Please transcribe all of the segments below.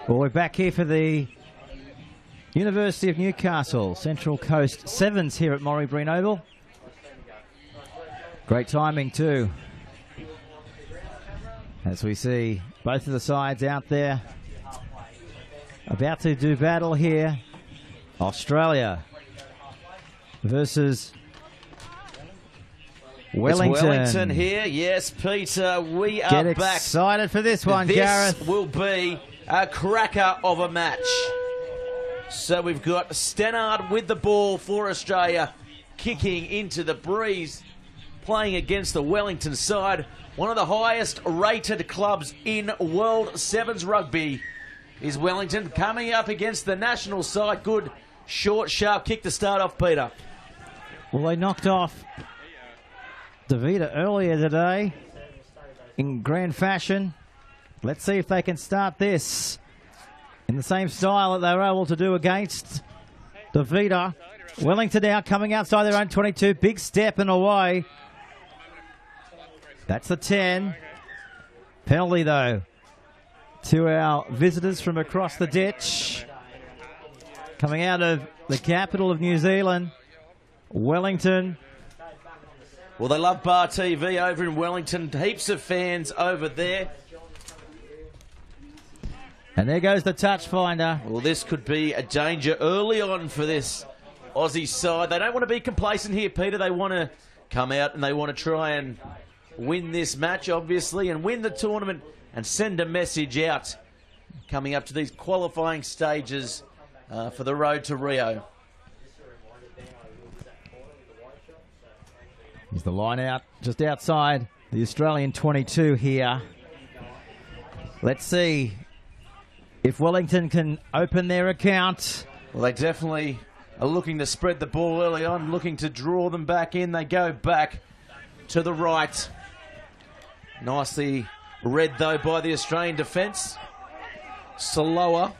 Well, we're back here for the University of Newcastle Central Coast Sevens here at Morrie Breen Oval. Great timing too, as we see both of the sides out there about to do battle here. Australia versus Wellington. It's Wellington here. Yes, Peter, we are Get back. Excited for this one, Gareth. This will be a cracker of a match. So we've got Stannard with the ball for Australia, kicking into the breeze, playing against the Wellington side. One of the highest rated clubs in World Sevens rugby is Wellington, coming up against the national side. Good, short, sharp kick to start off, Peter. Well, they knocked off Davida earlier today in grand fashion. Let's see if they can start this in the same style that they were able to do against Davida. Wellington now coming outside their own 22. Big step and away. That's the 10. Penalty, though, to our visitors from across the ditch. Coming out of the capital of New Zealand, Wellington. Well, they love Bar TV over in Wellington. Heaps of fans over there. And there goes the touch finder. Well, this could be a danger early on for this Aussie side. They don't want to be complacent here, Peter. They want to come out and they want to try and win this match, obviously, and win the tournament and send a message out coming up to these qualifying stages for the road to Rio. Here's the line out just outside the Australian 22 here. Let's see if Wellington can open their account. Well, they definitely are looking to spread the ball early on, looking to draw them back in. They go back to the right. Nicely read, though, by the Australian defence. Saloa.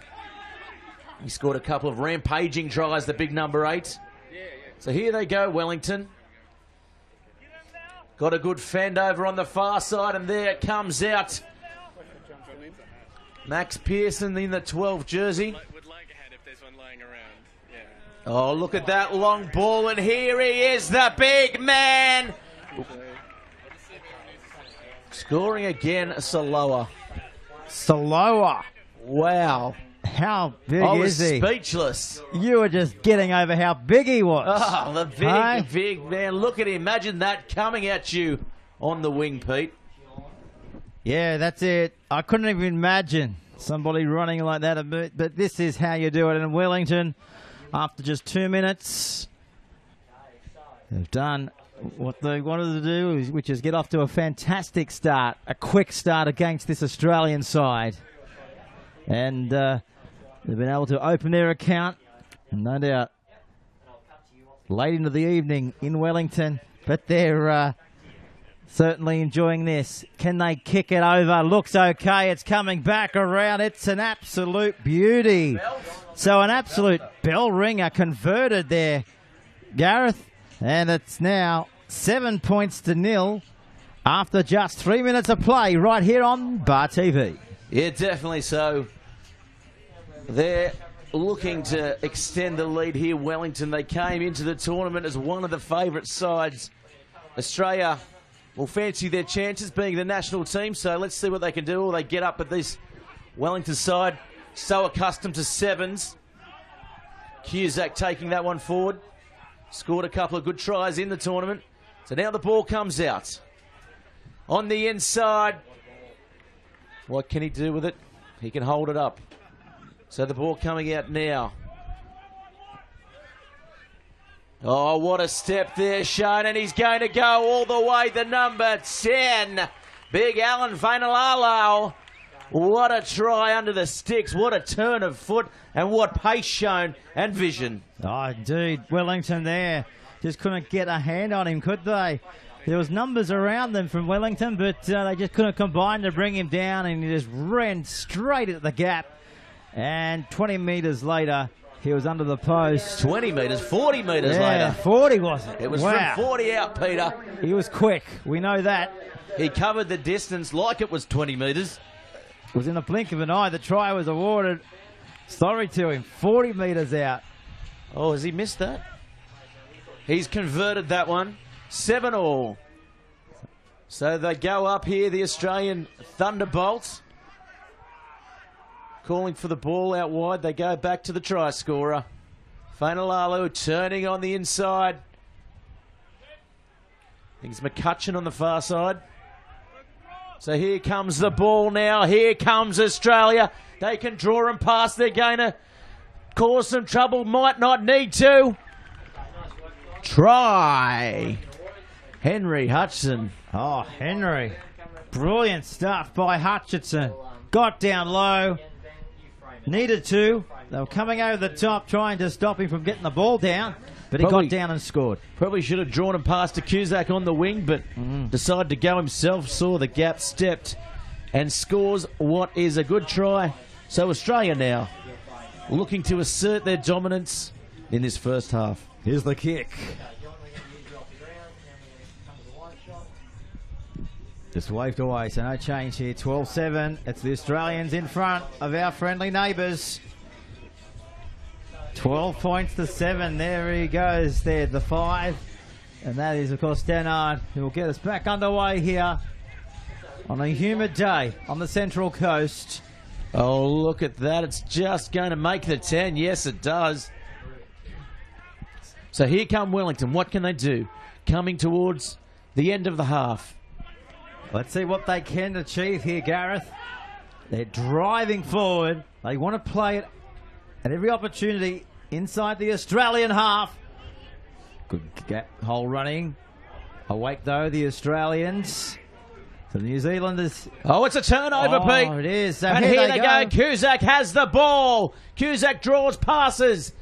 He scored a couple of rampaging tries, the big number 8. So here they go, Wellington. Got a good fend over on the far side, and there it comes out. Max Pearson in the 12 jersey. Oh, look at that long ball, and here he is, the big man. Scoring again, Saloa. Saloa. Wow. How big I is was he? speechless. You were just getting over how big he was. Oh, the big man. Look at him. Imagine that coming at you on the wing, Pete. Yeah, that's it. I couldn't even imagine somebody running like that. But this is how you do it in Wellington. After just 2 minutes, they've done what they wanted to do, which is get off to a fantastic start, a quick start against this Australian side. And they've been able to open their account, and no doubt, late into the evening in Wellington, but they're certainly enjoying this. Can they kick it over? Looks okay. It's coming back around. It's an absolute beauty. So an absolute bell ringer converted there, Gareth. And it's now 7 points to 0 after just 3 minutes of play right here on Bar TV. Yeah, definitely so. They're looking to extend the lead here, Wellington. They came into the tournament as one of the favourite sides. Australia will fancy their chances being the national team, so let's see what they can do. Will they get up at this Wellington side? So accustomed to sevens. Cusack taking that one forward. Scored a couple of good tries in the tournament. So now the ball comes out. On the inside. What can he do with it? He can hold it up. So the ball coming out now. Oh, what a step there, Shane, and he's going to go all the way, the number 10. Big Alan Vainalalo. What a try under the sticks. What a turn of foot, and what pace shown and vision. Oh, indeed. Wellington there just couldn't get a hand on him, could they? There was numbers around them from Wellington, but they just couldn't combine to bring him down, and he just ran straight at the gap. And 20 metres later, he was under the post. 20 metres, 40 metres later. 40 was it? It was from 40 out, Peter. He was quick. We know that. He covered the distance like it was 20 metres. was in the blink of an eye. The try was awarded. Sorry to him. 40 metres out. Oh, has he missed that? He's converted that one. 7-all. So they go up here, the Australian Thunderbolts. Calling for the ball out wide. They go back to the try scorer. Fainalalu turning on the inside. I think it's McCutcheon on the far side. So here comes the ball now. Here comes Australia. They can draw and pass. They're going to cause some trouble. Might not need to. Try. Henry Hutchinson. Oh, Henry. Brilliant stuff by Hutchinson. Got down low. Needed to. They were coming over the top trying to stop him from getting the ball down. But he got down and scored. Probably should have drawn and passed to Cusack on the wing, but decided to go himself, saw the gap, stepped, and scores what is a good try. So Australia now looking to assert their dominance in this first half. Here's the kick. Just waved away, so no change here. 12-7. It's the Australians in front of our friendly neighbours. 12 points to 7. There he goes there, the 5. And that is, of course, Stannard, who will get us back underway here on a humid day on the Central Coast. Oh, look at that. It's just going to make the 10. Yes, it does. So here come Wellington. What can they do? Coming towards the end of the half. Let's see what they can achieve here, Gareth. They're driving forward. They want to play it at every opportunity inside the Australian half. Good gap hole running. Awake, though, the Australians. The New Zealanders. Oh, it's a turnover, Pete. Oh, it is. So and here they go. Cusack has the ball. Cusack draws passes.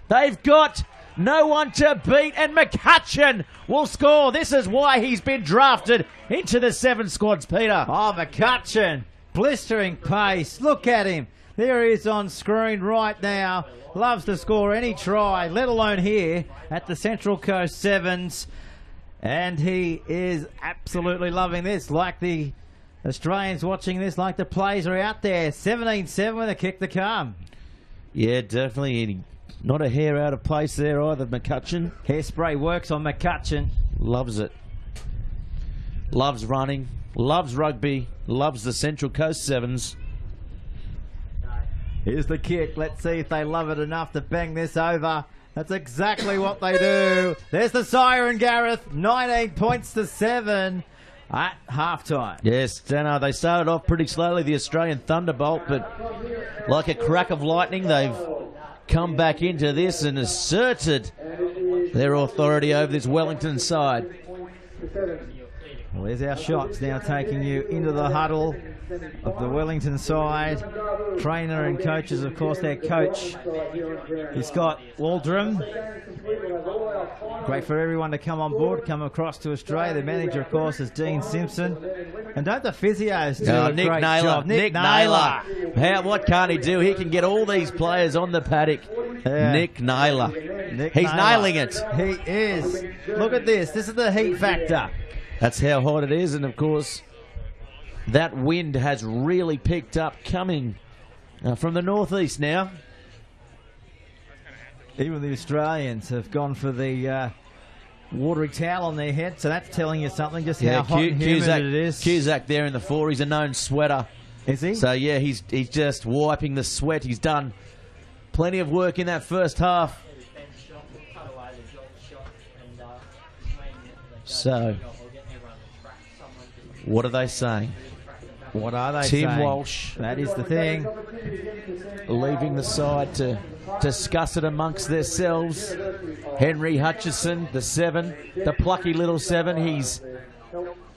They've got no one to beat, and McCutcheon will score. This is why he's been drafted into the 7 squads, Peter. Oh, McCutcheon. Blistering pace. Look at him. There he is on screen right now. Loves to score any try, let alone here at the Central Coast 7s. And he is absolutely loving this, like the Australians watching this, like the plays are out there. 17-7 with a kick to come. Yeah, definitely. Not a hair out of place there either, McCutcheon. Hairspray works on McCutcheon. Loves it. Loves running. Loves rugby. Loves the Central Coast 7s. Here's the kick. Let's see if they love it enough to bang this over. That's exactly what they do. There's the siren, Gareth. 19 points to 7 at halftime. Yes, Dana, they started off pretty slowly, the Australian Thunderbolt, but like a crack of lightning, they've come back into this and asserted their authority over this Wellington side. Well, there's our shots now taking you into the huddle of the Wellington side. Trainer and coaches, of course, their coach is Scott Waldrum. Great for everyone to come on board, come across to Australia. The manager, of course, is Dean Simpson. And don't the physios do a Nick great Naylor. job? Nick Naylor. What can't he do? He can get all these players on the paddock. Yeah. Nick Naylor. He's nailing it. He is. Look at this. This is the heat factor. That's how hot it is, and of course that wind has really picked up coming from the northeast now. Even the Australians have gone for the watery towel on their head, so that's telling you something, just how hot and humid it is. Cusack there in the 4, he's a known sweater. Is he? So yeah, he's just wiping the sweat. He's done plenty of work in that first half. So what are they saying? What are they saying? Tim Walsh. That is the thing. Leaving the side to discuss it amongst themselves. Henry Hutchison, the 7, the plucky little 7. He's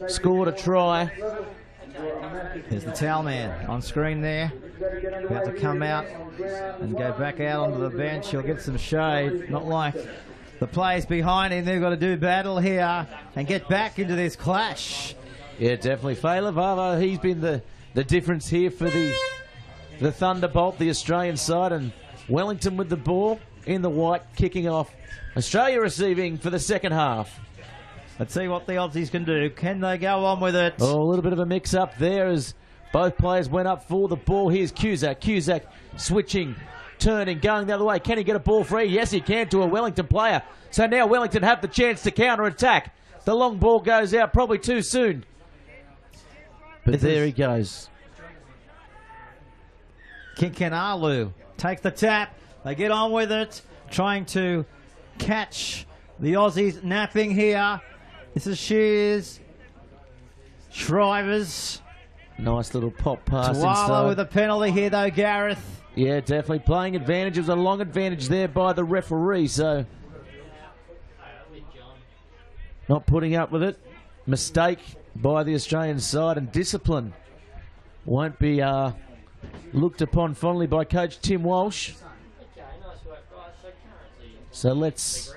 scored a try. There's the towel man on screen there. About to come out and go back out onto the bench. He'll get some shade. Not like the players behind him. They've got to do battle here and get back into this clash. Yeah, definitely. Fela Vavo, he's been the difference here for the Thunderbolt, the Australian side, and Wellington with the ball in the white, kicking off. Australia receiving for the second half. Let's see what the Aussies can do. Can they go on with it? Oh, a little bit of a mix-up there as Both players went up for the ball. Here's Cusack. Cusack switching, turning, going the other way. Can he get a ball free? Yes, he can, to a Wellington player. So now Wellington have the chance to counter-attack. The long ball goes out probably too soon. But there he goes. Kinkanalu takes the tap. They get on with it, trying to catch the Aussies napping here. This is Shears. Shrivers. Nice little pop pass Tuala inside. with a penalty here, though, Gareth. Yeah, definitely playing advantage. It was a long advantage there by the referee, so not putting up with it. Mistake by the Australian side, and discipline won't be looked upon fondly by Coach Tim Walsh. So let's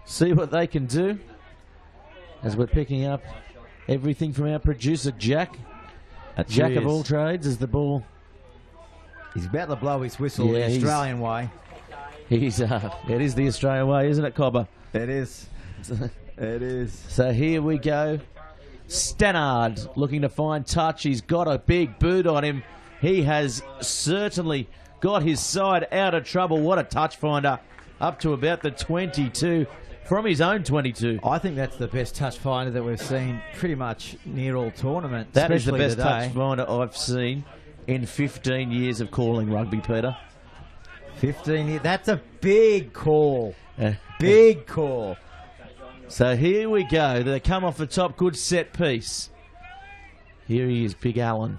see what they can do as we're picking up everything from our producer, Jack. Jack of all trades as the ball. He's about to blow his whistle the Australian way. It is the Australian way, isn't it, Cobber? It is. It is. So here we go. Stannard looking to find touch. He's got a big boot on him. He has certainly got his side out of trouble. What a touch finder. Up to about the 22 from his own 22. I think that's the best touch finder that we've seen pretty much near all tournaments. That is the best today. touch finder I've seen in 15 years of calling rugby, Peter. 15 years. That's a big call. Big call. So here we go. They come off the top. Good set piece. Here he is, Big Allen.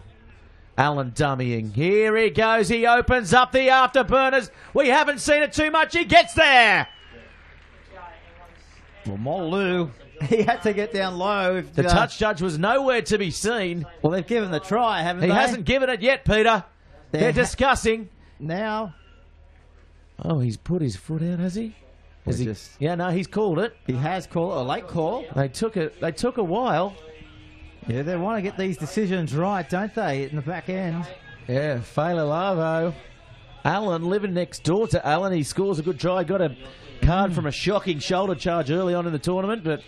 Allen dummying. Here he goes. He opens up the afterburners. We haven't seen it too much. He gets there. Well, Molu, he had to get down low. The touch judge was nowhere to be seen. Well, they've given the try, haven't they? He hasn't given it yet, Peter. They're discussing. Now. Oh, he's put his foot out, has he? Yeah, no, he's called it. He has called it. A late call. They took a while. Yeah, they want to get these decisions right, don't they, in the back end? Yeah, Failolavo. Allen, living next door to Allen. He scores a good try. Got a card from a shocking shoulder charge early on in the tournament, but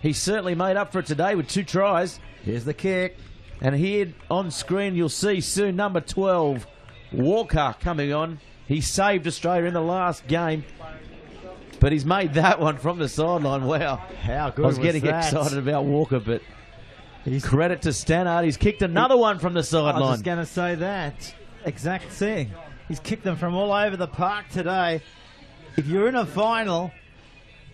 he certainly made up for it today with 2 tries. Here's the kick. And here on screen you'll see soon number 12, Walker, coming on. He saved Australia in the last game, but he's made that one from the sideline. Wow. How good I was getting excited about Walker, but credit to Stannard. He's kicked another one from the sideline. I was going to say that exact thing. He's kicked them from all over the park today. If you're in a final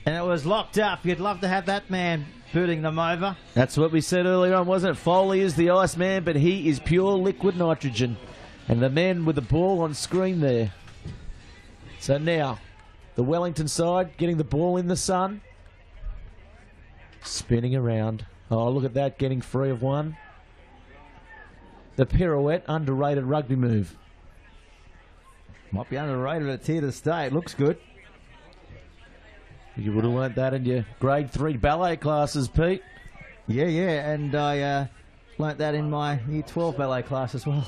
and it was locked up, you'd love to have that man booting them over. That's what we said earlier on, wasn't it? Foley is the ice man, but he is pure liquid nitrogen. And the man with the ball on screen there. So now, the Wellington side getting the ball in the sun. Spinning around. Oh, look at that, getting free of one. The pirouette, underrated rugby move. Might be underrated. It's here to stay. It looks good. You would have learnt that in your grade 3 ballet classes, Pete. Yeah, and I learnt that in my year 12 ballet class as well.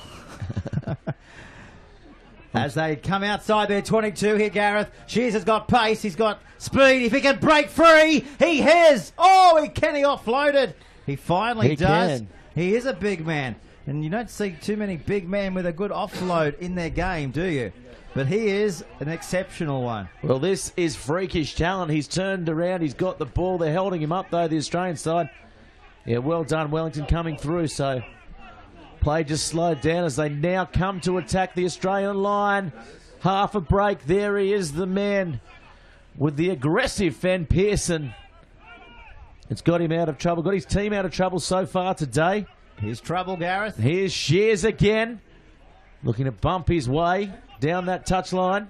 As they come outside their 22 here, Gareth. Shears has got pace. He's got speed. If he can break free, he has. Oh, he offloaded. He finally does. He is a big man. And you don't see too many big men with a good offload in their game, do you? But he is an exceptional one. Well, this is freakish talent. He's turned around. He's got the ball. They're holding him up, though, the Australian side. Yeah, well done, Wellington coming through. So play just slowed down as they now come to attack the Australian line. Half a break. There he is, the man with the aggressive Van Pearson. It's got him out of trouble. Got his team out of trouble so far today. Here's trouble, Gareth. Here's Shears again. Looking to bump his way down that touchline.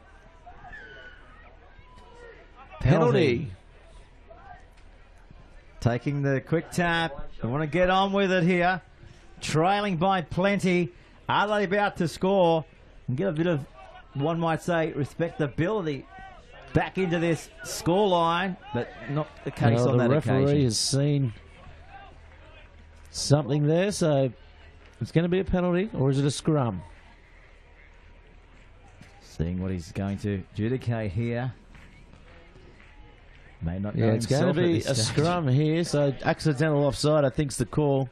Penalty. Taking the quick tap. They want to get on with it here. Trailing by plenty. Are they about to score? And get a bit of, one might say, respectability back into this scoreline, but not the case on that occasion. The referee has seen something there, so it's going to be a penalty, or is it a scrum? Seeing what he's going to adjudicate here. May not know it's going to be a scrum here, so accidental offside, I think's the call.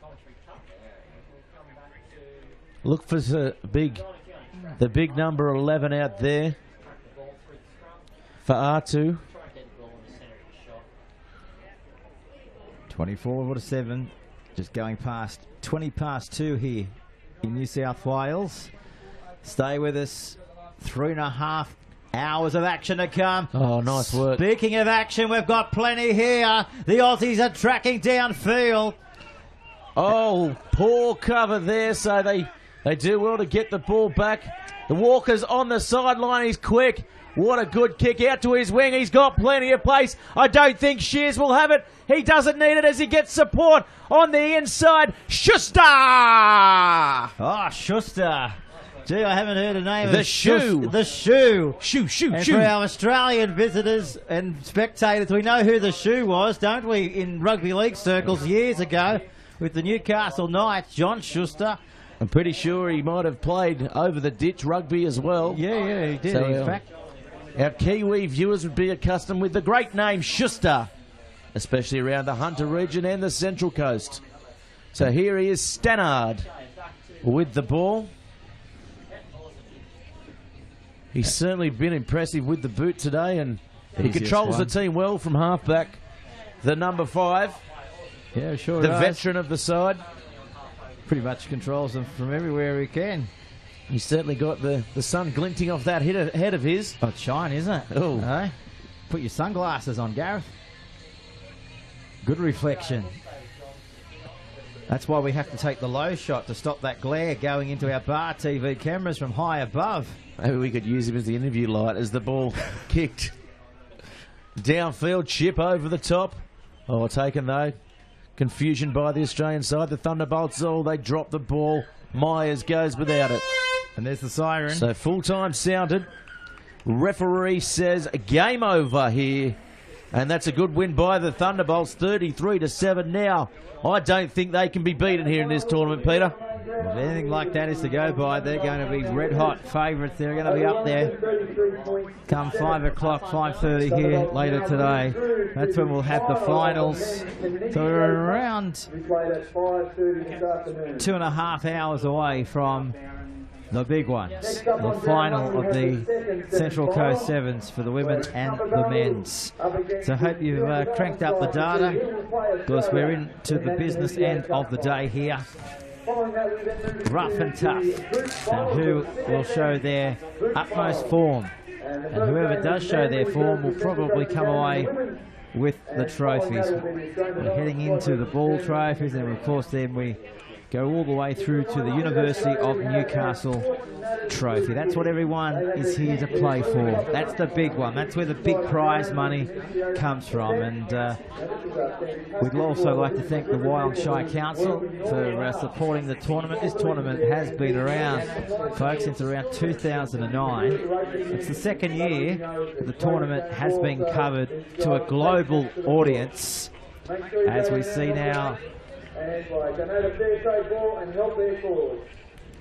Look for the big number 11 out there for R2. 24-7, just going past 20 past 2 here in New South Wales. Stay with us. 3.5 hours of action to come. Oh, nice work. Speaking of action, we've got plenty here. The Aussies are tracking downfield. Oh, poor cover there, so they do well to get the ball back. The Walker's on the sideline. He's quick. What a good kick out to his wing. He's got plenty of pace. I don't think Shears will have it. He doesn't need it as he gets support on the inside. Schuster! Oh, Schuster. Gee, I haven't heard a name. The Shoe. The Shoe. Shoe. And for our Australian visitors and spectators, we know who the Shoe was, don't we, in rugby league circles years ago with the Newcastle Knights, John Schuster. I'm pretty sure he might have played over the ditch rugby as well. Yeah, he did, So, in fact. Our Kiwi viewers would be accustomed with the great name Schuster, especially around the Hunter region and the Central Coast. So here he is, Stannard, with the ball. He's certainly been impressive with the boot today, and he controls the team well from halfback. The number 5, yeah, sure, the veteran of the side. Pretty much controls them from everywhere he can. He's certainly got the sun glinting off that head of his. Oh, it's shine, isn't it? Oh. Hey? Put your sunglasses on, Gareth. Good reflection. That's why we have to take the low shot to stop that glare going into our bar TV cameras from high above. Maybe we could use him as the interview light as the ball kicked. Downfield, chip over the top. Oh, taken though. Confusion by the Australian side. The Thunderbolts, they drop the ball. Myers goes without it. And there's the siren. So full time sounded. Referee says game over here. And that's a good win by the Thunderbolts, 33-7 now. I don't think they can be beaten here in this tournament, Peter. If anything like that is to go by, they're going to be red-hot favourites. They're going to be up there come 5 o'clock, 5:30 here later today. That's when we'll have the finals. So we're around 2.5 hours away from the big ones, the final of the Central Coast Sevens for the women and the men's. So I hope you've cranked up the data, because we're into the business end of the day here. Rough and tough, and who will show their utmost form, and whoever does show their form will probably come away with the trophies. We're heading into the ball trophies, and of course then we go all the way through to the University of Newcastle trophy. That's what everyone is here to play for. That's the big one. That's where the big prize money comes from. And we'd also like to thank the Wyong Shire Council for supporting the tournament. This tournament has been around, folks, since around 2009. It's the second year that the tournament has been covered to a global audience, as we see now.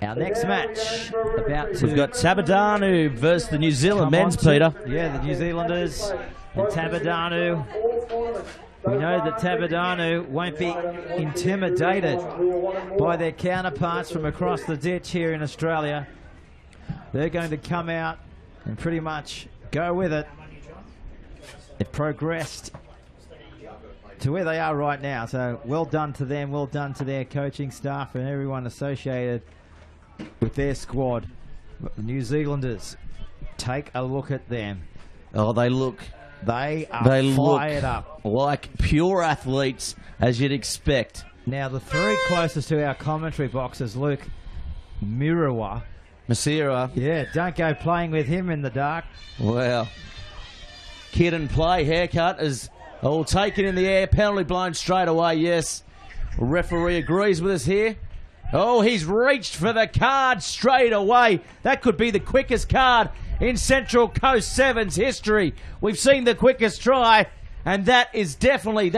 Our next match about to... We've got Tabadanu versus the New Zealand men's, Peter. Yeah, the New Zealanders and Tabadanu. We know that Tabadanu won't be intimidated by their counterparts from across the ditch here in Australia. They're going to come out and pretty much go with it. They've progressed to where they are right now, so well done to them, well done to their coaching staff and everyone associated with their squad. But the New Zealanders, take a look at them. Oh, they look fired up like pure athletes, as you'd expect. Now the three closest to our commentary boxes, Luke Masira. Yeah, don't go playing with him in the dark. Well, kid and play haircut is all taken in the air, penalty blown straight away. Yes, referee agrees with us here. Oh, he's reached for the card straight away. That could be the quickest card in Central Coast Sevens history. We've seen the quickest try, and that is certainly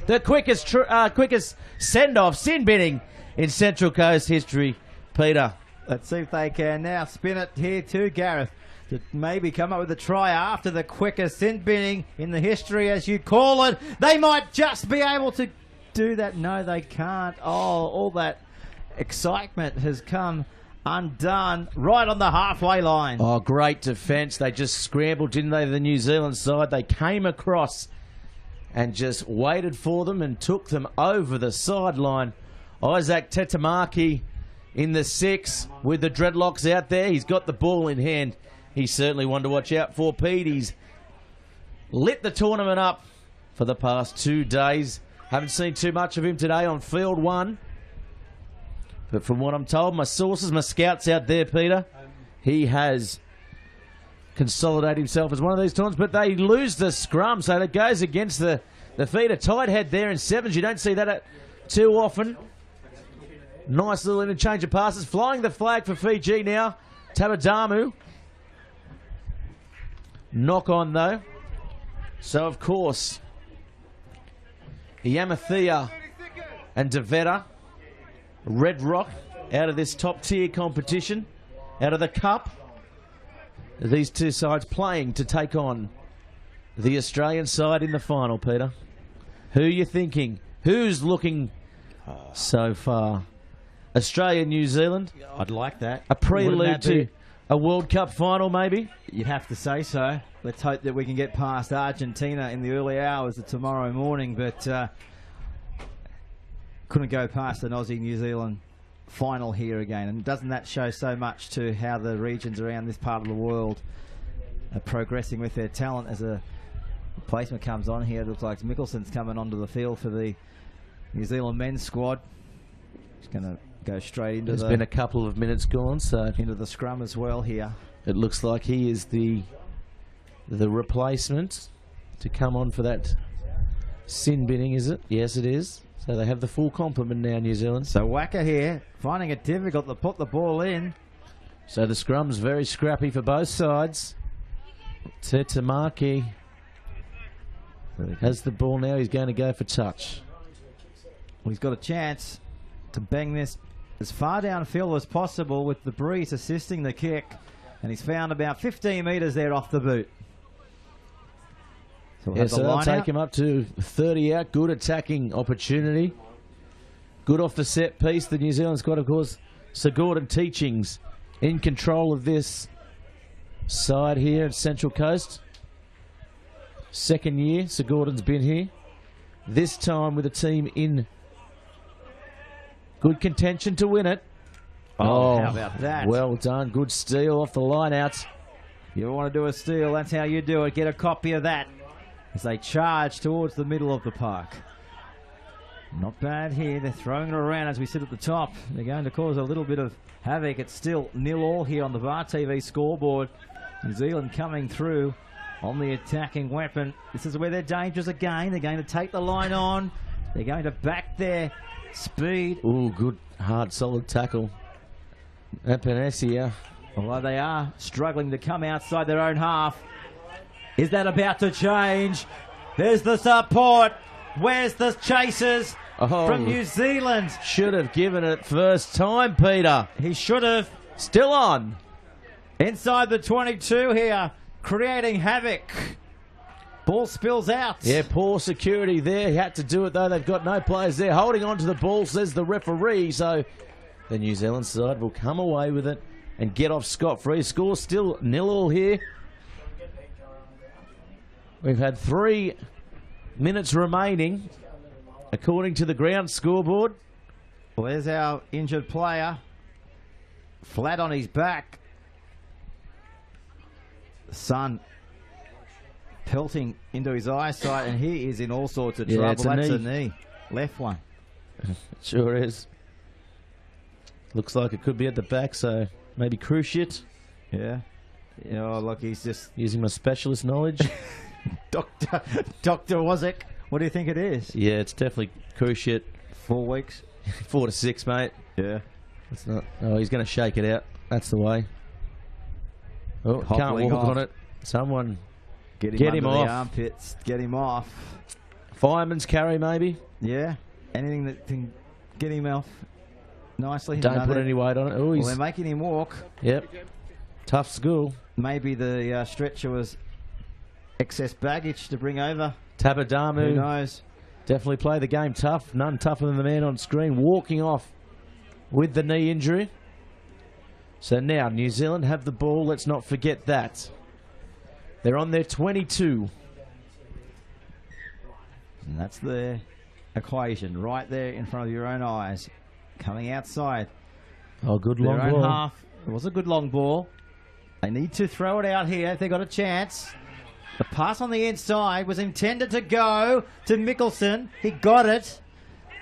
the quickest send-off, sin binning in Central Coast history. Peter. Let's see if they can now spin it here too, Gareth, to maybe come up with a try after the quickest sin binning in the history, as you call it. They might just be able to do that. No, they can't. Oh, all that excitement has come undone right on the halfway line. Oh, great defence. They just scrambled, didn't they, the New Zealand side? They came across and just waited for them and took them over the sideline. Isaac Tetamaki in the 6 with the dreadlocks out there. He's got the ball in hand. He's certainly one to watch out for. Pete, he's lit the tournament up for the past 2 days. Haven't seen too much of him today on field 1. But from what I'm told, my sources, my scouts out there, Peter, he has consolidated himself as one of these tournaments. But they lose the scrum, so that goes against the feeder. Tight head there in 7s. You don't see that too often. Nice little interchange of passes. Flying the flag for Fiji now. Tabadamu. Knock on, though. So, of course, Yamathea and Devetta, Red Rock, out of this top-tier competition, out of the Cup. These two sides playing to take on the Australian side in the final, Peter. Who are you thinking? Who's looking so far? Australia, New Zealand? I'd like that. A prelude to a World Cup final, maybe? You'd have to say so. Let's hope that we can get past Argentina in the early hours of tomorrow morning, but couldn't go past an Aussie-New Zealand final here again. And doesn't that show so much to how the regions around this part of the world are progressing with their talent? As a replacement comes on here, it looks like Mickelson's coming onto the field for the New Zealand men's squad. He's going to go straight into There's been a couple of minutes gone, so into the scrum as well here. It looks like he is the replacement to come on for that sin binning, is it? Yes, it is. So they have the full complement now, New Zealand. So Wacker here, finding it difficult to put the ball in. So the scrum's very scrappy for both sides. Tetamaki has the ball now. He's going to go for touch. Well, he's got a chance to bang this as far downfield as possible with the breeze assisting the kick. And he's found about 15 metres there off the boot. So yeah, so they'll take him up to 30 out. Good attacking opportunity. Good off the set piece. The New Zealand squad, of course, Sir Gordon Teachings in control of this side here at Central Coast. Second year Sir Gordon's been here. This time with a team in good contention to win it. Oh, how about that? Well done. Good steal off the line out. You want to do a steal, that's how you do it. Get a copy of that as they charge towards the middle of the park. Not bad here. They're throwing it around as we sit at the top. They're going to cause a little bit of havoc. It's still 0-0 here on the VAR TV scoreboard. New Zealand coming through on the attacking weapon. This is where they're dangerous again. They're going to take the line on. They're going to back their speed. Ooh, good, hard, solid tackle. Epinesia. Although they are struggling to come outside their own half. Is that about to change? There's the support. Where's the chasers from New Zealand? Should have given it first time, Peter. He should have. Still on. Inside the 22 here, creating havoc. Ball spills out. Yeah, poor security there. He had to do it, though. They've got no players there. Holding on to the ball, says the referee. So the New Zealand side will come away with it and get off scot-free. Score still 0-0 here. We've had 3 minutes remaining, according to the ground scoreboard. Well, there's our injured player, flat on his back. The sun pelting into his eyesight, and he is in all sorts of trouble. That's a knee. Left one. It sure is. Looks like it could be at the back, so maybe cruciate. Yeah. You know, look, he's just using my specialist knowledge. Dr. Wazik, what do you think it is? Yeah, it's definitely cruciate. 4 weeks? 4 to 6, mate. Yeah. It's not. Oh, he's going to shake it out. That's the way. Oh, can't walk on it. Someone get him off. The armpits. Get him off. Fireman's carry, maybe? Yeah. Anything that can get him off nicely. Don't put any weight on it. Oh, well, they're making him walk. Yep. Tough school. Maybe the stretcher was excess baggage to bring over. Tabadamu. Who knows? Definitely play the game tough. None tougher than the man on screen. Walking off with the knee injury. So now New Zealand have the ball. Let's not forget that. They're on their 22. And that's the equation right there in front of your own eyes. Coming outside. Oh, good long their own ball. half. It was a good long ball. They need to throw it out here if they got a chance. The pass on the inside was intended to go to Mickelson. He got it.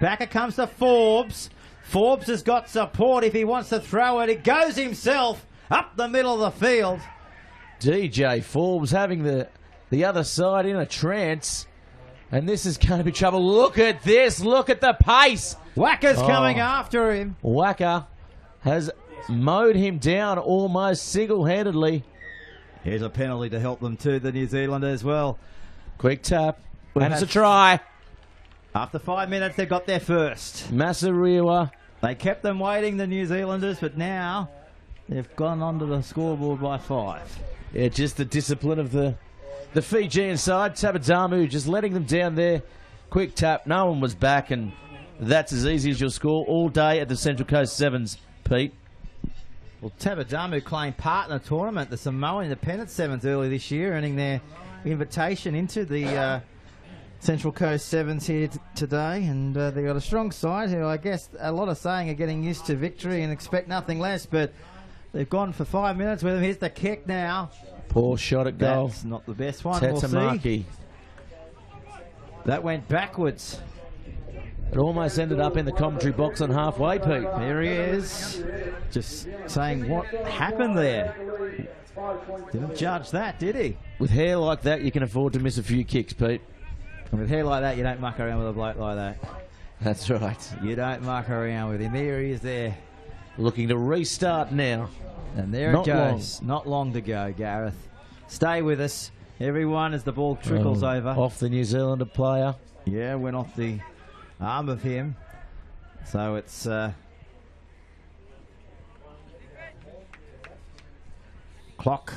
Back it comes to Forbes. Forbes has got support if he wants to throw it. He goes himself up the middle of the field. DJ Forbes having the other side in a trance. And this is going to be trouble. Look at this. Look at the pace. Wacker's coming after him. Wacker has mowed him down almost single-handedly. Here's a penalty to help them too, the New Zealanders as well. Quick tap. And it's a try. After 5 minutes, they got their first. Masariwa. They kept them waiting, the New Zealanders, but now they've gone onto the scoreboard by 5. Yeah, just the discipline of the Fijian side. Tabadamu just letting them down there. Quick tap. No one was back, and that's as easy as you'll score all day at the Central Coast Sevens, Pete. Well, Tabadamu claimed part in the tournament, the Samoan Independent Sevens, early this year, earning their invitation into the Central Coast Sevens here today, and they got a strong side who I guess a lot of saying are getting used to victory and expect nothing less, but they've gone for 5 minutes with them. Here's the kick now. Poor shot at goal. That's not the best one. Tetamaki. We'll see. That went backwards. It almost ended up in the commentary box on halfway, Pete. There he is. Just saying what happened there. Didn't judge that, did he? With hair like that, you can afford to miss a few kicks, Pete. And with hair like that, you don't muck around with a bloke like that. That's right. You don't muck around with him. There he is there. Looking to restart now. And there it goes. Not long to go, Gareth. Stay with us, everyone, as the ball trickles over. Off the New Zealander player. Yeah, went off the arm of him. So it's clock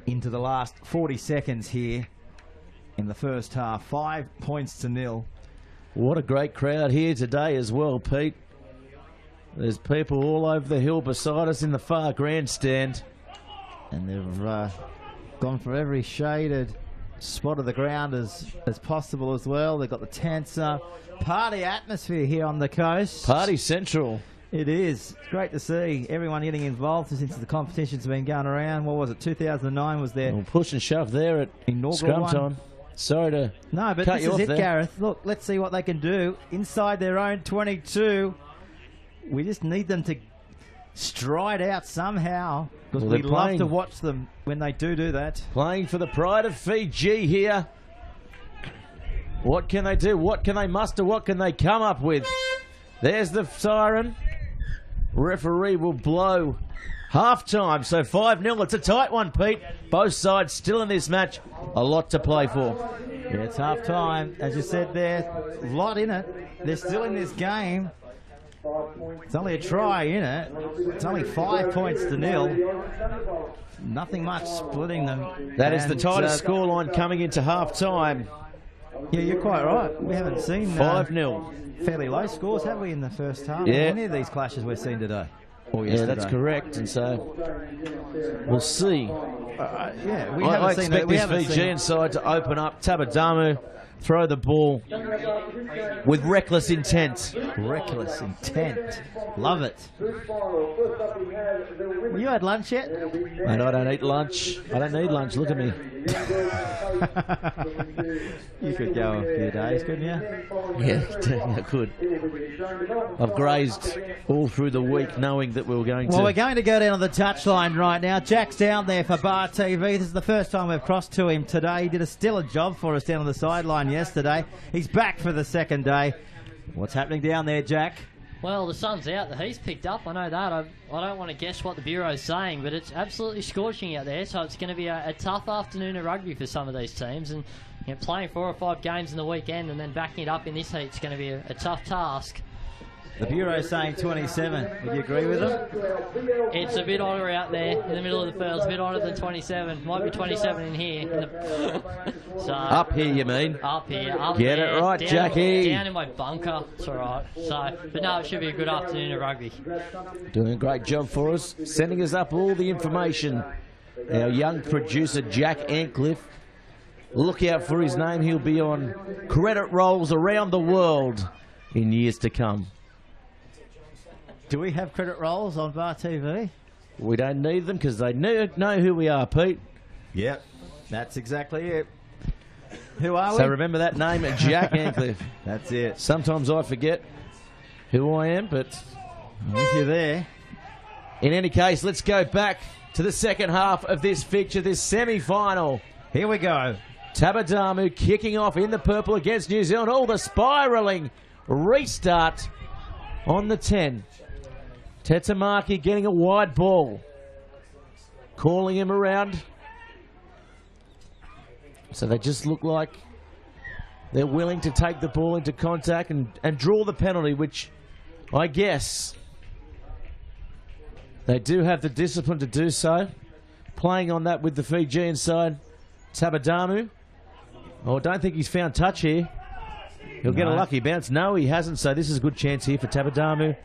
into the last 40 seconds here in the first half. 5 points to 0. What a great crowd here today as well, Pete. There's people all over the hill beside us in the far grandstand. And they've gone for every shaded spot of the ground as possible as well. They've got the tents up. Party atmosphere here on the coast. Party central. It is. It's great to see everyone getting involved since the competition's been going around. What was it? 2009 was their push and shove there at inaugural scrum time. Sorry to no, but cut this is it, there. Gareth. Look, let's see what they can do inside their own 22. We just need them to stride out somehow, because we love to watch them when they do that. Playing for the pride of Fiji here. What can they do? What can they muster? What can they come up with? There's the siren. Referee will blow half-time, so 5-0. It's a tight one, Pete. Both sides still in this match. A lot to play for. Yeah, it's half-time. As you said there, a lot in it. They're still in this game. It's only a try in it. It's only 5 points to 0. Nothing much splitting them. That is the tightest scoreline coming into half-time. Yeah, you're quite right. We haven't seen 5-0. Fairly low scores, have we, in the first half? Yeah. Any of these clashes we've seen today. Or yesterday. Yeah, that's correct. And so we'll see. Yeah, we I haven't seen expect this Fijian side to open up. Tabadamu throw the ball with reckless intent. Reckless intent. Love it. You had lunch yet? Mate, I don't eat lunch. I don't need lunch. Look at me. You could go a few days, couldn't you? Yeah, I could. I've grazed all through the week knowing that we were going to... Well, we're going to go down on the touchline right now. Jack's down there for Bar TV. This is the first time we've crossed to him today. He did a stellar job for us down on the sideline yesterday. He's back for the second day. What's happening down there, Jack? Well, the sun's out. The heat's picked up. I know that. I don't want to guess what the Bureau's saying, but it's absolutely scorching out there. So it's going to be a tough afternoon of rugby for some of these teams. And you know, playing 4 or 5 games in the weekend and then backing it up in this heat is going to be a tough task. The Bureau's saying 27. Would you agree with them? It's a bit hotter out there in the middle of the field. It's a bit hotter than 27. Might be 27 in here. So Up here, you mean? Up here. Up Get there, it right, down, Jackie. Down in my bunker. It's all right. So, but no, it should be a good afternoon of rugby. Doing a great job for us, sending us up all the information. Our young producer, Jack Ancliffe. Look out for his name. He'll be on credit rolls around the world in years to come. Do we have credit rolls on Bar TV? We don't need them because they know who we are, Pete. Yep, that's exactly it. Who are we? So remember that name, Jack Ancliffe. That's it. Sometimes I forget who I am, but I'm with you there. In any case, let's go back to the second half of this fixture, this semi-final. Here we go. Tabadamu kicking off in the purple against New Zealand. Oh, the spiralling restart on the 10. Tetamaki getting a wide ball. Calling him around. So they just look like they're willing to take the ball into contact and draw the penalty, which I guess they do have the discipline to do so. Playing on that with the Fijian side. Tabadamu. Oh, I don't think he's found touch here. He'll get a lucky bounce. No, he hasn't, so this is a good chance here for Tabadamu.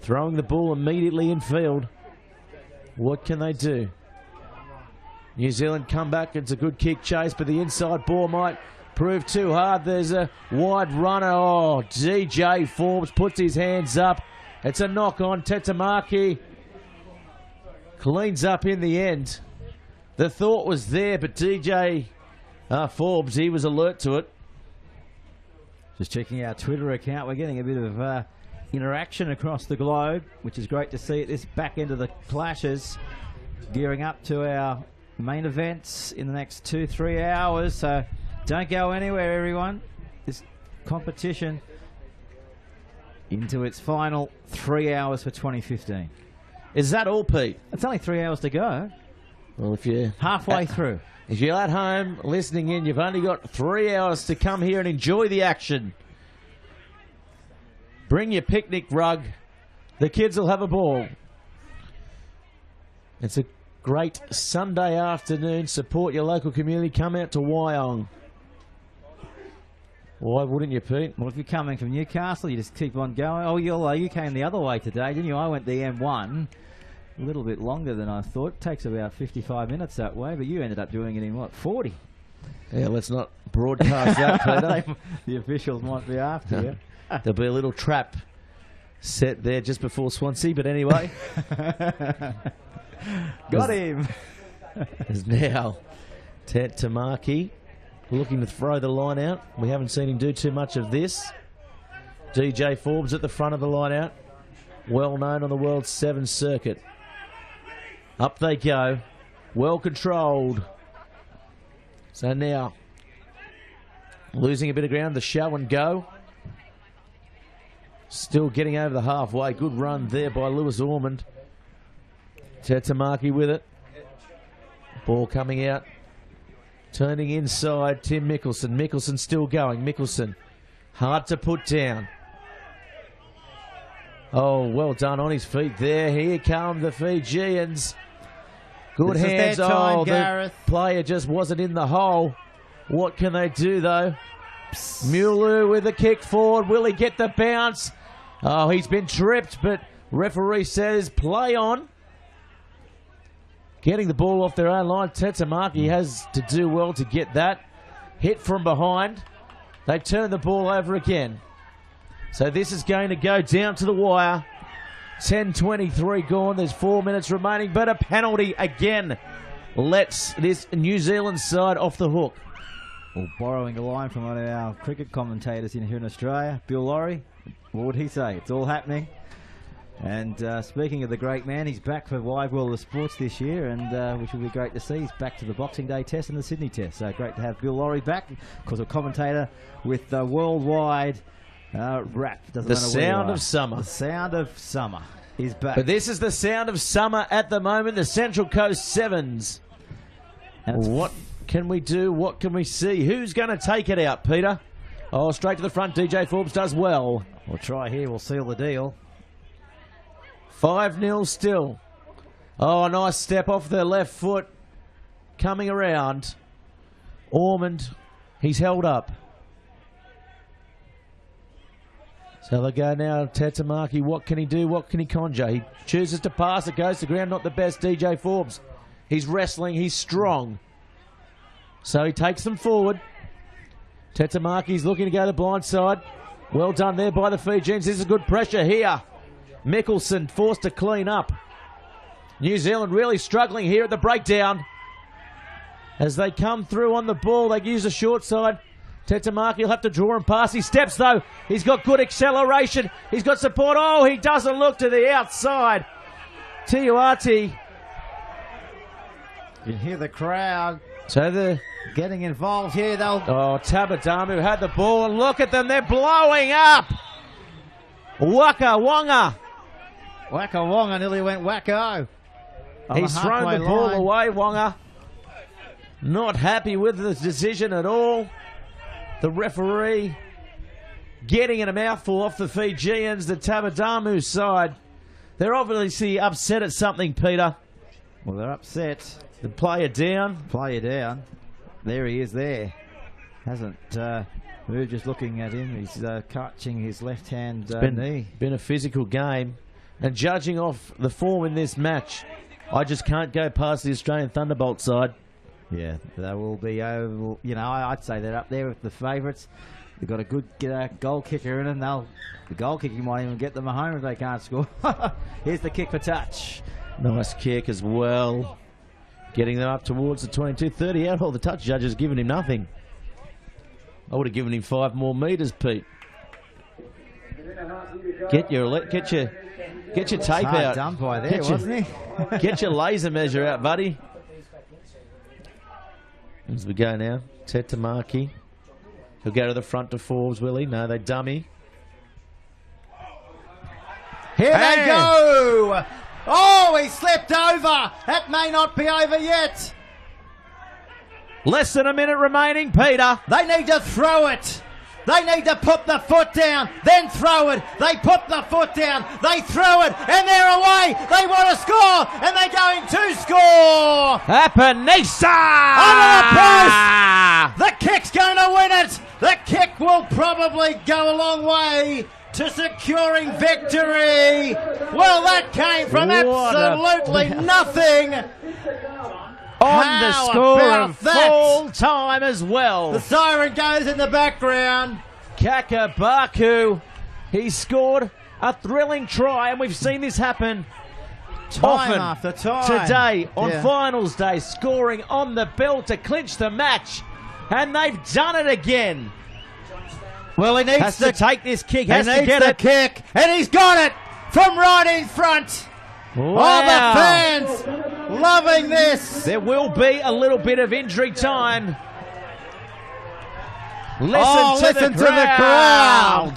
Throwing the ball immediately in field. What can they do? New Zealand come back. It's a good kick chase, but the inside ball might prove too hard. There's a wide runner. Oh, DJ Forbes puts his hands up. It's a knock on. Tetamaki cleans up in the end. The thought was there, but DJ Forbes, he was alert to it. Just checking our Twitter account. We're getting a bit of interaction across the globe, which is great to see at this back end of the clashes. Gearing up to our main events in the next 2-3 hours. So don't go anywhere, everyone. This competition into its final 3 hours for 2015. Is that all, Pete? It's only 3 hours to go. Well, if you're halfway through. If you're at home listening in, you've only got 3 hours to come here and enjoy the action. Bring your picnic rug. The kids will have a ball. It's a great Sunday afternoon. Support your local community. Come out to Wyong. Why wouldn't you, Pete? Well, if you're coming from Newcastle, you just keep on going. Oh, you came the other way today, didn't you? I went the M1. A little bit longer than I thought. Takes about 55 minutes that way, but you ended up doing it in, what, 40? Yeah, let's not broadcast that, Peter. The officials might be after you. There'll be a little trap set there just before Swansea, but anyway. Got him. Is now Tamaki looking to throw the line out. We haven't seen him do too much of this. DJ Forbes at the front of the line out. Well known on the World 7 circuit. Up they go. Well controlled. So now, losing a bit of ground, the show and go. Still getting over the halfway. Good run there by Lewis Ormond. Tetamaki with it. Ball coming out. Turning inside, Tim Mickelson. Mickelson still going. Mickelson, hard to put down. Oh, well done on his feet there. Here come the Fijians. Good hands. Oh, the player just wasn't in the hole. What can they do, though? Mulu with a kick forward. Will he get the bounce? Oh, he's been tripped, but referee says play on. Getting the ball off their own line. Tetamaki has to do well to get that. Hit from behind. They turn the ball over again. So this is going to go down to the wire. 10:23 gone. There's 4 minutes remaining, but a penalty again lets this New Zealand side off the hook. Well, borrowing a line from one of our cricket commentators here in Australia, Bill Laurie, what would he say? It's all happening. And speaking of the great man, he's back for Wide World of Sports this year, and which will be great to see. He's back to the Boxing Day Test and the Sydney Test. So great to have Bill Laurie back, of course, a commentator with the worldwide rap. The sound of summer. The sound of summer is back. But this is the sound of summer at the moment, the Central Coast Sevens. And what can we do? What can we see? Who's going to take it out, Peter? Oh, straight to the front. DJ Forbes does well. We'll try here. We'll seal the deal. 5-0 still. Oh, nice step off the left foot. Coming around. Ormond, he's held up. So they go now, Tatamaki. What can he do? What can he conjure? He chooses to pass. It goes to ground. Not the best, DJ Forbes. He's wrestling. He's strong. So he takes them forward. Tatamaki's looking to go to the blind side. Well done there by the Fijians. This is good pressure here. Mickelson forced to clean up. New Zealand really struggling here at the breakdown. As they come through on the ball, they use the short side. Tatamaki will have to draw and pass. He steps though. He's got good acceleration. He's got support. Oh, he doesn't look to the outside. Tiuati. You can hear the crowd. So they're getting involved here. Oh, Tabadamu had the ball, and look at them. They're blowing up. Waka Wonga. Waka Wonga nearly went wacko. He's thrown the ball away, Wonga. Not happy with the decision at all. The referee getting in a mouthful off the Fijians, the Tabadamu side. They're obviously upset at something, Peter. Well, they're upset. The player down. Player down. There he is there. Hasn't moved, just looking at him. He's catching his left hand knee. Been a physical game. And judging off the form in this match, I just can't go past the Australian Thunderbolt side. Yeah, they will be over. You know, I'd say they're up there with the favourites. They've got a good goal kicker in, and the goal kicking might even get them a home if they can't score. Here's the kick for touch. Nice kick as well. Getting them up towards the 22-30 out hole. The touch judge has given him nothing. I would have given him 5 more metres, Pete. Get your tape out. Done by there, wasn't he? Get your laser measure out, buddy. As we go now, Tatamaki. He'll go to the front to Forbes, will he? No, they dummy. Here they go! Oh, he slipped over. That may not be over yet. Less than a minute remaining, Peter. They need to throw it. They need to put the foot down, then throw it. They put the foot down, they throw it, and they're away. They want to score, and they're going to score. Apanisa! Under the post. The kick's going to win it. The kick will probably go a long way to securing victory. Well, that came from absolutely nothing. On the score of full time as well. The siren goes in the background. Kakabaku, he scored a thrilling try, and we've seen this happen time after time. Today, on finals day, scoring on the bell to clinch the match, and they've done it again. Well, he needs to take this kick, has to get the kick, and he's got it from right in front. Wow. Oh, the fans loving this. There will be a little bit of injury time. Listen to the crowd.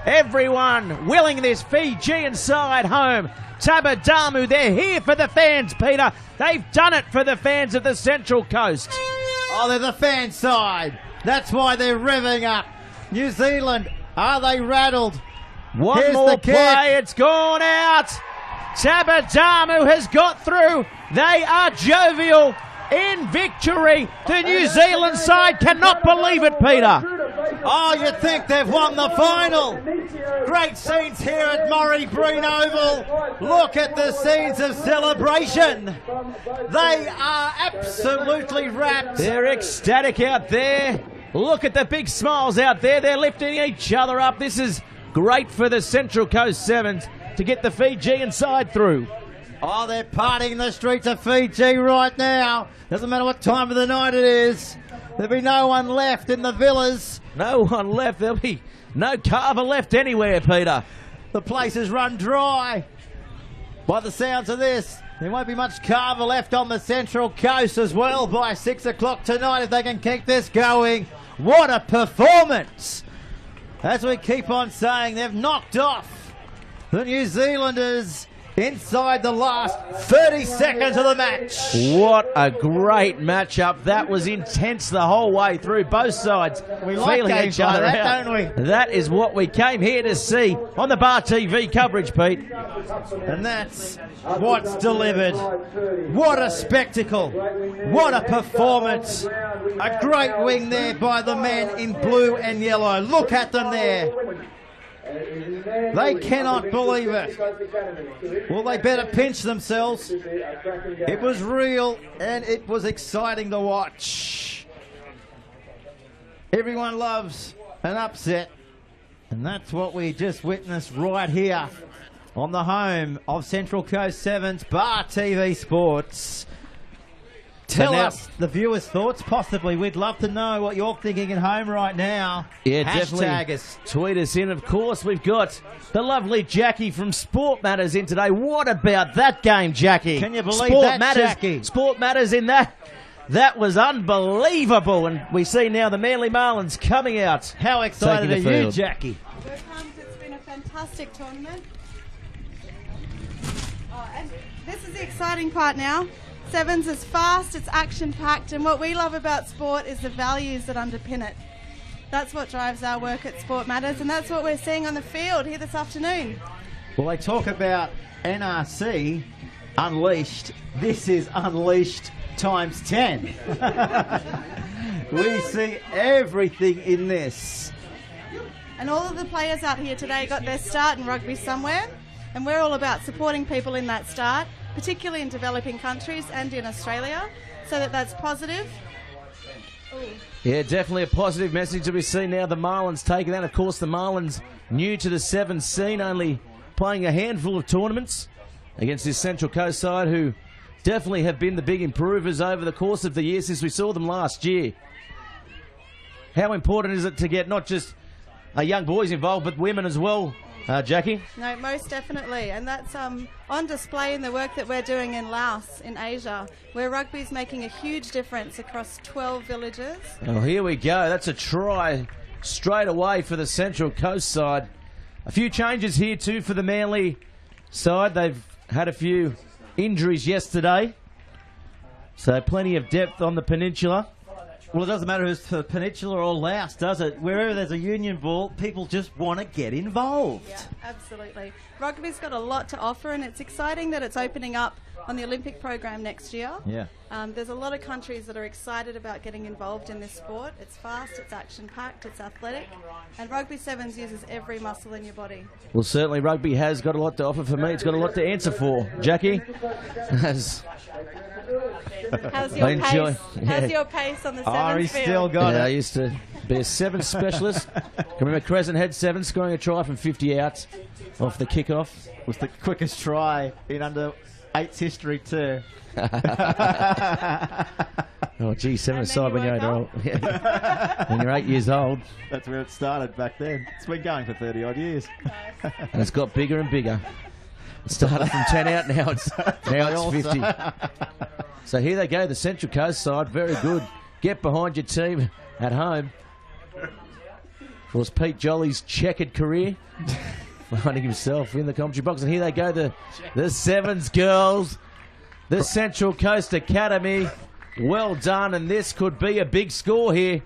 Everyone willing this Fijian side home. Tabadamu, they're here for the fans, Peter. They've done it for the fans of the Central Coast. Oh, they're the fan side. That's why they're revving up. New Zealand, are they rattled? One more play, it's gone out. Tabadamu has got through. They are jovial in victory. The New Zealand side cannot believe it, Peter. Oh, you think they've won the final? Great scenes here at Murray Green Oval. Look at the scenes of celebration. They are absolutely wrapped. They're ecstatic out there. Look at the big smiles out there. They're lifting each other up. This is great for the Central Coast Sevens to get the Fijian side through. Oh, they're partying in the streets of Fiji right now. Doesn't matter what time of the night it is. There'll be no one left in the villas. No one left. There'll be no carver left anywhere, Peter. The place is run dry. By the sounds of this, there won't be much carver left on the Central Coast as well by 6 o'clock tonight if they can keep this going. What a performance! As we keep on saying, they've knocked off the New Zealanders inside the last 30 seconds of the match. What a great matchup. That was intense the whole way through. Both sides We like feeling games each like other that, out. don't we? That is what we came here to see on the Bar TV coverage, Pete. And that's what's delivered. What a spectacle. What a performance. A great wing there by the men in blue and yellow. Look at them there. They cannot believe it. Well, they better pinch themselves. It was real and it was exciting to watch. Everyone loves an upset, and that's what we just witnessed right here on the home of Central Coast 7's Bar TV Sports. Tell us the viewers' thoughts, possibly. We'd love to know what you're thinking at home right now. Yeah, Hashtag definitely. us. Tweet us in. Of course, we've got the lovely Jackie from Sport Matters in today. What about that game, Jackie? Can you believe Sport that, Matters, Jackie? Sport Matters in that. That was unbelievable. And we see now the Manly Marlins coming out. How excited are Taking the you, field. Jackie? We're pumped. It's been a fantastic tournament. And this is the exciting part now. Sevens is fast, it's action-packed, and what we love about sport is the values that underpin it. That's what drives our work at Sport Matters, and that's what we're seeing on the field here this afternoon. Well, they talk about NRC unleashed. This is unleashed times 10. We see everything in this. And all of the players out here today got their start in rugby somewhere, and we're all about supporting people in that start, particularly in developing countries and in Australia, so that's positive. Ooh. Yeah, definitely a positive message that we see now. The Marlins taking that. Of course, the Marlins new to the 7 scene, only playing a handful of tournaments against this Central Coast side who definitely have been the big improvers over the course of the year since we saw them last year. How important is it to get not just young boys involved, but women as well, Jackie? No, most definitely, and that's on display in the work that we're doing in Laos, in Asia, where rugby is making a huge difference across 12 villages. Oh, here we go. That's a try straight away for the Central Coast side. A few changes here too for the Manly side. They've had a few injuries yesterday, so plenty of depth on the peninsula. Well, it doesn't matter if it's for Peninsula or Laos, does it? Wherever there's a union ball, people just want to get involved. Yeah, absolutely. Rugby's got a lot to offer, and it's exciting that it's opening up on the Olympic program next year. Yeah. There's a lot of countries that are excited about getting involved in this sport. It's fast, it's action-packed, it's athletic, and Rugby Sevens uses every muscle in your body. Well, certainly rugby has got a lot to offer for me. It's got a lot to answer for. Jackie? How's your enjoy- pace? How's your pace on the Oh, sevens he's field? still got I it. used to be a 7 specialist. Can remember Crescent had 7 scoring a try from 50 out off the kickoff. Was the quickest try in under 8's history too. Oh, gee, 7 And aside then when you you're woke old. When you're 8 years old. That's where it started back then. It's been going for 30 odd years. And it's got bigger and bigger. It started from 10 out, now it's 50. So here they go, the Central Coast side, very good. Get behind your team at home. Of course, Pete Jolly's checkered career, finding himself in the commentary box. And here they go, the Sevens girls, the Central Coast Academy. Well done, and this could be a big score here.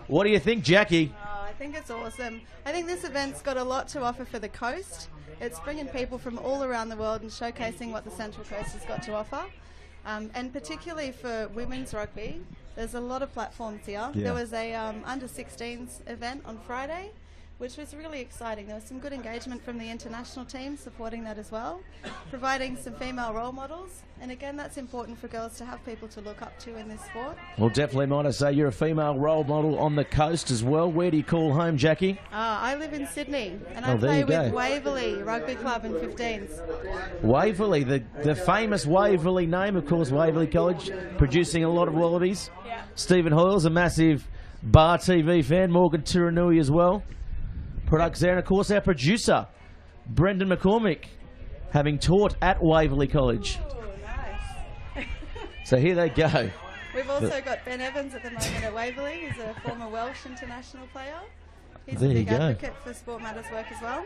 What do you think, Jackie? Oh, I think it's awesome. I think this event's got a lot to offer for the coast. It's bringing people from all around the world and showcasing what the Central Coast has got to offer. And particularly for women's rugby, there's a lot of platforms here. Yeah. There was a under-16s event on Friday, which was really exciting. There was some good engagement from the international team supporting that as well, providing some female role models. And again, that's important for girls to have people to look up to in this sport. Well, definitely might I say you're a female role model on the coast as well. Where do you call home, Jackie? I live in Sydney, and Oh, I there play you go. with Waverley Rugby Club in 15s. Waverley, the famous Waverley name, of course, Waverley College, producing a lot of wallabies. Yeah. Stephen Hoyle's a massive Bar TV fan, Morgan Turanui as well. Products there, and of course our producer, Brendan McCormick, having taught at Waverley College. Oh, nice. So here they go. We've also got Ben Evans at the moment at Waverley. He's a former Welsh international player. He's There a you big go. advocate for Sport Matters work as well.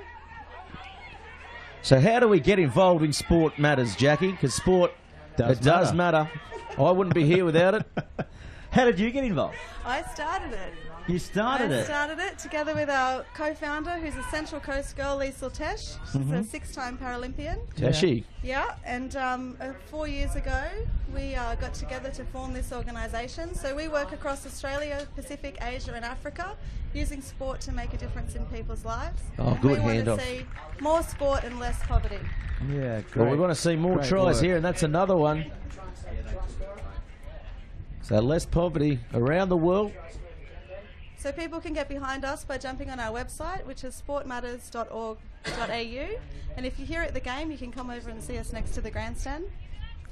So how do we get involved in sport matters, Jackie? Because sport, does matter. I wouldn't be here without it. How did you get involved? I started it. You started it? I started it together with our co-founder, who's a Central Coast girl, Liesl Tesh. She's a 6-time Paralympian. Teshi. Yeah, and 4 years ago, we got together to form this organisation. So we work across Australia, Pacific, Asia and Africa, using sport to make a difference in people's lives. Oh, and good we handoff. want to see more sport and less poverty. Yeah, great. Well, we want to see more Great tries work. here, and that's another one. So less poverty around the world. So people can get behind us by jumping on our website, which is sportmatters.org.au. And if you're here at the game, you can come over and see us next to the grandstand.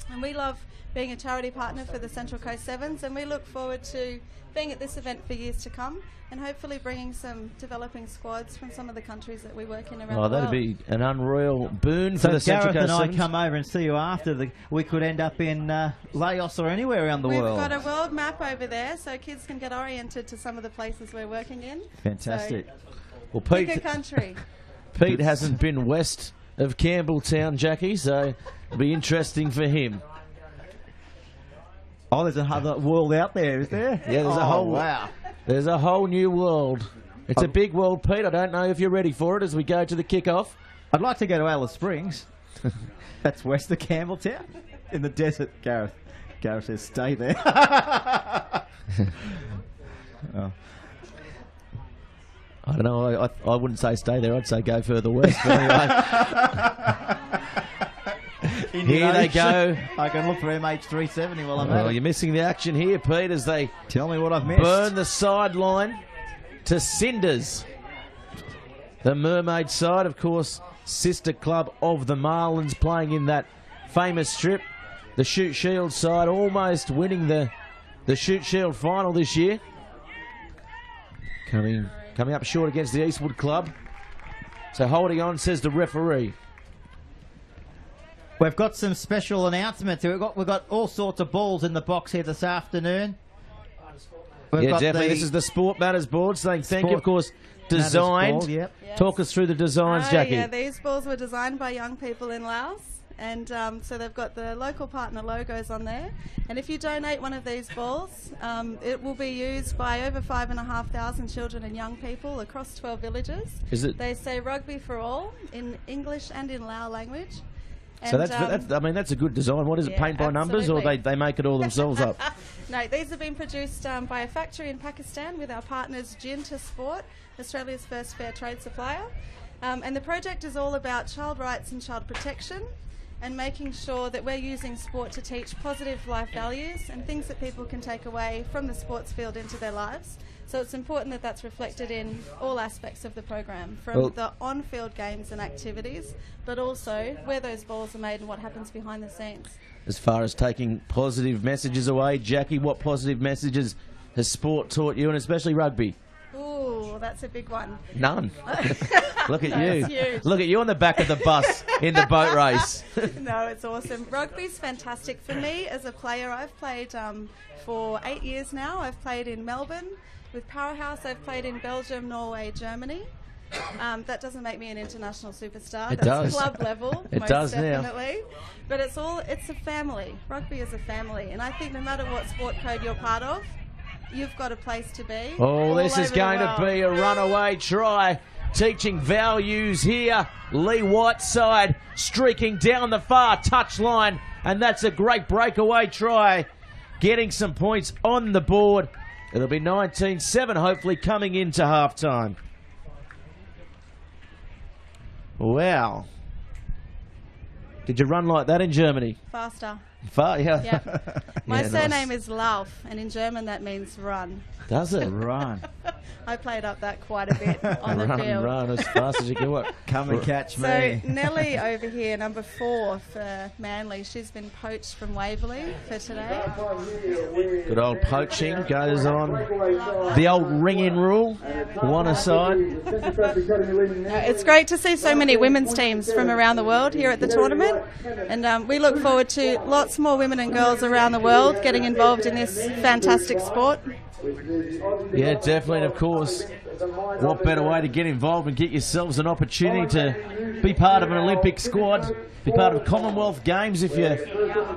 And we love being a charity partner for the Central Coast Sevens, and we look forward to being at this event for years to come, and hopefully bringing some developing squads from some of the countries that we work in around the world. That'd be an unreal boon for So the if Central Gareth Coast and I Sevens. come over and see you after, we could end up in Laos or anywhere around the We've world. got a world map over there, so kids can get oriented to some of the places we're working in. Fantastic. Well, So, pick a Pete, country. Pete hasn't been west of Campbelltown, Jackie, so it'll be interesting for him. Oh, there's another world out there, is there? Yeah, there's a whole wow. There's a whole new world. It's a big world, Pete. I don't know if you're ready for it as we go to the kick-off. I'd like to go to Alice Springs. That's west of Campbelltown, in the desert. Gareth says, stay there. Oh. I don't know. I wouldn't say stay there. I'd say go further west. But anyway, here they go. I can look for MH370 while I'm Oh, at it. you're missing the action here, Pete, as they Tell me what I've missed. burn the sideline to cinders. The Mermaid side, of course, sister club of the Marlins, playing in that famous strip. The Shoot Shield side almost winning the Shoot Shield final this year. Coming up short against the Eastwood club. So holding on, says the referee. We've got some special announcements. We've got all sorts of balls in the box here this afternoon. We've Yeah, got definitely. the This is the Sport Matters board saying thank you, of course, Matters designed. ball, yep. Yes. Talk us through the designs, Jackie. Yeah, these balls were designed by young people in Laos, and so they've got the local partner logos on there. And if you donate one of these balls, it will be used by over 5,500 children and young people across 12 villages. Is it? They say rugby for all in English and in Lao language. So And, that's a good design. What is it, yeah, paint by numbers, or absolutely. they make it all themselves up? No, these have been produced by a factory in Pakistan with our partners Jinta Sport, Australia's first fair trade supplier. And the project is all about child rights and child protection, and making sure that we're using sport to teach positive life values and things that people can take away from the sports field into their lives. So it's important that that's reflected in all aspects of the program, from the on-field games and activities, but also where those balls are made and what happens behind the scenes. As far as taking positive messages away, Jackie, what positive messages has sport taught you, and especially rugby? Ooh, that's a big one. None. Look at That's you. huge. Look at you on the back of the bus in the boat race. No, it's awesome. Rugby's fantastic. For me as a player, I've played for 8 years now. I've played in Melbourne with Powerhouse. I've played in Belgium, Norway, Germany. That doesn't make me an international superstar. It That's does. club level. It most does now. definitely. But it's a family. Rugby is a family. And I think no matter what sport code you're part of, you've got a place to be. Oh, all this is over the going to world. be a runaway try. Teaching values here. Lee Whiteside streaking down the far touchline. And that's a great breakaway try. Getting some points on the board. It'll be 19-7, hopefully coming into halftime. Wow. Did you run like that in Germany? Faster. Yeah. Yeah. My Yeah, surname nice. is Lauf, and in German that means run. Does it? Run. I played up that quite a bit on the field. Run as fast as you can. What? Come and catch So me. Nellie over here, number 4 for Manly, she's been poached from Waverley for today. Good old poaching goes on. The old ring-in rule, one aside. It's great to see so many women's teams from around the world here at the tournament, and we look forward to lots more women and girls around the world getting involved in this fantastic sport. Yeah, definitely. And of course, what better way to get involved and get yourselves an opportunity to be part of an Olympic squad, be part of Commonwealth Games if you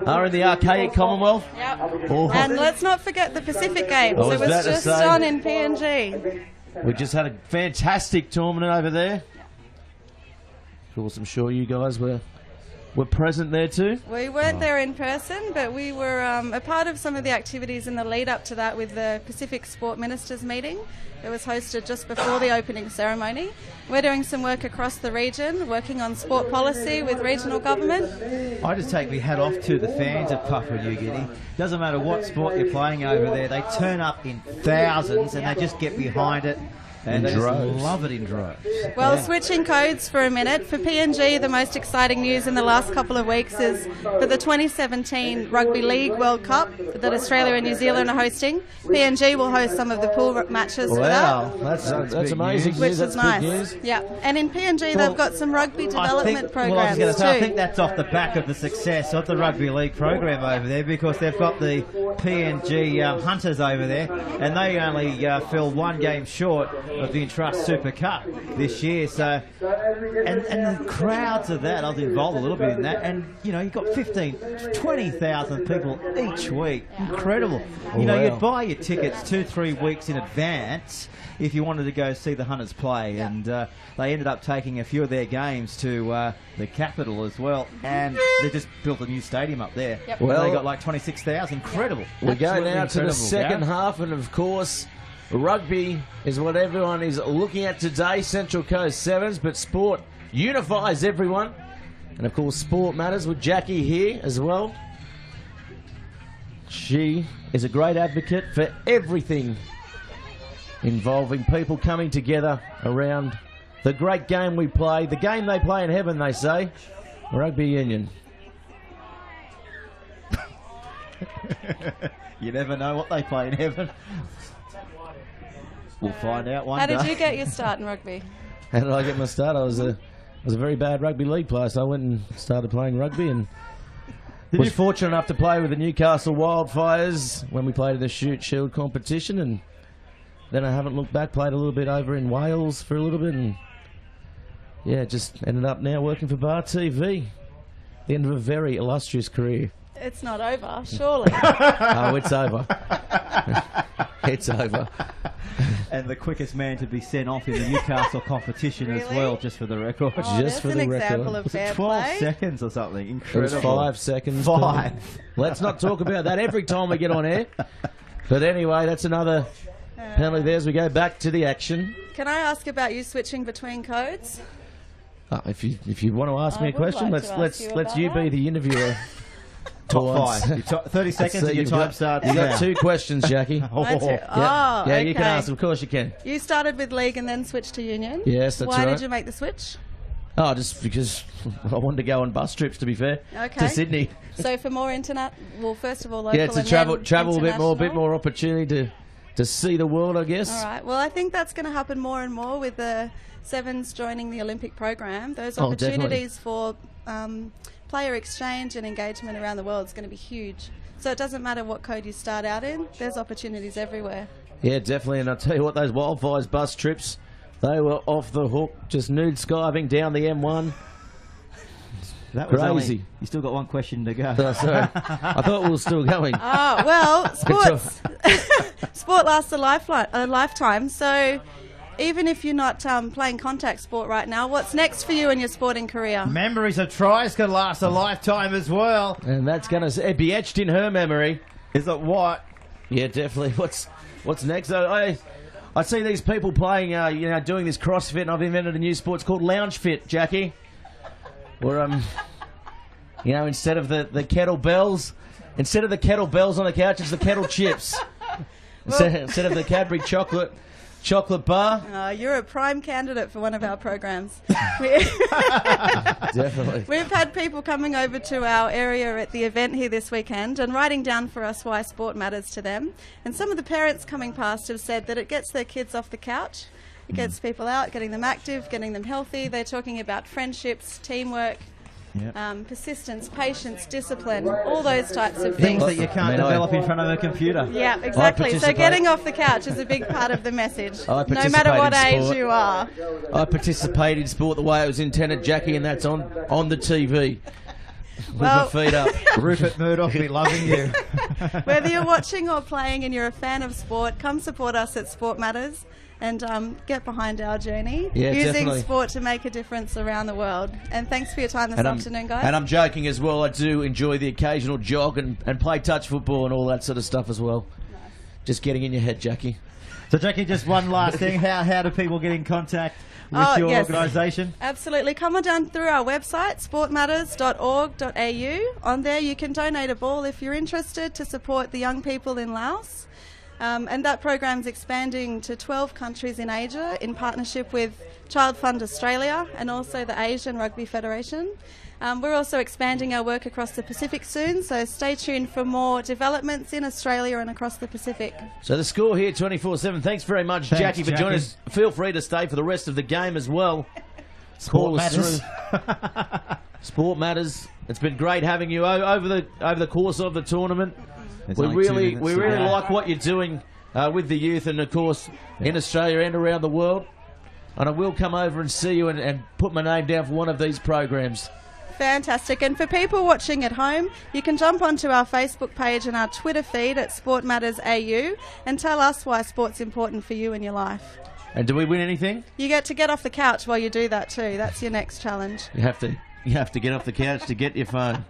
are in the archaic Commonwealth. Yep. Or, And let's not forget the Pacific Games. I was It about was to just say. on in PNG. we just had a fantastic tournament over there. Of course, I'm sure you guys were present there too. We weren't there in person, but we were a part of some of the activities in the lead up to that with the Pacific Sport Ministers meeting. It was hosted just before the opening ceremony. We're doing some work across the region, working on sport policy with regional government. I just take my hat off to the fans of Papua New Guinea. Doesn't matter what sport you're playing over there, they turn up in thousands and they just get behind it. And they just love it in droves. Well, switching codes for a minute. For PNG, the most exciting news in the last couple of weeks is for the 2017 Rugby League World Cup that Australia and New Zealand are hosting. PNG will host some of the pool matches for that. That's amazing. Which That's is nice. good news. Yeah, and in PNG they've got some rugby development programs I was going to say, I too. think that's off the back of the success of the rugby league program over there, because they've got the PNG Hunters over there, and they only fell one game short of the Entrust Super Cup this year. So, and the crowds of that, I was involved a little bit in that, and you've got 20,000 people each week. Incredible. You'd buy your tickets 2-3 weeks in advance if you wanted to go see the Hunters play, and they ended up taking a few of their games to the capital as well, and they just built a new stadium up there. Yep. Well, they got like 26,000. Incredible. We go Absolutely now to the incredible, second Gareth. half, and of course, rugby is what everyone is looking at today, Central Coast Sevens, but sport unifies everyone. And of course, sport matters with Jackie here as well. She is a great advocate for everything involving people coming together around the great game we play, the game they play in heaven, they say, rugby union. You never know what they play in heaven. We'll find out one How day. did you get your start in rugby? How did I get my start? I was a very bad rugby league player, so I went and started playing rugby, and was fortunate enough to play with the Newcastle Wildfires when we played in the Shoot Shield competition, and then I haven't looked back. Played a little bit over in Wales for a little bit, and just ended up now working for Bar TV. The end of a very illustrious career. It's not over, surely. Oh, it's over. It's over. And the quickest man to be sent off in the Newcastle competition as Really? well, just for the record. Oh, Just there's for an the example record. of Was it fair 12 play. seconds or something? It Incredible. was 5 seconds. 5. Let's not talk about that every time we get on air. But anyway, that's another penalty there as we go back to the action. Can I ask about you switching between codes? If you want to ask me I a would question, like to let's ask you let about you be that. the interviewer. Top 5. Your 30 seconds and your you've time got, starts You've got now. 2 questions, Jackie. That's it. Yeah, Oh, yeah, okay. you can ask. Of course you can. You started with league and then switched to union? Yes, that's Why right. did you make the switch? Oh, just because I wanted to go on bus trips, to be fair, Okay. to Sydney. So for more internet, well, first of all, local Yeah, to and travel then a bit more international? opportunity to see the world, I guess. All right. Well, I think that's going to happen more and more with the Sevens joining the Olympic program. Those Oh, definitely. opportunities for player exchange and engagement around the world is going to be huge. So it doesn't matter what code you start out in, there's opportunities everywhere. Yeah, definitely. And I'll tell you what, those Wildfires bus trips, they were off the hook, just nude skiving down the M1. That was Crazy. only, you still got one question to go. Oh, sorry. I thought we were still going. Oh, well, sports. Sport lasts a lifetime. So even if you're not playing contact sport right now, what's next for you in your sporting career? Memories of tries can last a lifetime as well. And that's going to be etched in her memory. Is it what? Yeah, definitely. What's next? I see these people playing, doing this CrossFit, and I've invented a new sport. It's called Lounge Fit, Jackie. Where, instead of the kettlebells, instead of the kettlebells on the couch, it's the kettle chips. Instead of the Cadbury chocolate bar. You're a prime candidate for one of our programs. Definitely. We've had people coming over to our area at the event here this weekend and writing down for us why sport matters to them. And some of the parents coming past have said that it gets their kids off the couch. It gets people out, getting them active, getting them healthy. They're talking about friendships, teamwork, Yep. persistence, patience, discipline, all those types of Things things. that you can't develop in front of a computer. Yeah, exactly. So getting off the couch is a big part of the message, no matter what age you are. I participate in sport the way it was intended, Jackie, and that's on the TV. With my feet up. Rupert Murdoch be loving you. Whether you're watching or playing and you're a fan of sport, come support us at Sport Matters and get behind our journey using definitely. sport to make a difference around the world. And thanks for your time this afternoon, guys. And I'm joking as well. I do enjoy the occasional jog and play touch football and all that sort of stuff as well. Nice. Just getting in your head, Jackie. So, Jackie, just one last thing. How do people get in contact with your organisation? Absolutely. Come on down through our website, sportmatters.org.au. On there you can donate a ball if you're interested to support the young people in Laos. And that program's expanding to 12 countries in Asia in partnership with Child Fund Australia and also the Asian Rugby Federation. We're also expanding our work across the Pacific soon, so stay tuned for more developments in Australia and across the Pacific. So the score here, 24-7. Thanks very much, Jackie, for joining us. Feel free to stay for the rest of the game as well. Sport Matters. Sport Matters. It's been great having you over the course of the tournament. We really like what you're doing with the youth and, of course, in Australia and around the world. And I will come over and see you and put my name down for one of these programs. Fantastic. And for people watching at home, you can jump onto our Facebook page and our Twitter feed at Sport Matters AU and tell us why sport's important for you in your life. And do we win anything? You get off the couch while you do that too. That's your next challenge. You have to get off the couch to get your phone.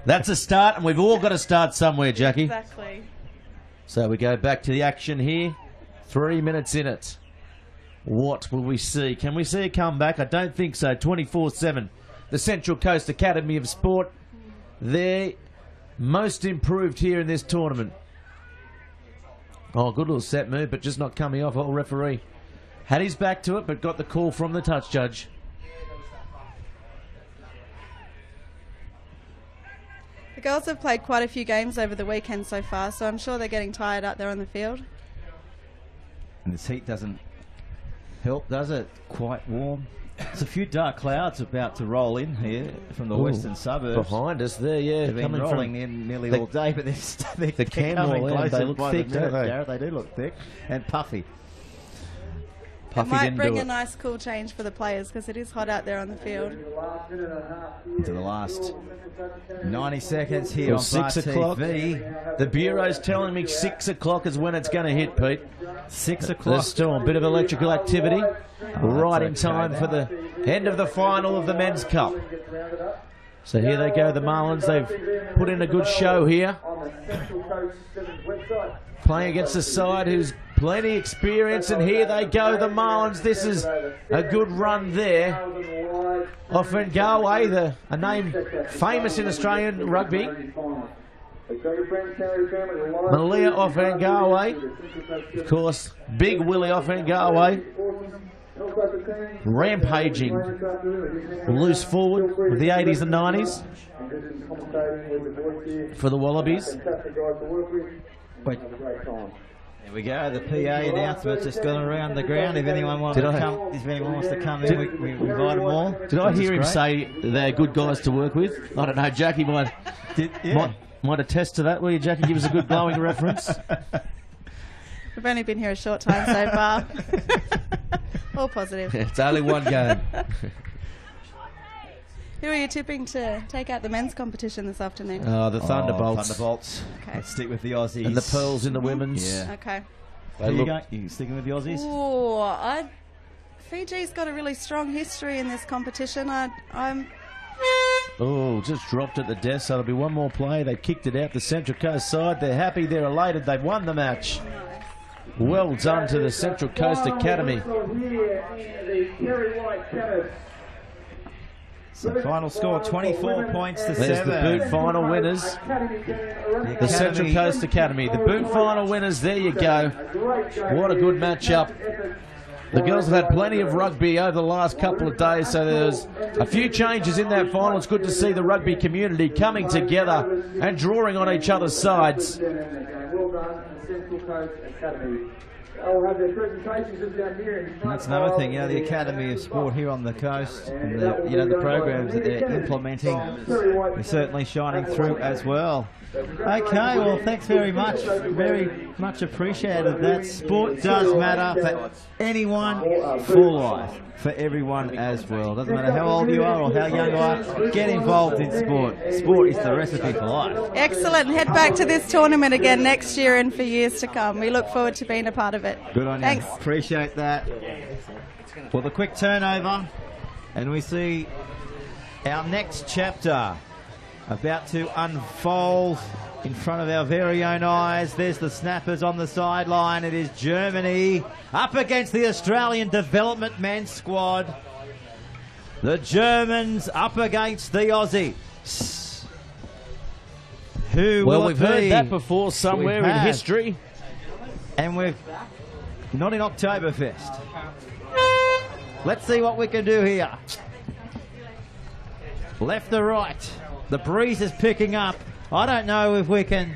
That's a start, and we've all got to start somewhere, Jackie. Exactly. So we go back to the action here. 3 minutes in it. What will we see? Can we see a comeback? I don't think so. 24-7. The Central Coast Academy of Sport. They're most improved here in this tournament. Oh, good little set move, but just not coming off. Old referee had his back to it, but got the call from the touch judge. The girls have played quite a few games over the weekend so far, so I'm sure they're getting tired out there on the field. And this heat doesn't help, does it? Quite warm. There's a few dark clouds about to roll in here from the western suburbs. Behind us there, yeah. They've been rolling in nearly all day, but they're the coming closer. they look thick, don't they? Jared, they do look thick and puffy. It might bring a nice cool change for the players because it is hot out there on the field. To the last 90 seconds here on 6 o'clock. TV. The Bureau's telling me 6 o'clock is when it's going to hit, Pete. 6 o'clock. The storm, bit of electrical activity. Right in time for the end of the final of the Men's Cup. So here they go, the Marlins. They've put in a good show here. Playing against a side who's plenty experience, and here they go, the Marlins. This is a good run there. Offengawe, a name famous in Australian rugby. Malia Offengawe, of course, Big Willie Offengawe, rampaging loose forward with the 80s and 90s for the Wallabies. Wait. There we go. The PA announcement just gone around the ground. If anyone wants to come in, we invite them all. Did I hear him say they're good guys to work with? I don't know. Jackie might attest to that. Will you, Jackie? Give us a good glowing reference. We've only been here a short time so far. All positive. It's only one game. Who are you tipping to take out the men's competition this afternoon? The Thunderbolts. Thunderbolts. Okay. Let's stick with the Aussies. And the Pearls in the women's. Yeah. Okay. You sticking with the Aussies? Ooh, Fiji's got a really strong history in this competition. I'm Oh, just dropped at the death, so there'll be one more play. They kicked it out the Central Coast side. They're happy, they're elated, they've won the match. Well done to the Central Coast Academy. So final score 24 points to 7. There's the boot final winners. The Central Coast Academy. The boot final winners, there you go. What a good matchup. The girls have had plenty of rugby over the last couple of days, so there's a few changes in that final. It's good to see the rugby community coming together and drawing on each other's sides. I'll have their presentations just down here. And that's another thing, you know, the Academy of Sport here on the coast, and the, you know, the programs that they're implementing is certainly shining through as well. Okay, well, thanks very much. Very much appreciated that. Sport does matter for anyone, for life, for everyone as well. Doesn't matter how old you are or how young you are, get involved in sport. Sport is the recipe for life. Excellent. Head back to this tournament again next year and for years to come. We look forward to being a part of it. Good on you. Thanks. Appreciate that. Well, the quick turnover, and we see our next chapter about to unfold in front of our very own eyes. There's the snappers on the sideline. It is Germany up against the Australian development men's squad. The Germans up against the Aussies. Who Well, will we've it heard be? that before somewhere We in have. history. And we've not in Oktoberfest. Let's see what we can do here. Left to right. The breeze is picking up. I don't know if we can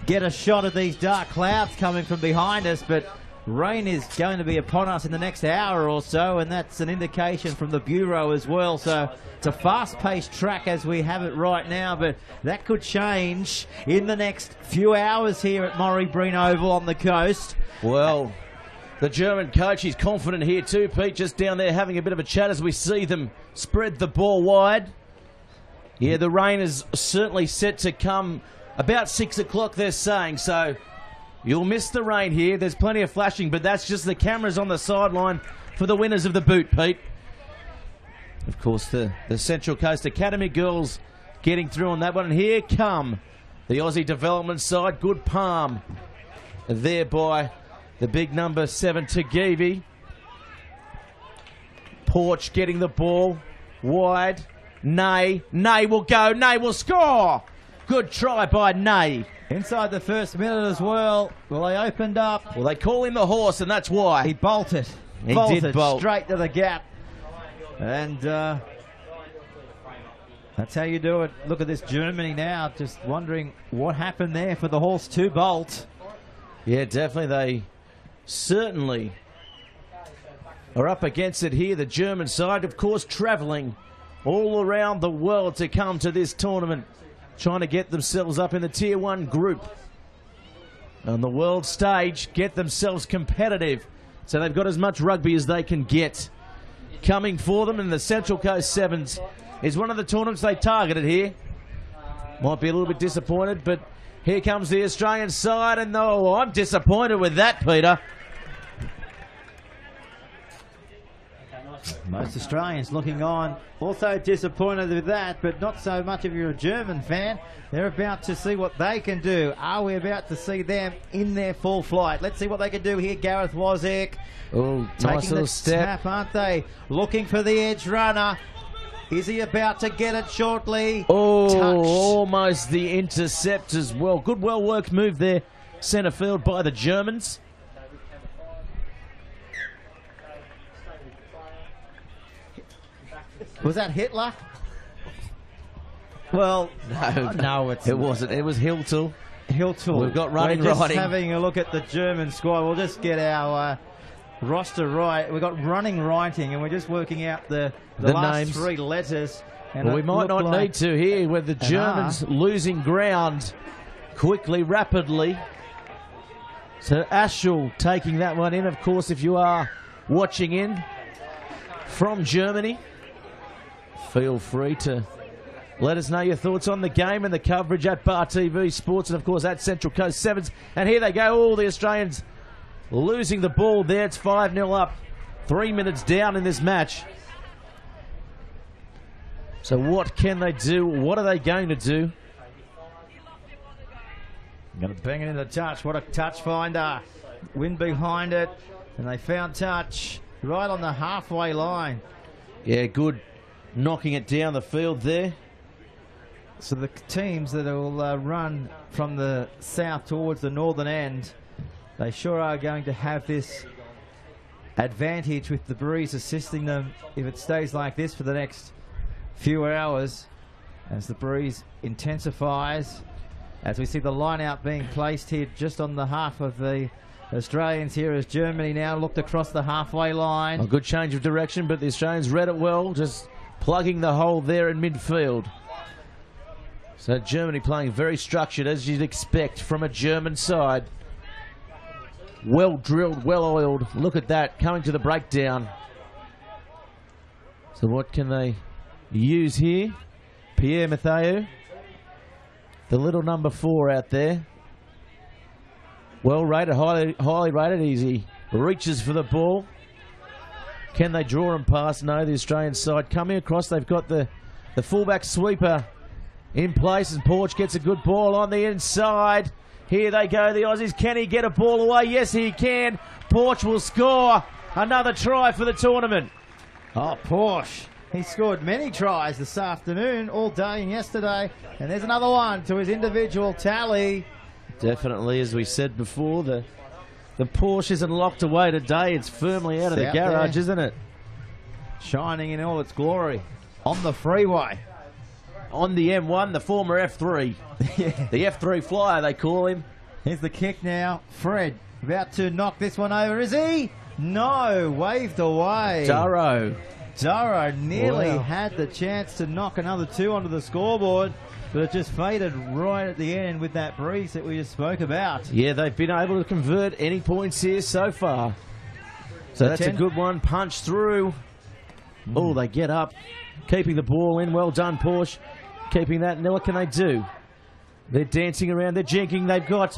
get a shot of these dark clouds coming from behind us, but rain is going to be upon us in the next hour or so, and that's an indication from the Bureau as well. So it's a fast-paced track as we have it right now, but that could change in the next few hours here at Murray Breen Oval on the coast. Well, the German coach, he's confident here too, Pete, just down there having a bit of a chat as we see them spread the ball wide. Yeah, the rain is certainly set to come about 6 o'clock, they're saying, so you'll miss the rain here. There's plenty of flashing, but that's just the cameras on the sideline for the winners of the boot, Pete. Of course, the Central Coast Academy girls getting through on that one. And here come the Aussie development side. Good palm there by the big number 7, Tagivi. Porch getting the ball wide. Nay will go. Nay will score. Good try by Nay. Inside the first minute as well. Well, they opened up. Well, they call him the horse, and that's why. He bolted. He bolted did bolt. straight to the gap. And that's how you do it. Look at this Germany now. Just wondering what happened there for the horse to bolt. Yeah, definitely. They certainly are up against it here. The German side, of course, travelling all around the world to come to this tournament, trying to get themselves up in the Tier 1 group on the world stage, get themselves competitive. So they've got as much rugby as they can get coming for them, and the Central Coast Sevens is one of the tournaments they targeted here. Might be a little bit disappointed, but here comes the Australian side, and no, I'm disappointed with that, Peter. Most Australians looking on, also disappointed with that, but not so much if you're a German fan. They're about to see what they can do. Are we about to see them in their full flight? Let's see what they can do here. Gareth Wozniak Oh, taking nice little the step. snap, aren't they? Looking for the edge runner. Is he about to get it shortly? Oh, Touched. almost the intercept as well. Good, well-worked move there, centre field by the Germans. Was that Hitler? Well, no, It wasn't. It was Hiltul. Hiltul. We've got running We're just riding. having a look at the German squad. We'll just get our roster right. We've got running writing, and we're just working out the last names. 3 letters. And Well, we it might looked not like need to here with the Germans losing ground quickly, rapidly. So Aschel taking that one in. Of course, if you are watching in from Germany, feel free to let us know your thoughts on the game and the coverage at Bar TV Sports and, of course, at Central Coast Sevens. And here they go, all the Australians losing the ball there. It's 5-0 up, 3 minutes down in this match. So what can they do? What are they going to do? Going to bang it in the touch. What a touch finder. Wind behind it. And they found touch right on the halfway line. Yeah, good knocking it down the field there. So the teams that will run from the south towards the northern end, they sure are going to have this advantage with the breeze assisting them if it stays like this for the next few hours as the breeze intensifies, as we see the line out being placed here just on the half of the Australians here as Germany now looked across the halfway line. A good change of direction, but the Australians read it well, just plugging the hole there in midfield. So Germany playing very structured, as you'd expect from a German side. Well drilled, well oiled. Look at that, coming to the breakdown. So what can they use here? Pierre Mathieu, the little number 4 out there. Well rated, highly rated. He reaches for the ball. Can they draw him past? No, the Australian side coming across. They've got the fullback sweeper in place, and Porch gets a good ball on the inside. Here they go, the Aussies. Can he get a ball away? Yes, he can. Porch will score another try for the tournament. Oh, Porsche. He scored many tries this afternoon, all day and yesterday. And there's another one to his individual tally. Definitely, as we said before, the Porsche isn't locked away today. It's firmly out of the garage, there, isn't it? Shining in all its glory on the freeway. On the M1, the former F3. Yeah. The F3 flyer, they call him. Here's the kick now. Fred about to knock this one over, is he? No, waved away. Durrow nearly had the chance to knock another 2 onto the scoreboard, but it just faded right at the end with that breeze that we just spoke about. Yeah, they've been able to convert any points here so far. So that's 10. a good one. Punch through. Oh, they get up. Keeping the ball in. Well done, Porsche. Keeping that. Now what can they do? They're dancing around. They're jinking. They've got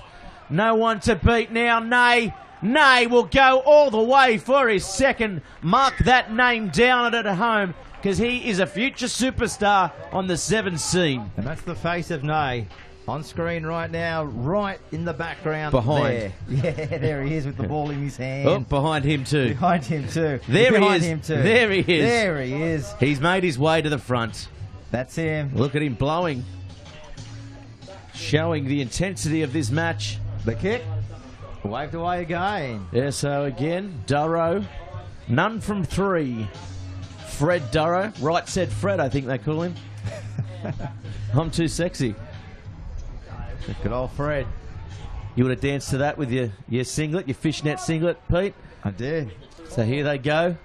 no one to beat now. Nay will go all the way for his second. Mark that name down at home, because he is a future superstar on the 7 scene. And that's the face of Nay. On screen right now, right in the background. Behind. There. Yeah, there he is with the ball in his hand. Oh, behind him too. Behind him too. There he behind is. Him too. There he is. There he is. He's made his way to the front. That's him. Look at him blowing. Showing the intensity of this match. The kick. Waved away again. Yeah, so again, Durrow. None from 3. Fred Durrow. Right said Fred, I think they call him. I'm too sexy. Good old Fred. You would have danced to that with your singlet, your fishnet singlet, Pete? I did. So here they go.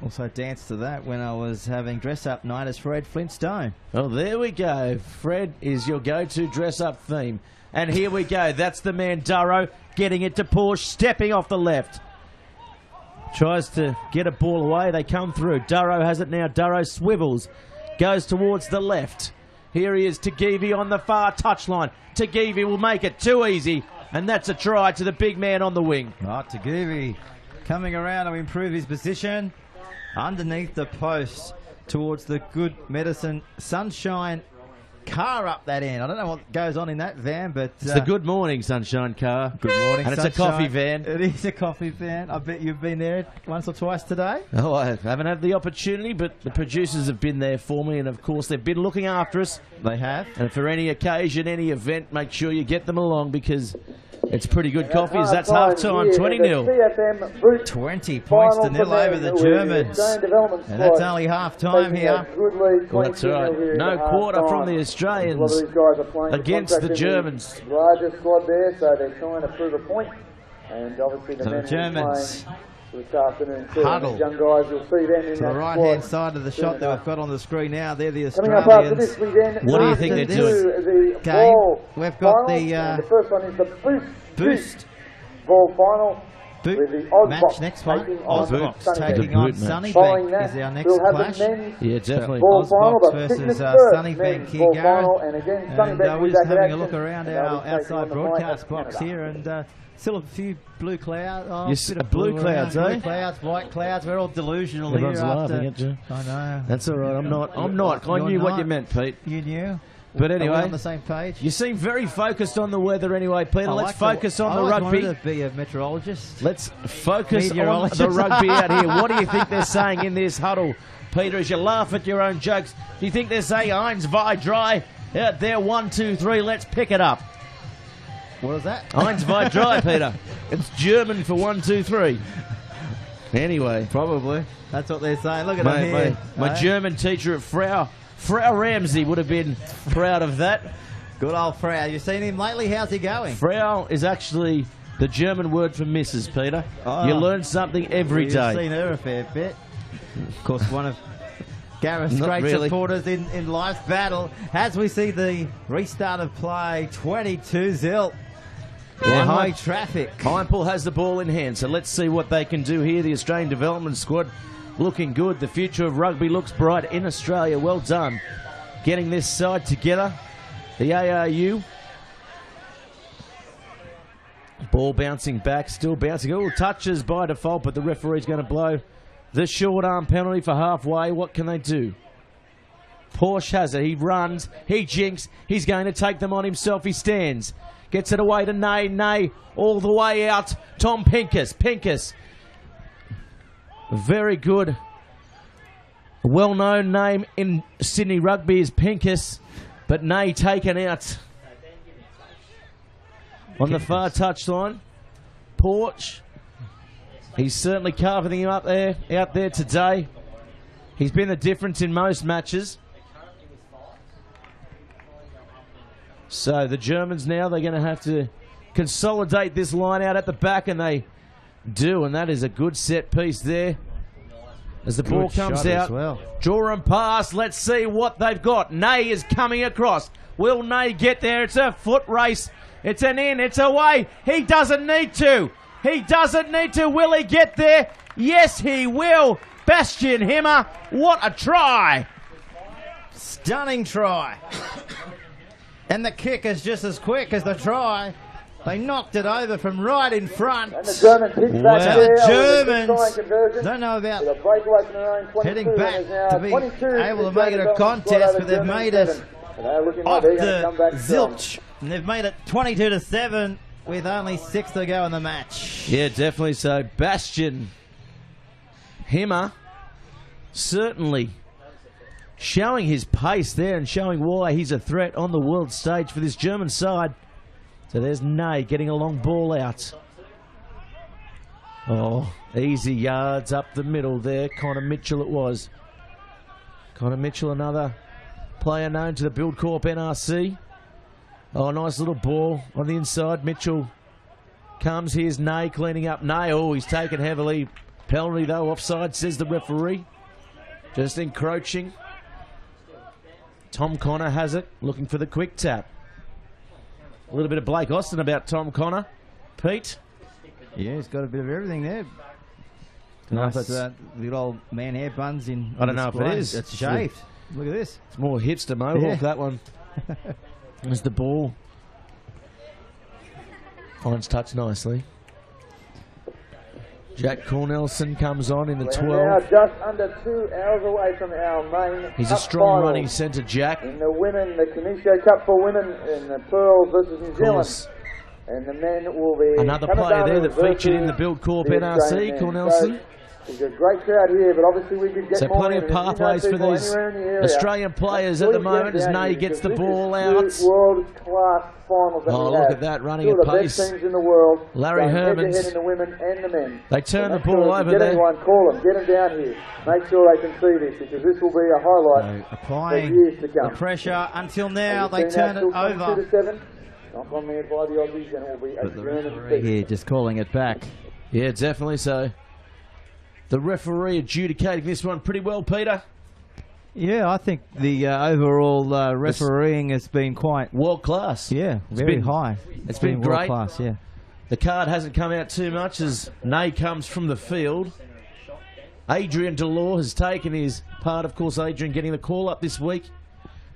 Also danced to that when I was having dress-up night as Fred Flintstone. Oh, there we go. Fred is your go-to dress-up theme. And here we go. That's the man, Durrow, getting it to Porsche, stepping off the left. Tries to get a ball away. They come through. Durrow has it now. Durrow swivels. Goes towards the left. Here he is, Tagivi on the far touchline. Tagivi will make it too easy. And that's a try to the big man on the wing. Right, Tagivi coming around to improve his position. Underneath the post towards the Good Medicine Sunshine car up that end. I don't know what goes on in that van, but... It's the Good Morning Sunshine car. Good morning, and Sunshine. It's a coffee van. It is a coffee van. I bet you've been there once or twice today. Oh, I haven't had the opportunity, but the producers have been there for me, and of course they've been looking after us. They have. And for any occasion, any event, make sure you get them along, because it's pretty good coffee. As that's half-time, 20-0. 20 points to nil over the Germans. And that's only half-time here. Well, that's right. No quarter from the Australians against the Germans. Larger squad there, so they're trying to prove a point. And obviously the men Germans this afternoon too. huddle Young guys, you'll see them in to the right-hand side of the shot that we've got on the screen now. They're the Coming up after Australians. this, we then What do you think they're doing? The Okay, ball we've got final. the The first one is the boost ball final. boot With the Oz match Box next one. taking on Ozbox Sunnybank. taking The on boot match. Following Sunnybank that, is our next we'll have clash. the men's Yeah, definitely. ball Ozbox final, but versus fitness first. Sunnybank Men's here, ball Gareth. final, and again, And Sunnybank we're will just back in having a action. look around And our they'll be taking outside on the broadcast Might box Canada. here, and still a few blue clouds. Oh, Yes, bit of blue blue clouds, around. eh? Blue clouds, white clouds. We're all delusional Everyone's here. laughing after, at you. I know. That's all right. I'm not. I You're knew what not. you meant, Pete. You knew. But Are we anyway, on the same page. you seem very focused on the weather anyway, Peter. Let's focus on the I rugby. wanted to be a meteorologist. Let's focus on Meteorologist. the rugby out here. What do you think they're saying in this huddle, Peter, as you laugh at your own jokes? Do you think they're saying Eins Vi dry out there? 1, 2, 3, let's pick it up. What is that? Eins Vi dry, Peter. It's German for 1, 2, 3. Anyway, Probably. That's what they're saying. Look at them here. my eh? German teacher at Frau Ramsey would have been proud of that. Good old Frau. You seen him lately? How's he going? Frau is actually The German word for missus, Peter. Oh. You learn something every We've day. seen her a fair bit. Of course, one of Gareth's Not great really. supporters in life's battle. As we see the restart of play, 22-0. Yeah, One-way traffic. Ironpool has the ball in hand, so let's see what they can do here. The Australian development squad looking good. The future of rugby looks bright in Australia. Well done getting this side together. The ARU. Ball bouncing back, still bouncing. Oh, touches by default, but the referee's going to blow the short arm penalty for halfway. What can they do? Porsche has it. He runs. He jinks. He's going to take them on himself. He stands. Gets it away to Nay. Nay all the way out. Tom Pincus. Pincus. Very good. A well-known name in Sydney rugby is Pincus, but Nay taken out on the far touchline. Porch. He's certainly carving him out there today. He's been the difference in most matches. So the Germans now, they're going to have to consolidate this line out at the back, and they do, and that is a good set piece there. As the ball comes out, draw and pass. Let's see what they've got. Nay is coming across. Will Nay get there? It's a foot race. It's an in. It's away. He doesn't need to. He doesn't need to. Will he get there? Yes, he will. Bastian Himmer. What a try. Stunning try. And the kick is just as quick as the try. They knocked it over from right in front. And the Germans hit back Wow. there. The with a Germans conversion. don't know about With a breakaway from their own 22, heading back and is now to be 22 able to make it a contest, but they've made it And they're looking like off they're going to come the back strong. zilch. And they've made it 22-7 with only 6 to go in the match. Yeah, definitely so. Bastian Himmer certainly showing his pace there and showing why he's a threat on the world stage for this German side. So there's Nay getting a long ball out. Oh, easy yards up the middle there. Connor Mitchell it was. Connor Mitchell, another player known to the Build Corp NRC. Oh, nice little ball on the inside. Mitchell comes. Here's Nay cleaning up. Nay, oh, he's taken heavily. Penalty though, offside, says the referee. Just encroaching. Tom Connor has it, looking for the quick tap. A little bit of Blake Austin about Tom Connor. Pete? Yeah, he's got a bit of everything there. Nice. Nice. The good old man hair buns in. I don't know if it is. It's shaved. Look at this. It's more hipster mohawk, Yeah. that one. There's the ball. Finds touch nicely. Jack Cornelson comes on in the We're now 12. just under 2 hours away from our main He's a cup strong final. running centre, Jack. In the women, the Canisius Cup for women in the Pearls versus New Of Zealand. course, And the men will be another player there that featured in the Build Corp NRC, Cornelson. There's a great crowd here, but obviously we could get So more plenty in. of And if you know pathways for people these anywhere in the area, Australian players at the please moment get as down Nay here, gets the because ball this out. is world-class finals that Oh, we look have. at that, running Two of at the pace. best teams in the world. Larry going Hermans. head-to-head in the women and the men. They turn So the make ball sure if you over get there. anyone, call them, get them down here. Make sure they can see this, because this will be a highlight for Applying years to the come. pressure until now. As They you see turn now, it still 22 over. to 7. Knock on there by the Aussies, and it will be a But the German referee here just calling it back. Yeah, definitely so. The referee adjudicating this one pretty well, Peter. Yeah, I think the overall refereeing has been quite, World class. yeah, It's very been- high. it's been great. world class, yeah. The card hasn't come out too much as Nay comes from the field. Adrian Delors has taken his part. Of course, Adrian getting the call up this week.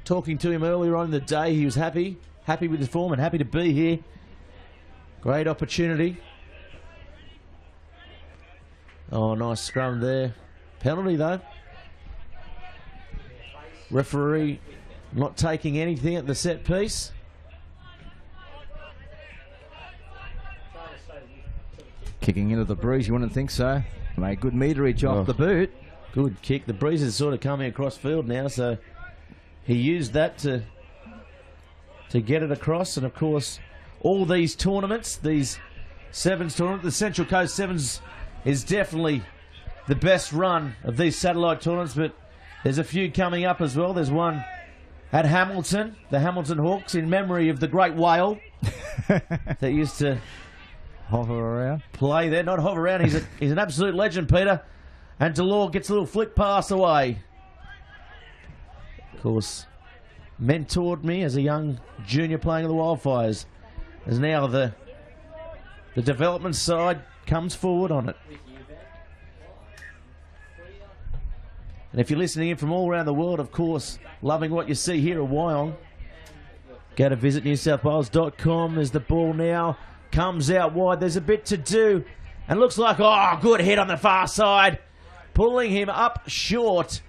Talking to him earlier on in the day, he was happy with his form and happy to be here. Great opportunity. Oh, nice scrum there. Penalty though. Referee not taking anything at the set piece. Kicking into the breeze, you wouldn't think so. Made good meterage off the boot. Good kick. The breeze is sort of coming across field now, so he used that to get it across. And of course, all these tournaments, these Sevens tournament, the Central Coast Sevens is definitely the best run of these satellite tournaments, but there's a few coming up as well. There's one at Hamilton, the Hamilton Hawks, in memory of the great whale that used to hover around. Play there, not hover around. He's an absolute legend, Peter. And Delore gets a little flick pass away. Of course, mentored me as a young junior playing in the Wildfires. As now the development side comes forward on it. And if you're listening in from all around the world, of course, loving what you see here at Wyong, go to visit newsouthwales.com as the ball now comes out wide. There's a bit to do. And looks like, oh, good hit on the far side. Pulling him up short.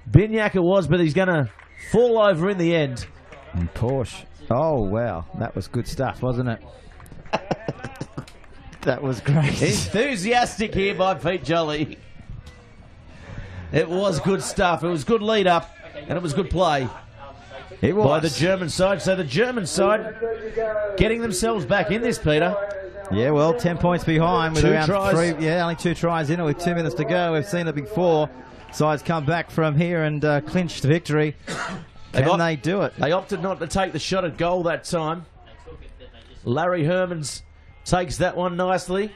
Binyak it was, but he's going to fall over in the end. And Porsche. Oh, wow. That was good stuff, wasn't it? That was great. Enthusiastic here by Pete Jolly. It was good stuff. It was good lead up, and it was good play. It was. By the German side. So the German side getting themselves back in this, Peter. Yeah, well, 10 points behind with Two around tries. only 2 tries in it with 2 minutes to go. We've seen it before. Sides come back from here and clinch the victory. Can they do it? They opted not to take the shot at goal that time. Larry Hermans takes that one nicely.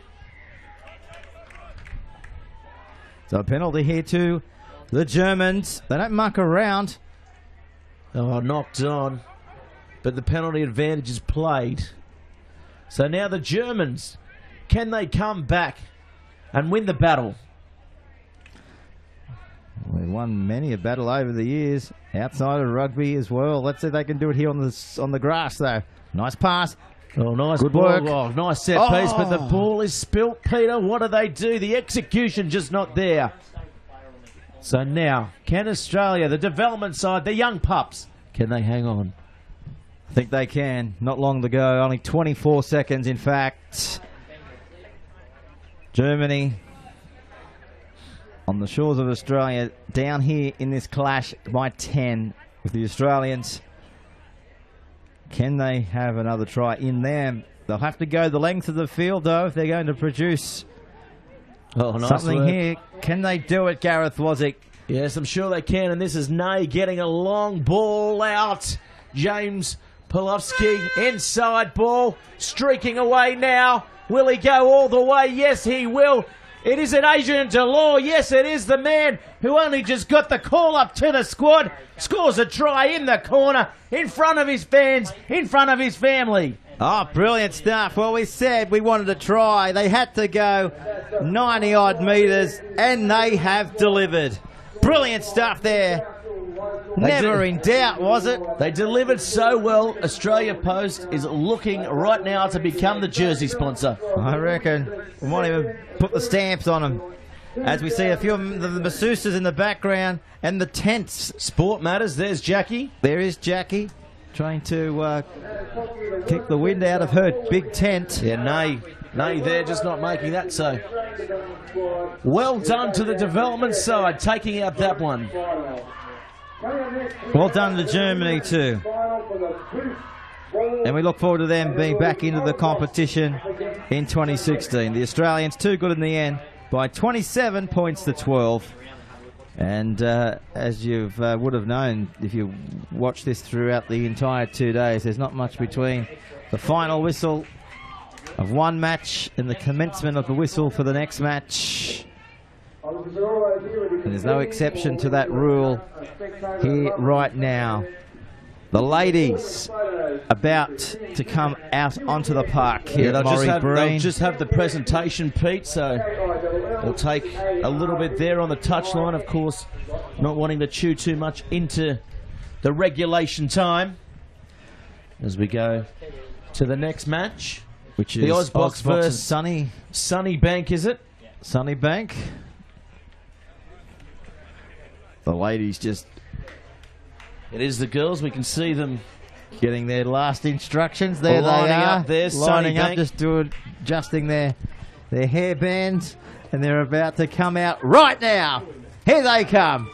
So a penalty here to the Germans. They don't muck around. Oh, knocked on. But the penalty advantage is played. So now the Germans, can they come back and win the battle? We've won many a battle over the years outside of rugby as well. Let's see if they can do it here on the grass, though. Nice pass. Oh, nice Good ball. work. Oh, nice set piece, but the ball is spilt, Peter. What do they do? The execution just not there. So now, can Australia, the development side, the young pups, can they hang on? I think they can. Not long to go. Only 24 seconds, in fact. Germany on the shores of Australia, down here in this clash by 10 with the Australians. Can they have another try in them? They'll have to go the length of the field, though, if they're going to produce something work here. Can they do it, Gareth Wozik? Yes, I'm sure they can. And this is Nay getting a long ball out. James Polowski, inside ball, streaking away now. Will he go all the way? Yes, he will. It is an Adrian Delore. Yes, it is the man who only just got the call up to the squad. Scores a try in the corner, in front of his fans, in front of his family. Oh, brilliant stuff. Well, we said we wanted to try. They had to go 90-odd metres, and they have delivered. Brilliant stuff there. Never in doubt, was it? They delivered so well. Australia Post is looking right now to become the jersey sponsor. I reckon. We might even put the stamps on them. As we see a few of the masseuses in the background and the tents. Sport matters. There's Jackie. There is Jackie trying to kick the wind out of her big tent. Yeah, Nay there, just not making that so. Well done to the development side, taking out that one. Well done to Germany too. And we look forward to them being back into the competition in 2016. The Australians too good in the end by 27 points to 12. And as you would have known if you watched this throughout the entire 2 days, there's not much between the final whistle of one match and the commencement of the whistle for the next match. And there's no exception to that rule here right now. The ladies about to come out onto the park here at Morrie Breen. They'll just have the presentation, Pete, so they'll take a little bit there on the touchline, of course, not wanting to chew too much into the regulation time as we go to the next match, which is the Ozbox versus Sunnybank, is it? Sunnybank. The ladies just... It is the girls. We can see them getting their last instructions. There they lining are. Up there, lining up, Sunnybank. just adjusting their hairbands, and they're about to come out right now. Here they come.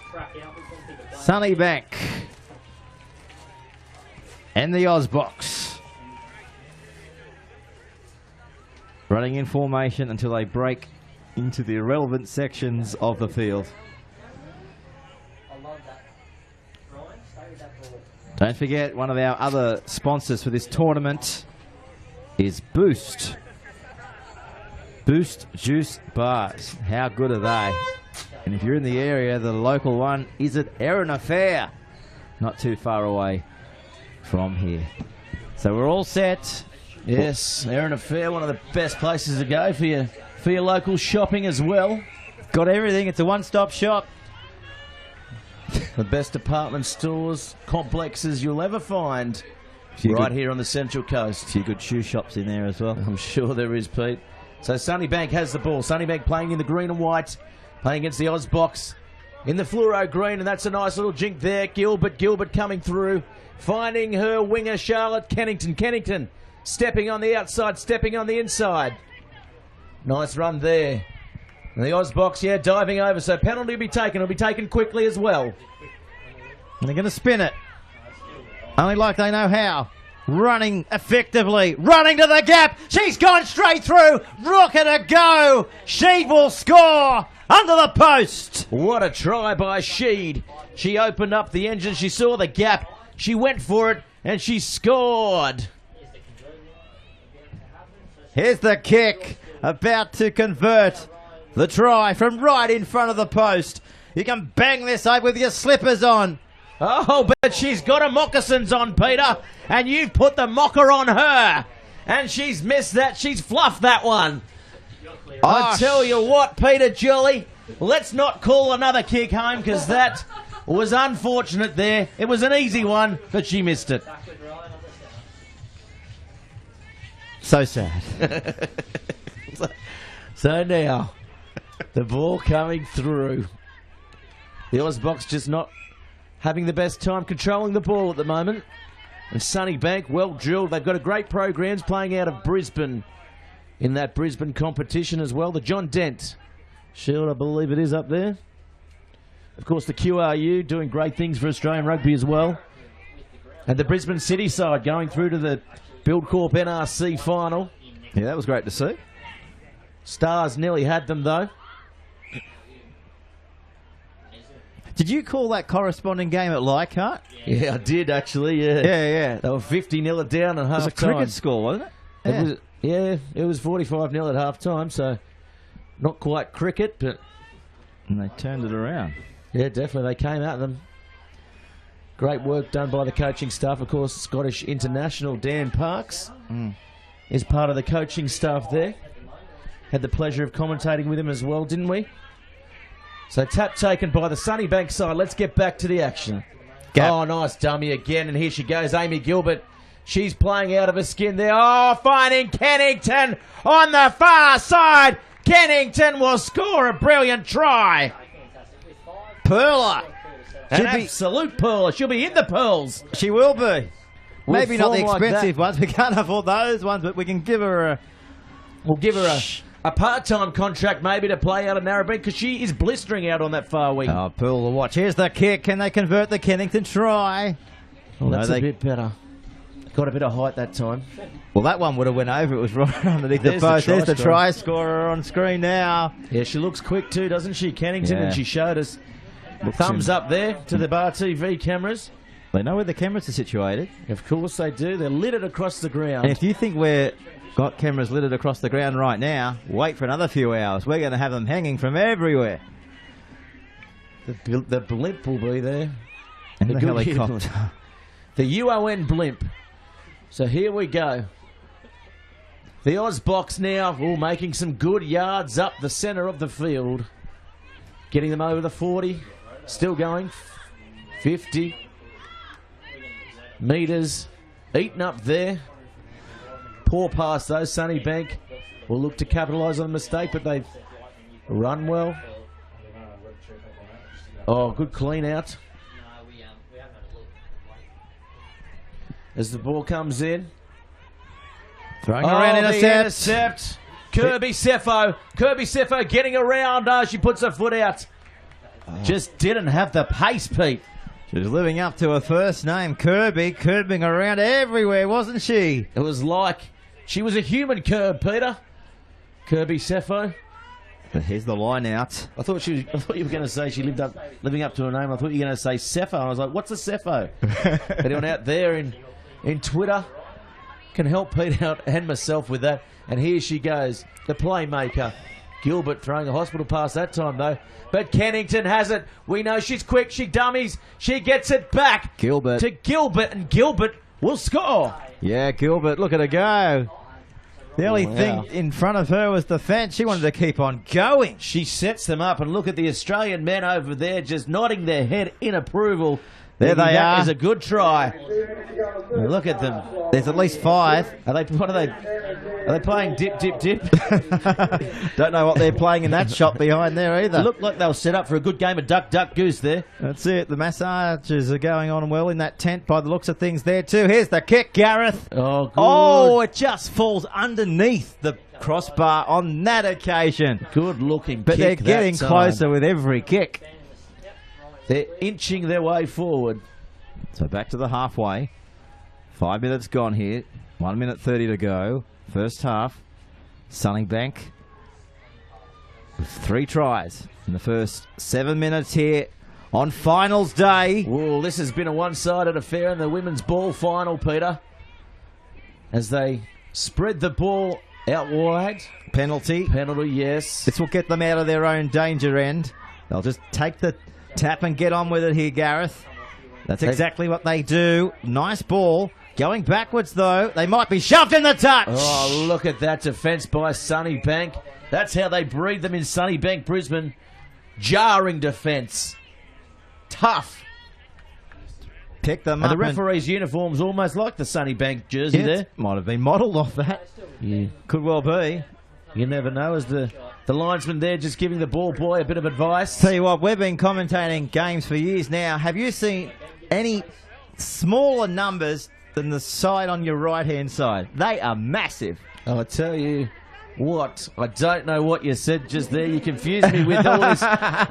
Sunnybank and the Ozbox running in formation until they break into the irrelevant sections of the field. Don't forget, one of our other sponsors for this tournament is Boost. Boost Juice Bars. How good are they? And if you're in the area, the local one is at Erin Affair. Not too far away from here. So we're all set. Yes, Erin Affair, one of the best places to go for your local shopping as well. Got everything. It's a one-stop shop. The best department stores, complexes you'll ever find Few here on the Central Coast. A few good shoe shops in there as well. I'm sure there is, Pete. So Sunnybank has the ball. Sunnybank playing in the green and white, playing against the Ozbox in the fluoro green, and that's a nice little jink there. Gilbert coming through, finding her winger, Charlotte Kennington. Kennington stepping on the outside, stepping on the inside. Nice run there. And the Ozbox, diving over, so penalty will be taken. It'll be taken quickly as well. And they're going to spin it. Only like they know how. Running effectively. Running to the gap. She's gone straight through. Look at her go. Sheed will score under the post. What a try by Sheed. She opened up the engine. She saw the gap. She went for it, and she scored. Here's the kick. About to convert the try from right in front of the post. You can bang this up with your slippers on. Oh, but she's got her moccasins on, Peter, and you've put the mocker on her. And she's missed that. She's fluffed that one. I tell you what, Peter Jolly, let's not call another kick home because that was unfortunate there. It was an easy one, but she missed it. So sad. So now, the ball coming through. The Ozbox just not having the best time controlling the ball at the moment. And Sunnybank, well drilled. They've got a great programs playing out of Brisbane in that Brisbane competition as well. The John Dent Shield, I believe it is up there. Of course, the QRU doing great things for Australian rugby as well. And the Brisbane City side going through to the Buildcorp NRC final. Yeah, that was great to see. Stars nearly had them, though. Did you call that corresponding game at Leichhardt? Yeah, I did, actually, yeah. Yeah. They were 50-0 down at half-time. It was a cricket score, wasn't it? It was 45-0 at half-time, so not quite cricket, but... And they turned it around. Yeah, definitely. They came at them. Great work done by the coaching staff. Of course, Scottish international Dan Parks is part of the coaching staff there. Had the pleasure of commentating with him as well, didn't we? So tap taken by the Sunnybank side. Let's get back to the action. Gap. Oh, nice dummy again. And here she goes, Amy Gilbert. She's playing out of her skin there. Oh, finding Kennington on the far side. Kennington will score a brilliant try. Perler. An absolute pearler. She'll be in the pearls. She will be. Maybe not the form like expensive ones. We can't afford those ones, but we can give her a... We'll give her a part-time contract maybe to play out of Narrabeen because she is blistering out on that far wing. Oh, Pearl the watch. Here's the kick. Can they convert the Kennington try? Well, that's a bit better. Got a bit of height that time. Well, that one would have went over. It was right underneath the post. There's the try scorer on screen now. Yeah, she looks quick too, doesn't she, Kennington? Yeah. And she showed us. Thumbs up there to the Bar TV cameras. They know where the cameras are situated. Of course they do. They're littered across the ground. And if you think we're got cameras littered across the ground right now, wait for another few hours. We're going to have them hanging from everywhere. The blimp will be there. And the helicopter. The UON blimp. So here we go. The Ozbox now making some good yards up the centre of the field. Getting them over the 40. Still going. 50 metres. Eaten up there. Poor pass though. Sunnybank will look to capitalise on the mistake, but they've run well. Oh, good clean out. As the ball comes in. Throwing around intercept. Kirby Seffo getting around. She puts her foot out. Just didn't have the pace, Pete. She was living up to her first name, Kirby, curbing around everywhere, wasn't she? It was like she was a human curb, Peter. Kirby Seffo. But here's the line out. I thought you were going to say she living up to her name. I thought you were going to say Seffo. I was like, what's a Seffo? Anyone out there in Twitter? can help Pete out and myself with that. And here she goes, the playmaker. Gilbert throwing a hospital pass that time, though. But Kennington has it. We know she's quick. She dummies. She gets it back. Gilbert. To Gilbert, and Gilbert will score. Yeah, Gilbert, look at her go. The only Wow. thing in front of her was the fence. She wanted to keep on going. She sets them up, and look at the Australian men over there just nodding their head in approval. There they That are. is a good try. Look at them. There's at least 5. Are they playing dip, dip, dip? Don't know what they're playing in that shot behind there either. Look like they'll set up for a good game of duck, duck, goose there. That's it. The massages are going on well in that tent by the looks of things there too. Here's the kick, Gareth. Oh, good. Oh, it just falls underneath the crossbar on that occasion. Good looking But kick they're getting that time. closer with every kick. They're inching their way forward. So back to the halfway. 5 minutes gone here. 1 minute 30 to go. First half. Sunnybank with 3 tries in the first 7 minutes here on finals day. Well, this has been a one-sided affair in the women's ball final, Peter. As they spread the ball out wide. Penalty. Penalty, yes. This will get them out of their own danger end. They'll just take the tap and get on with it here, Gareth. That's exactly what they do. Nice ball. Going backwards, though. They might be shoved in the touch. Oh, look at that defence by Sunnybank. That's how they breed them in Sunnybank, Brisbane. Jarring defence. Tough. Pick them And up. the referee's uniform's almost like the Sunnybank jersey Yeah, there. might have been modelled off that. Yeah. Could well be. You never know, as the linesman there just giving the ball boy a bit of advice. Tell you what, we've been commentating games for years now. Have you seen any smaller numbers than the side on your right-hand side? They are massive. Oh, I tell you what, I don't know what you said just there. You confused me with all this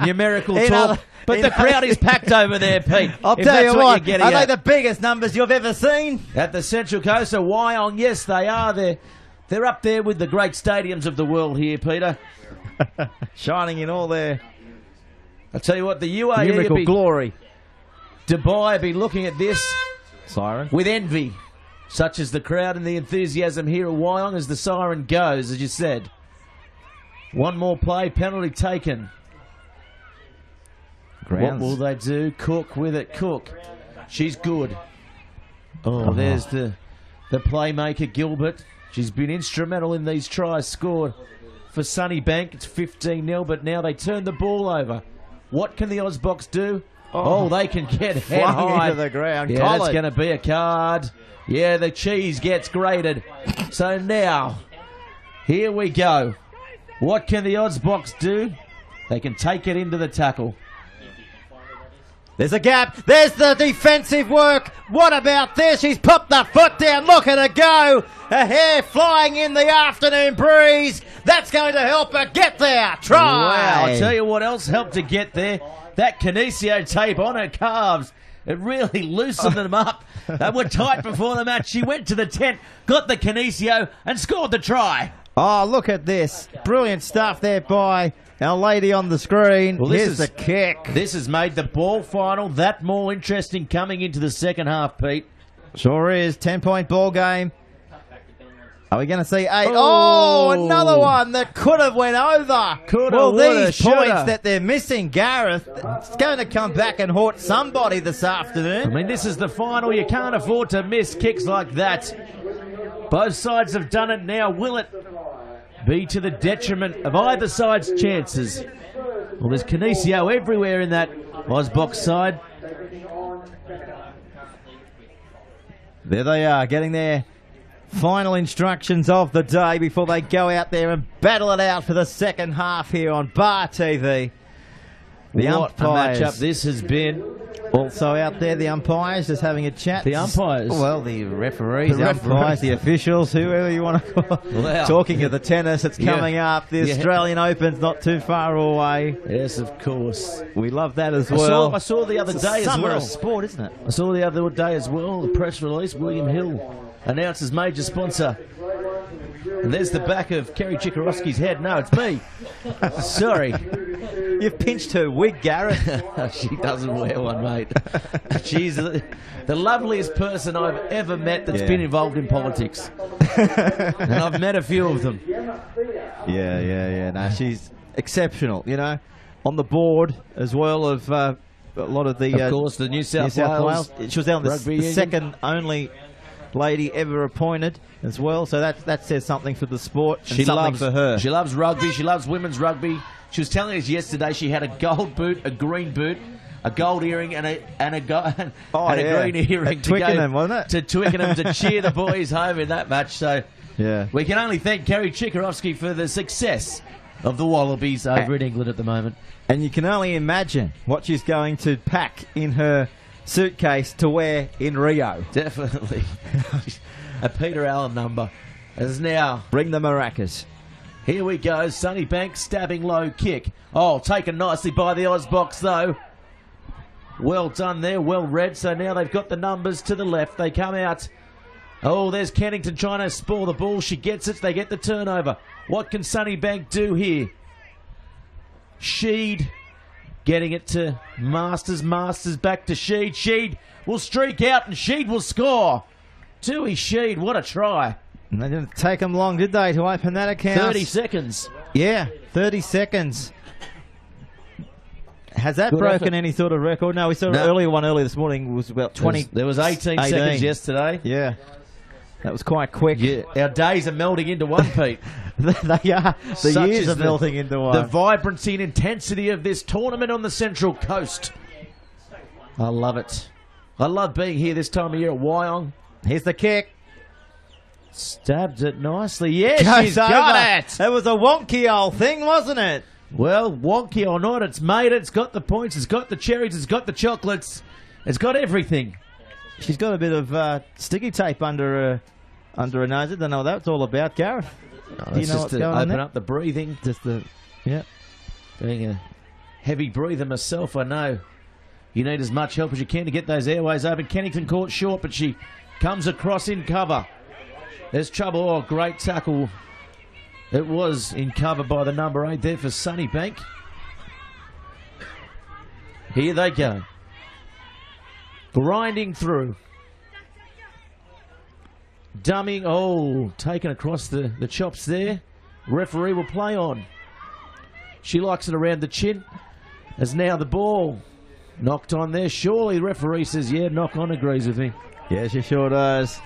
numerical In talk. other- But in the crowd is packed over there, Pete. I'll if tell that's you what, you're getting are they at. the biggest numbers you've ever seen? At the Central Coast of Wyong, yes, they are. They're up there with the great stadiums of the world here, Peter. Shining in all their I tell you what, the UAE numerical be, glory. Dubai be looking at this Siren. with envy, such as the crowd and the enthusiasm here at Wyong as the siren goes, as you said. One more play, penalty taken. What will they do? Cook with it. Cook. She's good. Oh, there's the playmaker, Gilbert. She's been instrumental in these tries scored for Sunnybank. It's 15-0, but now they turn the ball over. What can the Ozbox do? Oh, they can get head Flung high. into the ground. Yeah, Colin. that's going to be a card. Yeah, the cheese gets grated. So now, here we go. What can the Ozbox do? They can take it into the tackle. There's a gap. There's the defensive work. What about this? She's popped the foot down. Look at her go. Her hair flying in the afternoon breeze. That's going to help her get there. Try. Wow, I'll tell you what else helped to get there. That Kinesio tape on her calves. It really loosened them up. They were tight before the match. She went to the tent, got the Kinesio, and scored the try. Oh, look at this. Brilliant stuff there by our lady on the screen. Well, this Here's the kick. This has made the ball final that more interesting coming into the second half, Pete. Sure is. 10-point ball game. Are we going to see 8? Oh. Oh, another one that could have went over. Coulda, well, woulda, these shoulda. points that they're missing, Gareth, it's going to come back and haunt somebody this I afternoon. mean, this is the final. You can't afford to miss kicks like that. Both sides have done it now. Will it be to the detriment of either side's chances? Well, there's Kinesio everywhere in that Ozbox side. There they are, getting their final instructions of the day before they go out there and battle it out for the second half here on Bar TV. The What a umpires matchup this has been. also out there, the umpires just having a chat. The umpires? Well, the referees, The the umpires, the officials, whoever you want to call. Wow. Talking of the tennis, it's Yeah. coming up. The Yeah. Australian Open's not too far away. Yes, of course. We love that as I well. saw the other It's day a as summer well. of sport, isn't it? I saw the other day as well, the press release, William Hill announces major sponsor And there's the back of Kerry Chikarovsky's head. No, it's me. Sorry. You've pinched her wig, Gareth. She doesn't wear one, mate. She's the loveliest person I've ever met that's been involved in politics. And I've met a few of them. Yeah. No, she's exceptional, you know. On the board as well of a lot of the... Of course, the New South Wales. She was on the Rugby second only lady ever appointed as well, so that says something for the sport and something for her. She loves rugby. She loves women's rugby. She was telling us yesterday she had a gold boot, a green boot, a gold earring, and a green earring to Twickenham, wasn't it? To Twickenham to cheer the boys home in that match. So yeah, we can only thank Kerry Chikarovsky for the success of the Wallabies over in England at the moment. And you can only imagine what she's going to pack in her suitcase to wear in Rio. Definitely. A Peter Allen number is now. Bring the maracas. Here we go. Sunnybank stabbing low kick. Oh, taken nicely by the Ozbox though. Well done there, well read. So now they've got the numbers to the left. They come out. Oh, there's Kennington trying to spoil the ball. She gets it. They get the turnover. What can Sunnybank do here? Sheed getting it to Masters. Masters back to Sheed. Sheed will streak out and Sheed will score. Tui Sheed, what a try. And they didn't take them long, did they, to open that account? 30 seconds. Yeah, 30 seconds. Has that Good broken effort. any sort of record? No, we saw an earlier one earlier this morning was about 20. There was 18 seconds yesterday. Yeah. That was quite quick. Yeah, our days are melding into one, Pete. They are. The Such years is are melting into one. The vibrancy and intensity of this tournament on the Central Coast. I love it. I love being here this time of year at Wyong. Here's the kick. Stabbed it nicely. Yes, she's Goes got over. it. It was a wonky old thing, wasn't it? Well, wonky or not, it's made it. It's got the points. It's got the cherries. It's got the chocolates. It's got everything. She's got a bit of sticky tape under her nose. I don't know what that's all about, Gareth. Oh, Do you know what's going on open there? up the breathing. Just the... Yeah. Being a heavy breather myself, I know you need as much help as you can to get those airways open. Kennington caught short, but she comes across in cover. There's trouble. Oh, great tackle. It was in cover by the number 8 there for Sunnybank. Here they go. Grinding through. Dumming. Oh, taken across the chops there. Referee will play on. She likes it around the chin. As now the ball knocked on there. Surely the referee says, yeah, knock on, agrees with me. Yeah, she sure does.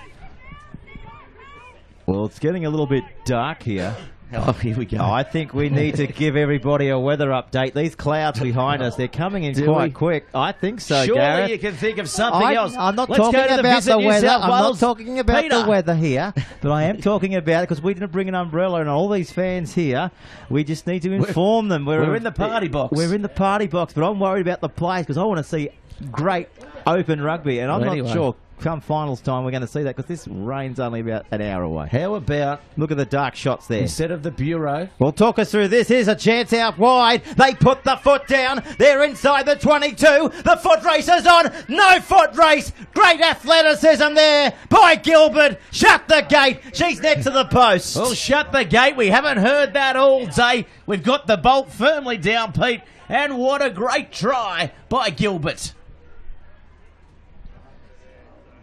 Well, it's getting a little bit dark here. Oh, here we go. I think we need to give everybody a weather update. These clouds behind us, they're coming in quite quick. I think so, Surely Gareth. you can think of something else. I'm not Let's talking go to the about Visit the New weather. South I'm not Wales. talking about Peter. the weather here, but I am talking about it because we didn't bring an umbrella and all these fans here. We just need to inform them. We're in the party box. We're in the party box, but I'm worried about the players because I want to see great open rugby, and I'm not sure. Come finals time, we're going to see that because this rain's only about an hour away. How about, look at the dark shots there. instead of the Bureau, Well, talk us through this. Here's a chance out wide. They put the foot down. They're inside the 22. The foot race is on. No foot race. Great athleticism there by Gilbert. Shut the gate. She's next to the post. well, shut the gate. We haven't heard that all day. We've got the bolt firmly down, Pete. And what a great try by Gilbert.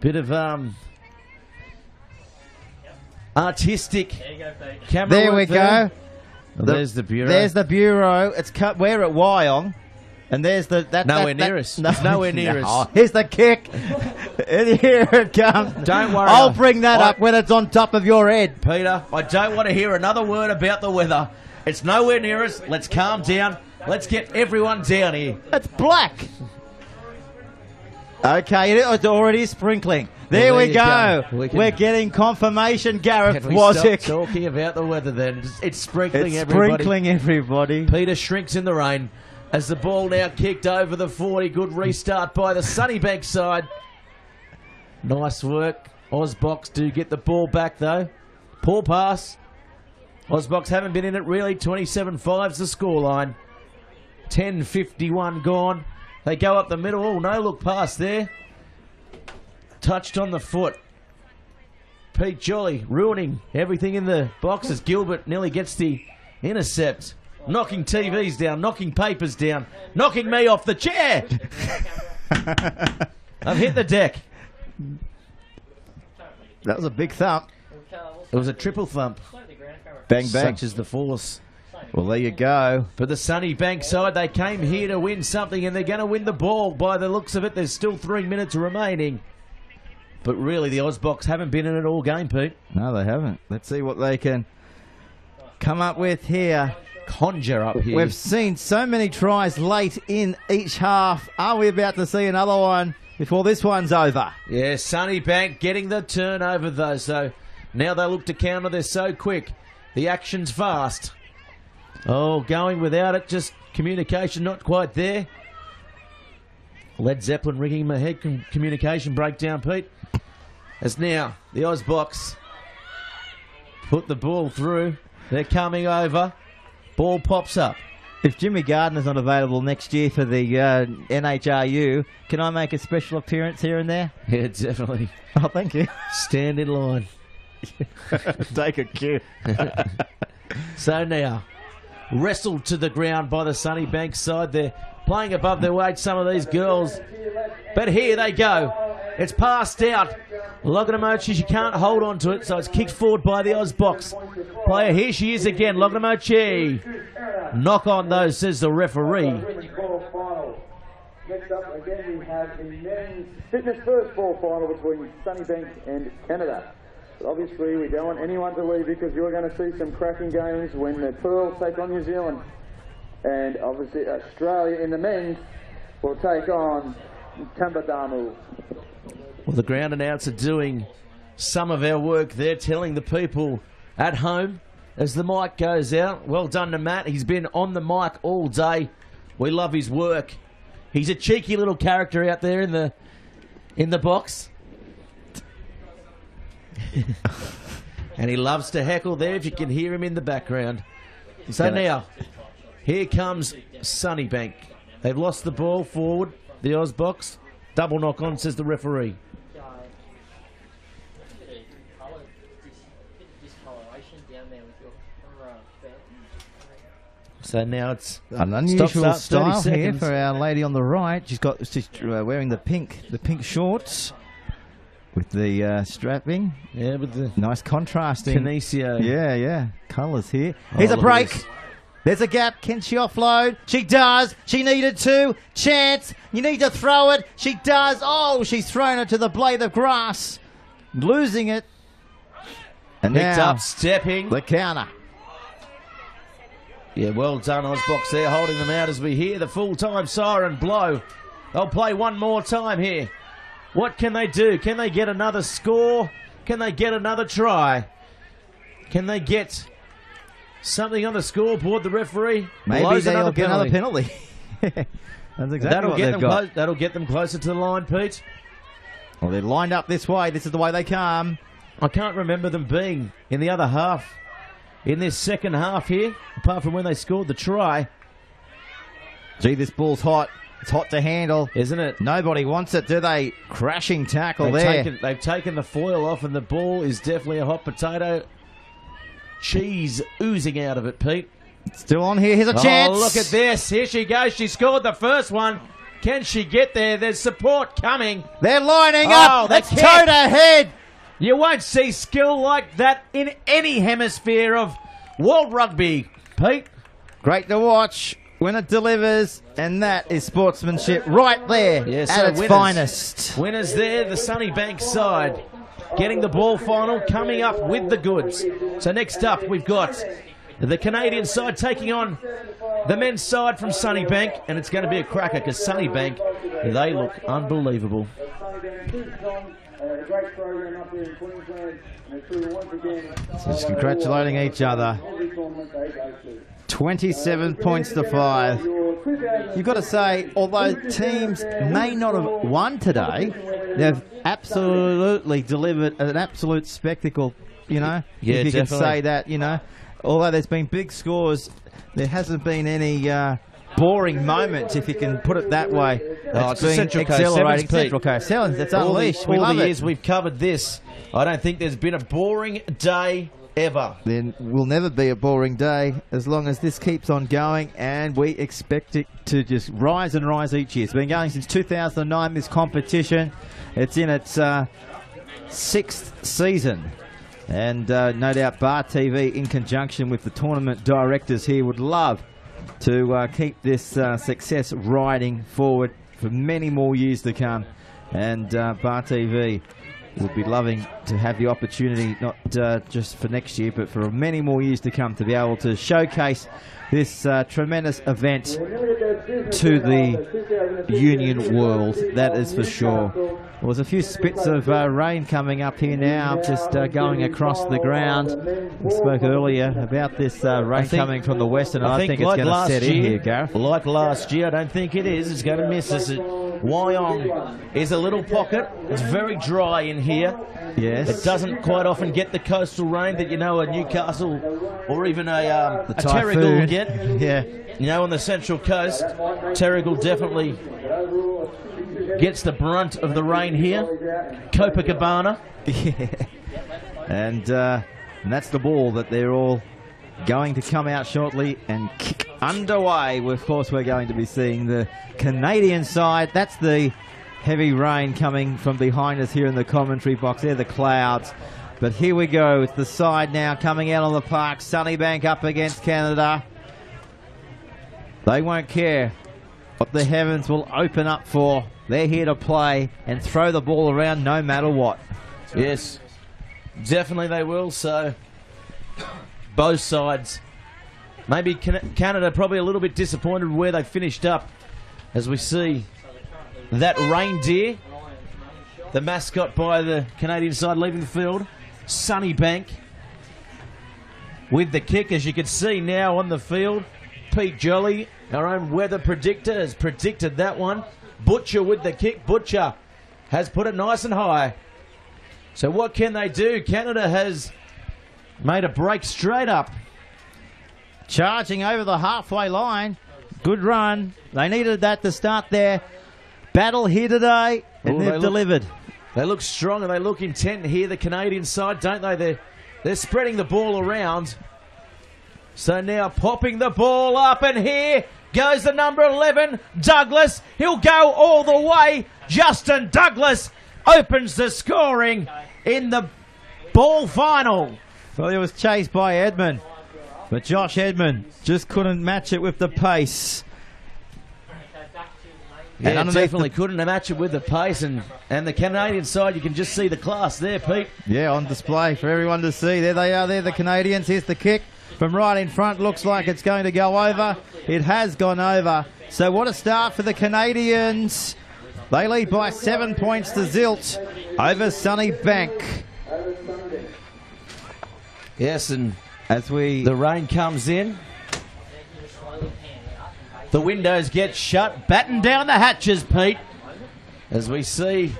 Bit of artistic camera There work we go. There's the Bureau. There's the Bureau. It's cut. We're at Wyong. And there's the... Nowhere near us. It's nowhere near us. Here's the kick. And here it comes. Don't worry. I'll bring that up when it's on top of your head. Peter, I don't want to hear another word about the weather. It's nowhere near us. Let's calm down. Let's get everyone down here. It's black. Okay, it's already sprinkling. There we go. We're getting confirmation, Gareth Can we stop Wozzik. talking about the weather then? It's sprinkling It's everybody. sprinkling everybody. Peter shrinks in the rain as the ball now kicked over the 40. Good restart by the Sunnybank side. Nice work. Ozbox do get the ball back though. Poor pass. Ozbox haven't been in it really. 27-5's the scoreline. 10:51 gone. They go up the middle. Oh, no look pass there. Touched on the foot. Pete Jolly ruining everything in the box as Gilbert nearly gets the intercept. Knocking TVs down, knocking papers down, knocking me off the chair. I've hit the deck. That was a big thump. It was a triple thump. Bang, bang. Such is the force. Well, there you go. For the Sunnybank side, they came here to win something, and they're going to win the ball by the looks of it. There's still 3 minutes remaining. But really, the Ozbox haven't been in it all game, Pete. No, they haven't. Let's see what they can come up with here. Conjure up here. We've seen so many tries late in each half. Are we about to see another one before this one's over? Yeah, Sunnybank getting the turnover, though. So now they look to counter. They're so quick. The action's fast. Oh, going without it. Just communication not quite there. Led Zeppelin rigging my head. Communication breakdown, Pete. As now the Ozbox put the ball through. They're coming over. Ball pops up. If Jimmy Gardner's not available next year for the NHRU, can I make a special appearance here and there? Yeah, definitely. Oh, thank you. Stand in line. Take a cue. So now, wrestled to the ground by the Sunnybank side. They're playing above their weight, some of these girls. But here they go. It's passed out. Loganamochi, she can't hold on to it, so it's kicked forward by the Ozbox player. Here she is again, Loganamochi. Knock on those, says the referee. Next up, again, we have the men's fitness first ball final between Sunnybank and Canada. But obviously, we don't want anyone to leave because you're going to see some cracking games when the Pearls take on New Zealand. And obviously, Australia in the men's will take on Tambadamu. Well, the ground announcer doing some of our work there, telling the people at home as the mic goes out. Well done to Matt. He's been on the mic all day. We love his work. He's a cheeky little character out there in the box. And he loves to heckle there, if you can hear him in the background. So now, here comes Sunnybank. They've lost the ball forward, the Ozbox. Double knock on, says the referee. So now it's an unusual style here seconds. for our lady on the right. She's wearing the pink shorts with the strapping. Yeah, with the nice contrasting. Kinesio. Yeah, colours here. Here's a break. There's a gap. Can she offload? She does. She needed to. Chance. You need to throw it. She does. Oh, she's thrown it to the blade of grass. Losing it. And picked now up, stepping. the counter. Yeah, well done, Ozbox there, holding them out as we hear the full-time siren blow. They'll play one more time here. What can they do? Can they get another score? Can they get another try? Can they get something on the scoreboard? The referee maybe they'll get another penalty. That's exactly what they've got. That'll get them closer to the line, Pete. Well, they're lined up this way. This is the way they come. I can't remember them being in the other half. In this second half here, apart from when they scored the try. Gee, this ball's hot. It's hot to handle. Isn't it? Nobody wants it, do they? Crashing tackle there. They've taken the foil off, and the ball is definitely a hot potato. Cheese oozing out of it, Pete. Still on here. Here's a chance. Oh, look at this. Here she goes. She scored the first one. Can she get there? There's support coming. They're lining up. That's toe to head. You won't see skill like that in any hemisphere of world rugby, Pete. Great to watch when it delivers, and that is sportsmanship right there at its finest. Winners there, the Sunnybank side, getting the ball final, coming up with the goods. So next up, we've got the Canadian side taking on the men's side from Sunnybank, and it's going to be a cracker because Sunnybank, they look unbelievable. Great program up there in Queensland. Once again, Just congratulating each other. 27 points to 5. You've got to say, although teams may not have won today, they've absolutely delivered an absolute spectacle, you know. Yeah, if you can say that, you know. Although there's been big scores, there hasn't been any boring moments, if you can put it that way. It's a Central Coast exhilarating. Sevens, Pete. Central Coast Sevens, it's unleashed. We all love the it. years we've covered this, I don't think there's been a boring day ever. Then will never be a boring day as long as this keeps on going, and we expect it to just rise and rise each year. It's been going since 2009, this competition. It's in its 6th season. And no doubt Bar TV, in conjunction with the tournament directors here, would love to keep this success riding forward for many more years to come. And Bar TV would be loving to have the opportunity, not just for next year, but for many more years to come, to be able to showcase this tremendous event to the union world, that is for sure. There was a few spits of rain coming up here now, just going across the ground. We spoke earlier about this rain coming from the west, and I think it's like going to set in here, Gareth. Like last year, I don't think it is. It's going to miss us. Wyong is a little pocket. It's very dry in here. Yes. It doesn't quite often get the coastal rain that, you know, a Newcastle or even a Terrigal will get. Yeah. You know, on the Central Coast, Terrigal definitely gets the brunt of the rain here. Copacabana. Yeah. And that's the ball that they're all going to come out shortly and kick underway. Of course, we're going to be seeing the Canadian side. That's the heavy rain coming from behind us here in the commentary box. They're the clouds. But here we go. It's the side now coming out on the park. Sunnybank up against Canada. They won't care what the heavens will open up for. They're here to play and throw the ball around no matter what. Yes, definitely they will. So both sides. Maybe Canada probably a little bit disappointed where they finished up, as we see that reindeer, the mascot by the Canadian side, leaving the field. Sunnybank with the kick, as you can see now on the field. Pete Jolly, our own weather predictor, has predicted that one. Butcher with the kick. Butcher has put it nice and high. So what can they do? Canada has made a break straight up. Charging over the halfway line. Good run. They needed that to start their battle here today, and they've delivered. They look strong and they look intent here, the Canadian side, don't they? They're spreading the ball around. So now popping the ball up, and here goes the number 11, Douglas. He'll go all the way. Justin Douglas opens the scoring in the ball final. Well, he was chased by Edmund, but Josh Edmund just couldn't match it with the pace. Yeah, definitely couldn't match it with the pace, and the Canadian side, you can just see the class there, Pete. Yeah, on display for everyone to see. There they are, they're the Canadians. Here's the kick from right in front. Looks like it's going to go over. It has gone over. So what a start for the Canadians. They lead by 7 points to Zilt over Sunnybank. Yes, and as the rain comes in, the windows get shut. Batten down the hatches, Pete, as we see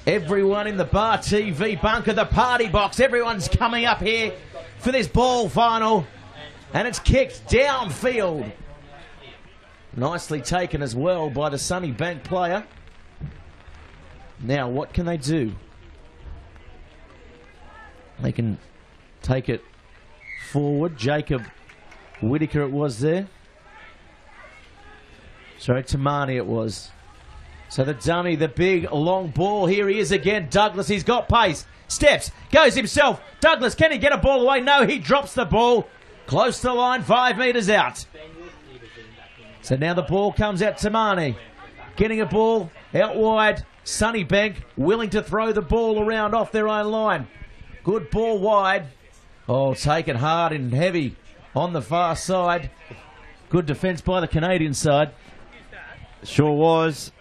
everyone in the Bar TV bunker, the party box. Everyone's coming up here for this ball final, and it's kicked downfield. Nicely taken as well by the Sunnybank player. Now, what can they do? They can take it forward. Jacob Whitaker it was there. Sorry, Tamani it was. So the dummy, the big long ball. Here he is again. Douglas, he's got pace. Steps, goes himself. Douglas, can he get a ball away? No, he drops the ball. Close to the line, 5 metres out. So now the ball comes out. Tamani getting a ball out wide. Sunnybank willing to throw the ball around off their own line. Good ball wide. Oh, taken hard and heavy on the far side. Good defence by the Canadian side. Sure was.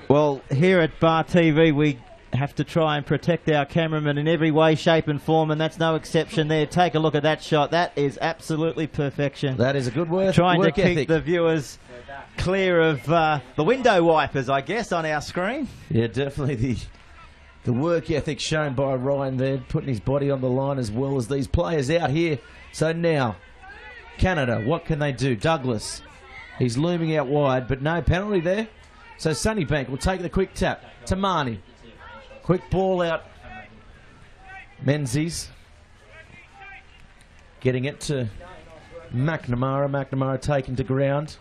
Well, here at Bar TV, we have to try and protect our cameraman in every way, shape and form, and that's no exception there. Take a look at that shot. That is absolutely perfection. That is a good work Trying to keep ethic. the viewers clear of the window wipers, I guess, on our screen. Yeah, definitely the work ethic shown by Ryan there, putting his body on the line as well as these players out here. So now, Canada, what can they do? Douglas He's looming out wide, but no penalty there. So Sunnybank will take the quick tap. Tamani. Quick ball out. Menzies. Getting it to McNamara. McNamara taken to ground.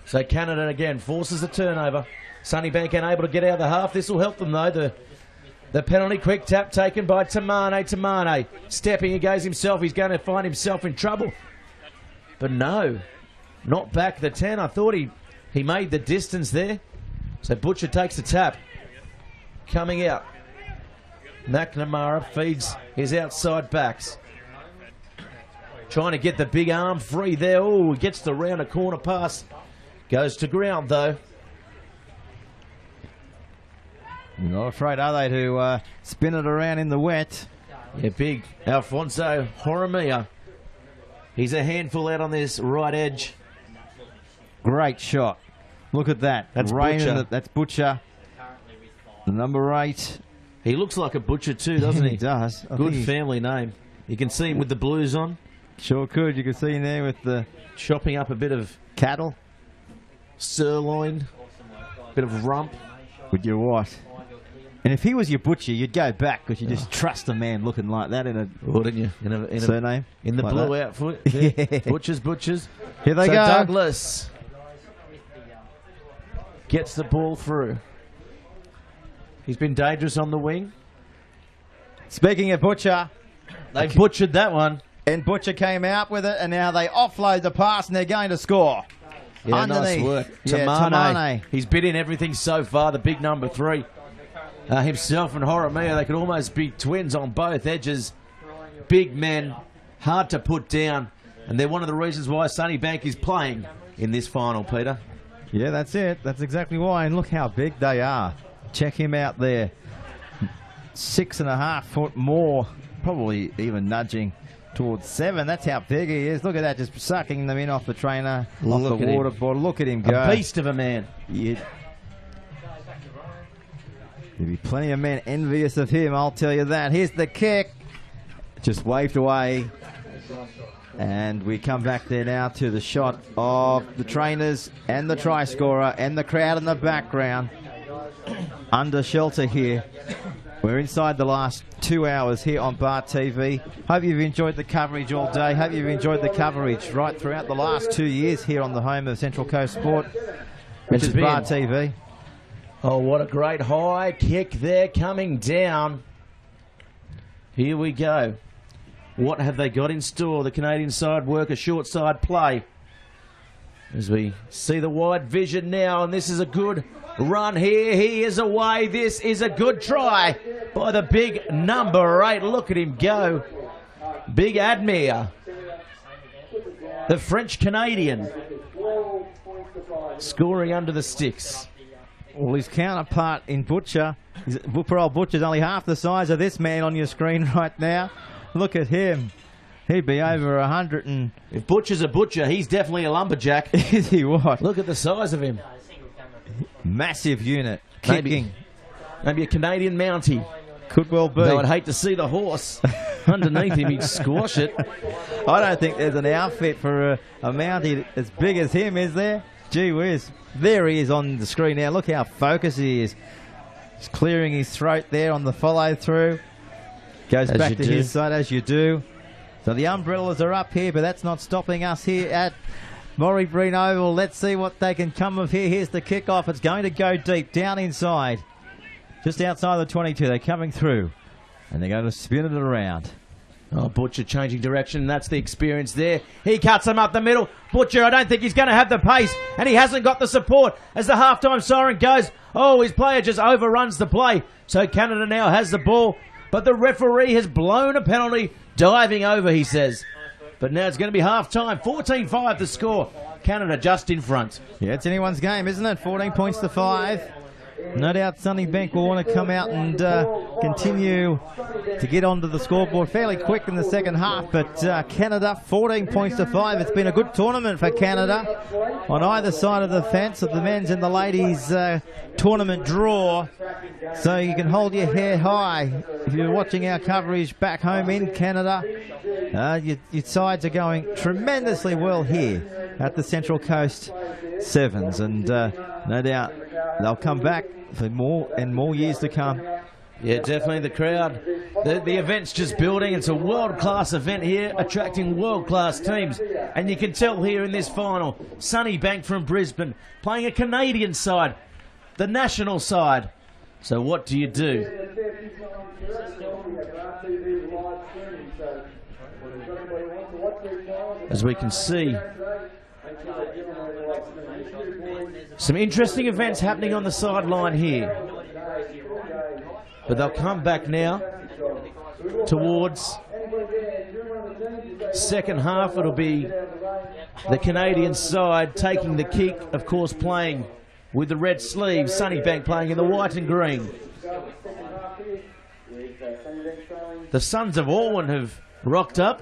So Canada again forces the turnover. Sunnybank unable to get out of the half. This will help them though. The penalty quick tap taken by Tamane. Tamane stepping against himself. He's going to find himself in trouble. But no, not back the 10. I thought he made the distance there. So Butcher takes the tap. Coming out. McNamara feeds his outside backs. Trying to get the big arm free there. Oh, he gets the round a corner pass. Goes to ground though. Not afraid, are they, to spin it around in the wet? Yeah, big Alfonso Horomia. He's a handful out on this right edge. Great shot. Look at that. That's Butcher. Butcher. That's Butcher. The number 8. He looks like a butcher too, doesn't he? He does. Good family name. You can see him with the blues on. Sure could. You can see him there with the Chopping up a bit of cattle. sirloin, bit of rump. Would you what? And if he was your butcher, you'd go back because you just trust a man looking like that in a Wouldn't you? surname. In the like blue that. outfit. Yeah. Butchers. Here they So go. Douglas gets the ball through. He's been dangerous on the wing. Speaking of Butcher, They butchered that one. and Butcher came out with it, and now they offload the pass, and they're going to score. Yeah, Underneath. nice work. Yeah, Tamane. Tamane. He's bid in everything so far, the big number 3. Himself and Horomia, they could almost be twins on both edges. Big men, hard to put down. And they're one of the reasons why Sunnybank is playing in this final, Peter. Yeah, that's it. That's exactly why. And look how big they are. Check him out there. 6.5 foot more, probably even nudging towards 7. That's how big he is. Look at that, just sucking them in off the trainer, off Look the at water him. board. Look at him go. A beast of a man. Yeah. There'll be plenty of men envious of him, I'll tell you that. Here's the kick. Just waved away. And we come back there now to the shot of the trainers and the try scorer and the crowd in the background. Under shelter here. We're inside the last 2 hours here on Bar TV. Hope you've enjoyed the coverage all day. Hope you've enjoyed the coverage right throughout the last 2 years here on the home of Central Coast Sport, which is Bar TV. Oh, what a great high kick there coming down. Here we go. What have they got in store? The Canadian side work a short side play. As we see the wide vision now, and this is a good run here. He is away. This is a good try by the big number 8. Look at him go. Big Admir. The French-Canadian. Scoring under the sticks. Well, his counterpart in Butcher, poor old Butcher's only half the size of this man on your screen right now. Look at him. He'd be over 100 and... If Butcher's a butcher, he's definitely a lumberjack. Is he what? Look at the size of him. Massive unit. Kicking. Maybe a Canadian Mountie. Could well be. Though I'd hate to see the horse underneath him. He'd squash it. I don't think there's an outfit for a Mountie as big as him, is there? Gee whiz. There he is on the screen now. Look how focused he is. He's clearing his throat there on the follow through. Goes As back you to do. his side as you do. So the umbrellas are up here, but that's not stopping us here at Maury Breen Oval. Let's see what they can come of here. Here's the kickoff. It's going to go deep, down inside. Just outside the 22. They're coming through. And they're going to spin it around. Oh, Butcher changing direction. That's the experience there. He cuts him up the middle. Butcher, I don't think he's going to have the pace. And he hasn't got the support as the halftime siren goes. Oh, his player just overruns the play. So Canada now has the ball. But the referee has blown a penalty. Diving over, he says. But now it's going to be half-time. 14-5 the score. Canada just in front. Yeah, it's anyone's game, isn't it? 14 points to 5. No doubt Sunnybank will want to come out and continue to get onto the scoreboard fairly quick in the second half, but Canada 14 points to 5. It's been a good tournament for Canada on either side of the fence of the men's and the ladies tournament draw, so you can hold your head high if you're watching our coverage back home in Canada. Your sides are going tremendously well here at the Central Coast Sevens, and no doubt they'll come back for more and more years to come. Yeah, definitely the crowd. The event's just building. It's a world-class event here, attracting world-class teams. And you can tell here in this final, Sunnybank from Brisbane playing a Canadian side, the national side. So what do you do? As we can see, some interesting events happening on the sideline here. But they'll come back now towards second half. It'll be the Canadian side taking the kick, of course playing with the red sleeves. Sunnybank playing in the white and green. The Sons of Orwin have rocked up,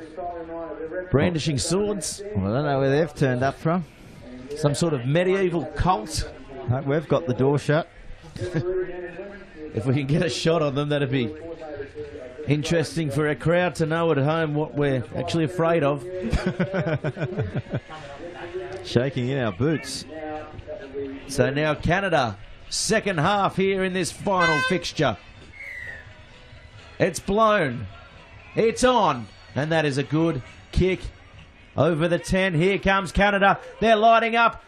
brandishing swords. Well, I don't know where they've turned up from. Some sort of medieval cult. We've got the door shut. If we can get a shot on them, that'd be interesting for our crowd to know at home what we're actually afraid of. Shaking in our boots. So now Canada, second half here in this final fixture. It's blown. It's on. And that is a good kick over the 10. Here comes Canada. They're lighting up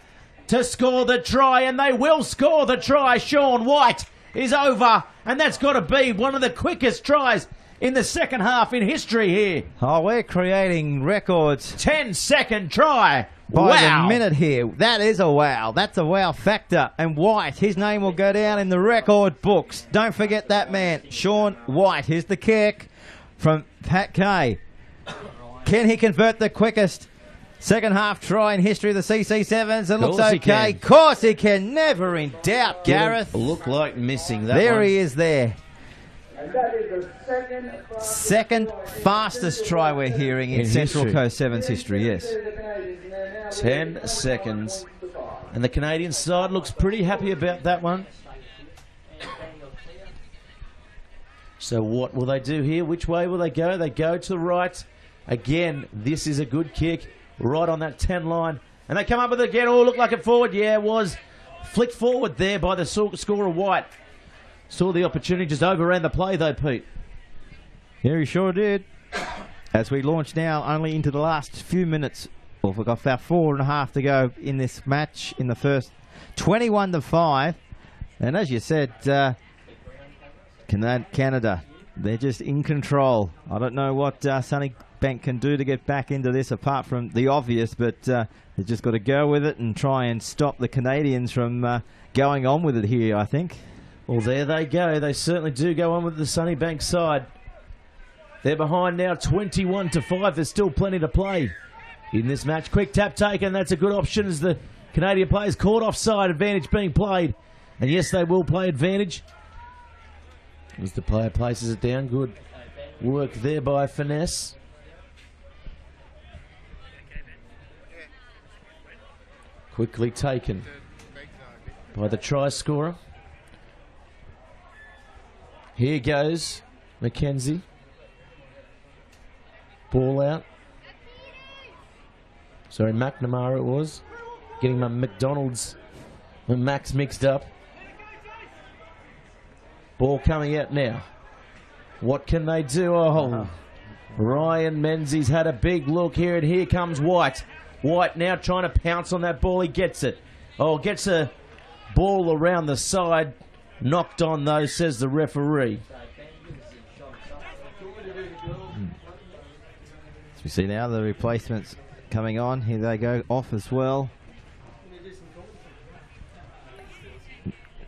to score the try, and they will score the try. Sean White is over, and that's got to be one of the quickest tries in the second half in history here. Oh, we're creating records. 10-second try. By Wow. the minute here. That is a wow. That's a wow factor. And White, his name will go down in the record books. Don't forget that man, Sean White. Here's the kick from Pat Kay. Can he convert the quickest second half try in history of the CC7s? It looks okay. Of course he can. Never in doubt, Gareth. Look like missing that There one. he is there. Second fastest try we're hearing in Central history. Coast Sevens history, yes. 10 seconds. And the Canadian side looks pretty happy about that one. So what will they do here? Which way will they go? They go to the right. Again, this is a good kick. Right on that 10 line. And they come up with it again. Oh, looked like it forward. Yeah, it was. Flicked forward there by the scorer White. Saw the opportunity, just overran the play though, Pete. Yeah, he sure did. As we launch now only into the last few minutes. Well, we've got about 4.5 to go in this match in the first. 21-5. And as you said, Canada, they're just in control. I don't know what Sunnybank can do to get back into this apart from the obvious, but they've just got to go with it and try and stop the Canadians from going on with it here, I think. Well, there they go. They certainly do go on with the Sunnybank side. They're behind now 21-5. There's still plenty to play in this match. Quick tap taken. That's a good option as the Canadian players caught offside. Advantage being played. And yes, they will play advantage. As the player places it down. Good work there by Finesse. Quickly taken by the try scorer. Here goes Mackenzie. Ball out. Sorry, McNamara it was. Getting my McDonald's and Max mixed up. Ball coming out now. What can they do? Oh, Ryan Menzies had a big look here, and here comes White. White now trying to pounce on that ball. He gets it. Oh, gets a ball around the side. Knocked on though, says the referee. As we see now the replacements coming on. Here they go off as well.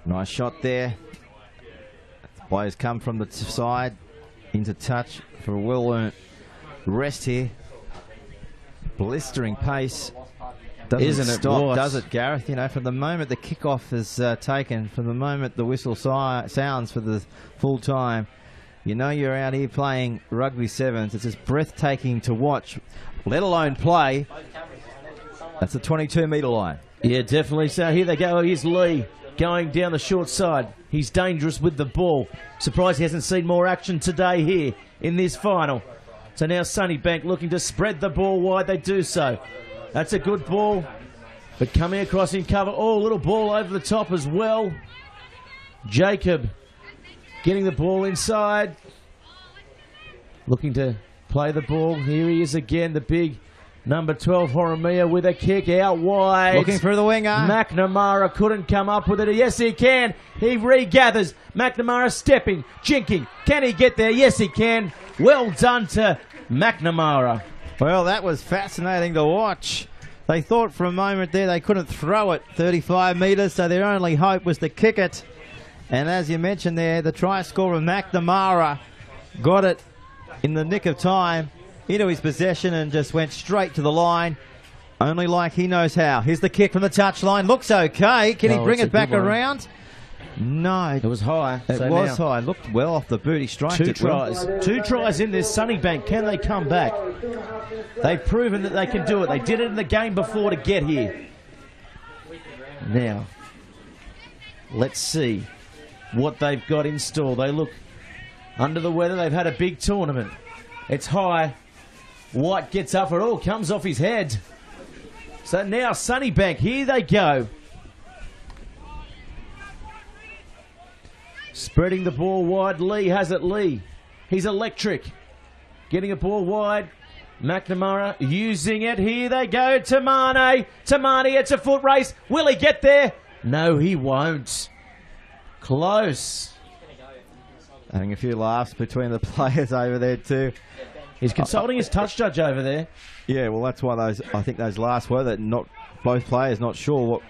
Nice shot there. Players come from the side into touch for a well-earned rest here. Blistering pace. Doesn't Isn't it, stop, Watts? does it, Gareth? You know, from the moment the kickoff is taken, from the moment the whistle sounds for the full time, you know you're out here playing rugby sevens. It's just breathtaking to watch, let alone play. That's the 22-metre line. Yeah, definitely. So here they go. Here's Lee going down the short side. He's dangerous with the ball. Surprised he hasn't seen more action today here in this final. So now Sunnybank looking to spread the ball wide. They do so. That's a good ball. But coming across in cover. Oh, a little ball over the top as well. Jacob getting the ball inside. Looking to play the ball. Here he is again, the big number 12, Horomia, with a kick out wide. Looking through the winger. McNamara couldn't come up with it. Yes, he can. He regathers. McNamara stepping, jinking. Can he get there? Yes, he can. Well done to McNamara. Well, that was fascinating to watch. They thought for a moment there they couldn't throw it 35 metres, so their only hope was to kick it. And as you mentioned there, the try scorer McNamara got it in the nick of time into his possession and just went straight to the line, only like he knows how. Here's the kick from the touchline. Looks okay. Can he bring it back around? No. It was high. It was high. Looked well off the boot. He striked it. Two tries in this Sunnybank. Can they come back? They've proven that they can do it. They did it in the game before to get here. Now, let's see what they've got in store. They look under the weather. They've had a big tournament. It's high. White gets up. It all comes off his head. So now Sunnybank, here they go. Spreading the ball wide. Lee has it. Lee. He's electric. Getting a ball wide. McNamara using it. Here they go. Tamane. Tamane, it's a foot race. Will he get there? No, he won't. Close. Having a few laughs between the players over there too. He's consulting his touch judge over there. Yeah, well, that's why I think those last were that not both players not sure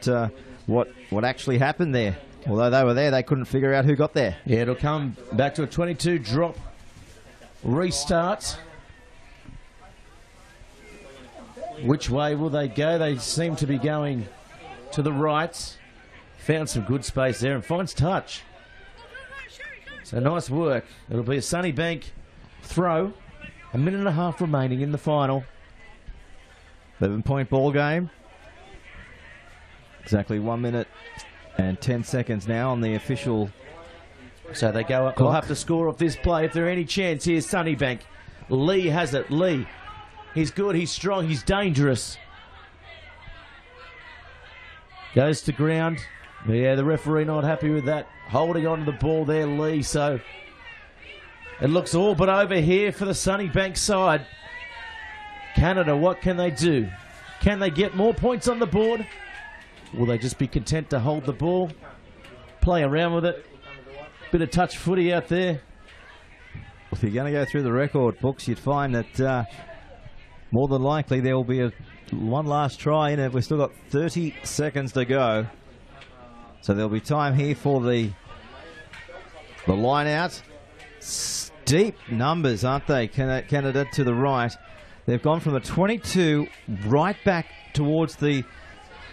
what actually happened there. Although they were there, they couldn't figure out who got there. Yeah, it'll come back to a 22 drop restart. Which way will they go? They seem to be going to the right. Found some good space there and finds touch. So nice work. It'll be a Sunnybank throw. A minute and a half remaining in the final. 11-point ball game. Exactly 1 minute and 10 seconds now on the official. So they go up. They'll have to score off this play if there any chance. Here's Sunnybank. Lee has it. Lee. He's good. He's strong. He's dangerous. Goes to ground. Yeah, the referee not happy with that. Holding on to the ball there, Lee. So it looks all but over here for the Sunnybank side. Canada, what can they do? Can they get more points on the board? Will they just be content to hold the ball? Play around with it. Bit of touch footy out there. If you're going to go through the record books, you'd find that more than likely there will be one last try in it. We've still got 30 seconds to go. So there'll be time here for the line out. Steep numbers, aren't they? Canada to the right. They've gone from the 22 right back towards the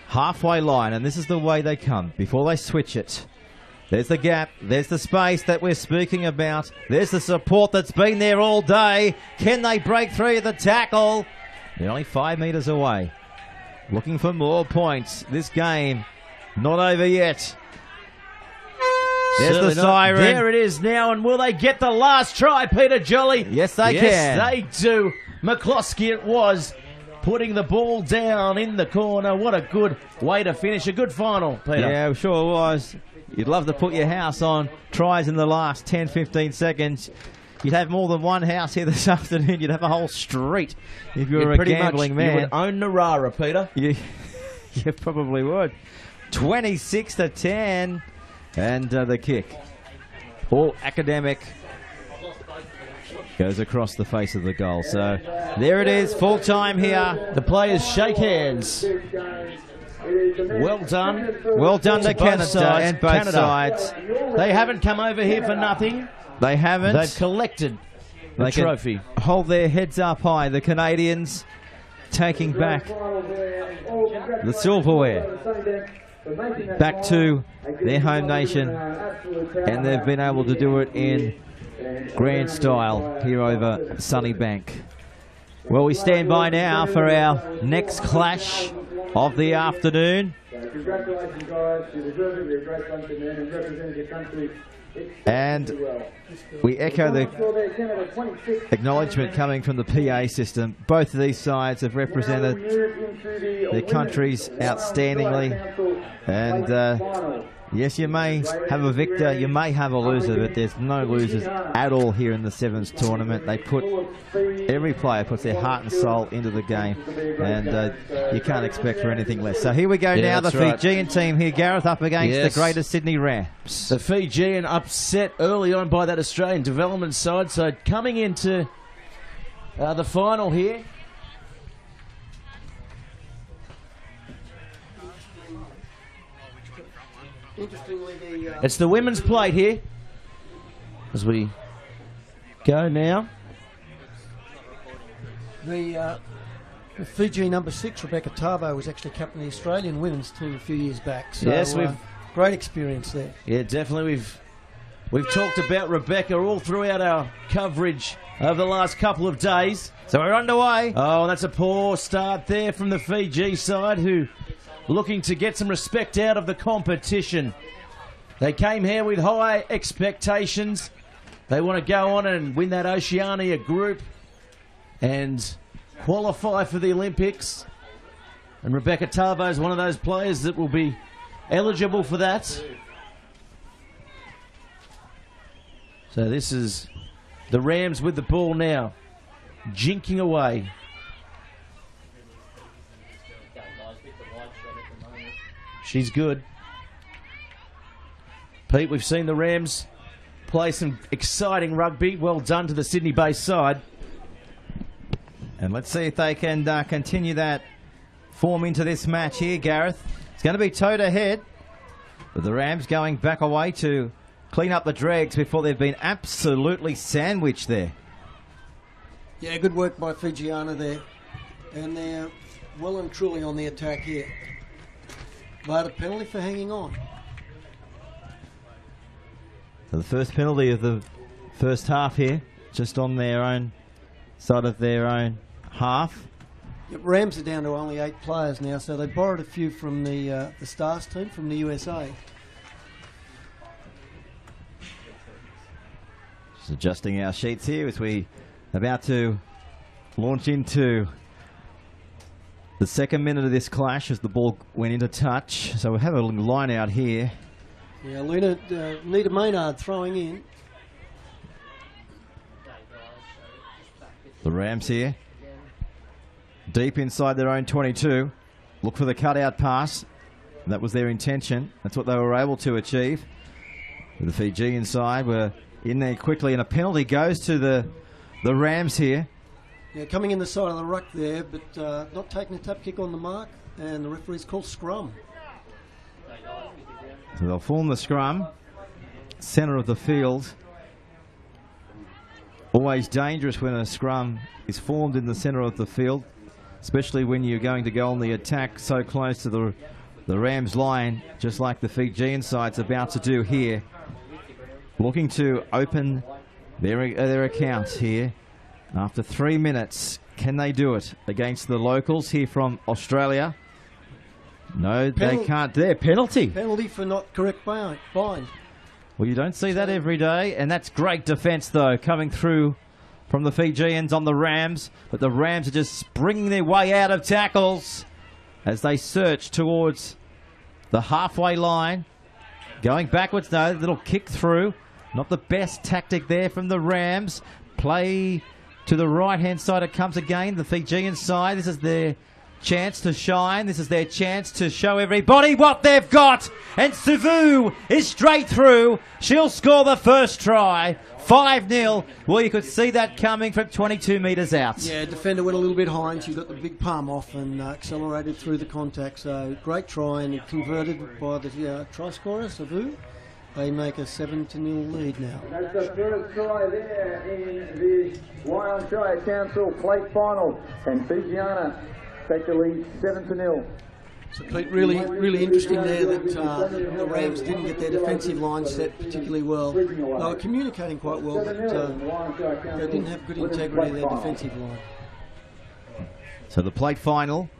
halfway line, and this is the way they come before they switch it. There's the gap. There's the space that we're speaking about. There's the support that's been there all day. Can they break through the tackle? They're only 5 metres away. Looking for more points. This game not over yet. There's Certainly the not. siren. There it is now, and will they get the last try, Peter Jolly? Yes, they can. Yes, they do. McCloskey it was, putting the ball down in the corner. What a good way to finish. A good final, Peter. Yeah, sure was. You'd love to put your house on tries in the last 10, 15 seconds. You'd have more than one house here this afternoon. You'd have a whole street if you were a gambling man. You would own Narara, Peter. You probably would. 26 to 10. And the kick. All academic. Goes across the face of the goal. So there it is. Full time here. The players shake hands. Well done. Well done to Canada sides. and both sides. They haven't come over here for nothing. They haven't. They've collected the They trophy. hold their heads up high, the Canadians. taking back the silverware back to their home nation, and they've been able to do it in grand style here over Sunnybank. Well, we stand by now for our next clash of the afternoon. Congratulations, guys. You deserve it. You're a great bunch of men and representing your country. And we echo the acknowledgement coming from the PA system. Both of these sides have represented their countries outstandingly. And yes, you may have a victor, you may have a loser, but there's no losers at all here in the Sevens tournament. They put, every player puts their heart and soul into the game, and you can't expect for anything less. So here we go now, the Fijian team here, Gareth, up against the Greater Sydney Rams. The Fijian upset early on by that Australian development side, so coming into the final here. It's the women's plate here as we go now. The Fiji number 6, Rebecca Tavo, was actually captain of the Australian women's team a few years back. So, yes, we've great experience there. Yeah, definitely. We've talked about Rebecca all throughout our coverage over the last couple of days. So we're underway. Oh, that's a poor start there from the Fiji side, who looking to get some respect out of the competition. They came here with high expectations. They want to go on and win that Oceania group and qualify for the Olympics. And Rebecca Tavo is one of those players that will be eligible for that. So this is the Rams with the ball now, jinking away. She's good. Pete, we've seen the Rams play some exciting rugby. Well done to the Sydney-based side. And let's see if they can continue that form into this match here, Gareth. It's going to be toe-to-head, with the Rams going back away to clean up the dregs before they've been absolutely sandwiched there. Yeah, good work by Fijiana there. And they're well and truly on the attack here. But a penalty for hanging on. So the first penalty of the first half here, just on their own side of their own half. Yep, Rams are down to only 8 players now, so they borrowed a few from the Stars team from the USA. Just adjusting our sheets here as we about to launch into the second minute of this clash as the ball went into touch. So we have a line out here. Yeah, Nita Maynard throwing in. The Rams here, deep inside their own 22. Look for the cutout pass. That was their intention. That's what they were able to achieve. The Fijian side were in there quickly, and a penalty goes to the Rams here. Yeah, coming in the side of the ruck there, but not taking a tap kick on the mark, and the referee's called scrum. So they'll form the scrum, centre of the field. Always dangerous when a scrum is formed in the centre of the field, especially when you're going to go on the attack so close to the Rams line, just like the Fijian side's about to do here. Looking to open their accounts here. After 3 minutes, can they do it against the locals here from Australia? No, they can't there. Penalty. Penalty for not correct bind. Well, you don't see that every day, and that's great defence, though, coming through from the Fijians on the Rams. But the Rams are just springing their way out of tackles as they search towards the halfway line. Going backwards, no, little kick through. Not the best tactic there from the Rams. Play to the right-hand side it comes again, the Fijian side. This is their chance to shine. This is their chance to show everybody what they've got. And Savu is straight through. She'll score the first try. 5-0. Well, you could see that coming from 22 metres out. Yeah, defender went a little bit high and she got the big palm off and accelerated through the contact. So great try, and it converted by the try scorer, Savu. they make a 7-0 lead now. That's the first try there in the Wyong Council Plate Final, and Fijiana take the lead 7-0. So Pete, really interesting there that the Rams didn't get their defensive line set particularly well. They were communicating quite well, but they didn't have good integrity in their defensive line. So the plate final,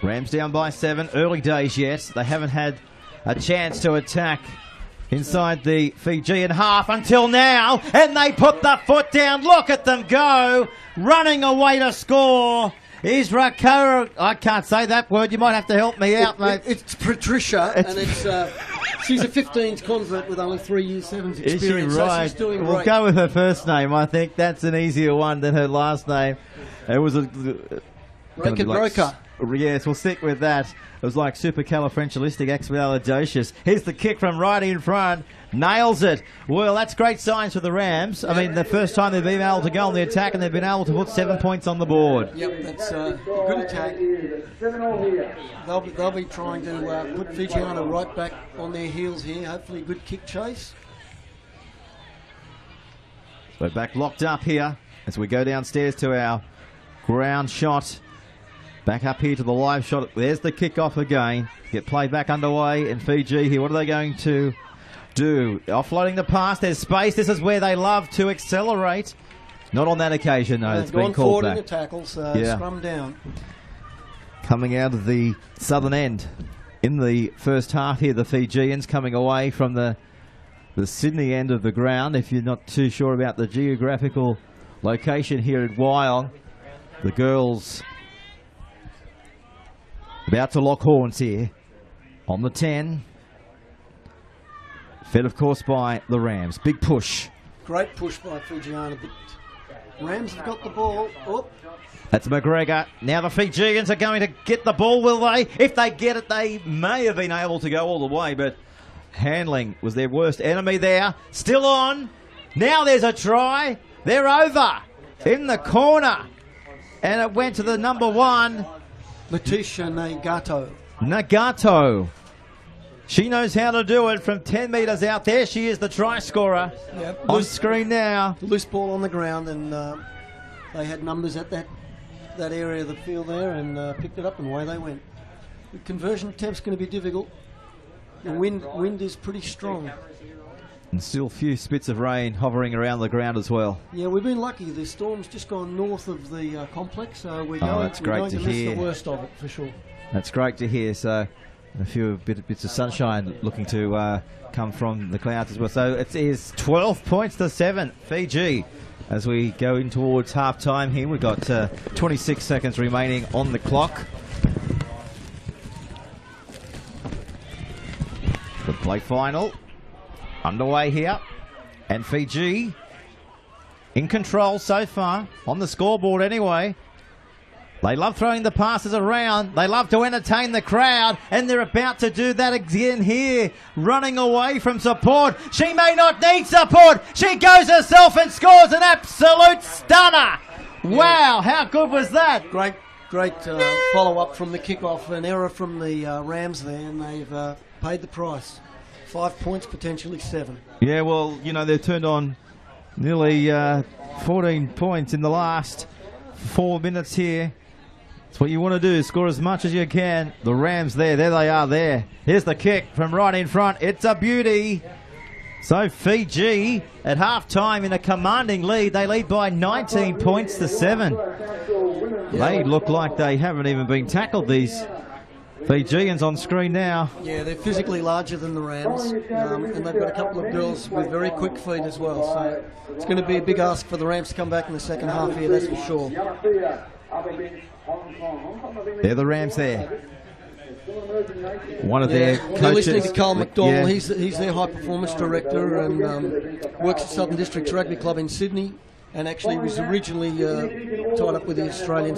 Rams down by 7. Early days yet. They haven't had a chance to attack inside the Fijian half until now, and they put the foot down. Look at them go, running away to score. Is Rakara? I can't say that word. You might have to help me out, mate. It's Patricia, and she's a 15s convert with only 3 years 7s experience. Is she right? So she's doing we'll great. go with her first name. I think that's an easier one than her last name. It was a Roka. Yes, we'll stick with that. It was like supercalifragilisticexpialidocious. Here's the kick from right in front. Nails it. Well, that's great signs for the Rams. I mean, the first time they've been able to go on the attack, and they've been able to put 7 points on the board. Yep, that's a good attack. They'll be trying to put Fijiana right back on their heels here. Hopefully a good kick chase. So back locked up here as we go downstairs to our ground shot. Back up here to the live shot. There's the kickoff again. Get play back underway in Fiji here. What are they going to do? Offloading the pass. There's space. This is where they love to accelerate. Not on that occasion, though. It's been called forward back. in the tackles, scrum down. Coming out of the southern end in the first half here, the Fijians coming away from the Sydney end of the ground. If you're not too sure about the geographical location here at Wyong, the girls about to lock horns here on the 10. Fed, of course, by the Rams. Big push. Great push by Fijiana, but Rams have got the ball. Oh. That's McGregor. Now the Fijians are going to get the ball, will they? If they get it, they may have been able to go all the way, but handling was their worst enemy there. Still on. Now there's a try. They're over in the corner. And it went to the number 1. Letitia Nagato. She knows how to do it from 10 metres out. There she is, the try scorer. Yep. On screen now. Loose ball on the ground, and they had numbers at that area of the field there, and picked it up, and away they went. The conversion attempt's going to be difficult. The wind is pretty strong. And still a few spits of rain hovering around the ground as well. Yeah, we've been lucky. The storm's just gone north of the complex, so we're going to miss the worst of it for sure. That's great to hear. So a few bits of sunshine looking to come from the clouds as well. So it is 12 points to 7, Fiji. As we go in towards half time here, we've got 26 seconds remaining on the clock. The play final underway here, and Fiji in control so far on the scoreboard anyway. They love throwing the passes around. They love to entertain the crowd, and they're about to do that again here, running away from support. She may not need support. She goes herself and scores an absolute stunner. Wow, how good was that? Great follow-up from the kickoff. An error from the Rams there, and they've paid the price. 5 points, potentially 7. Yeah, well, you know, they've turned on nearly 14 points in the last 4 minutes here. That's what you want to do, score as much as you can. The Rams there they are there. Here's the kick from right in front. It's a beauty. So Fiji at half-time in a commanding lead. They lead by 19 points to 7. They look like they haven't even been tackled, these Fijians on screen now. Yeah, they're physically larger than the Rams, and they've got a couple of girls with very quick feet as well. So it's going to be a big ask for the Rams to come back in the second half here, that's for sure. They're the Rams there. One of their coaches. They're listening to Carl McDonald. Yeah. He's their high performance director and works at Southern Districts Rugby Club in Sydney, and actually was originally tied up with the Australian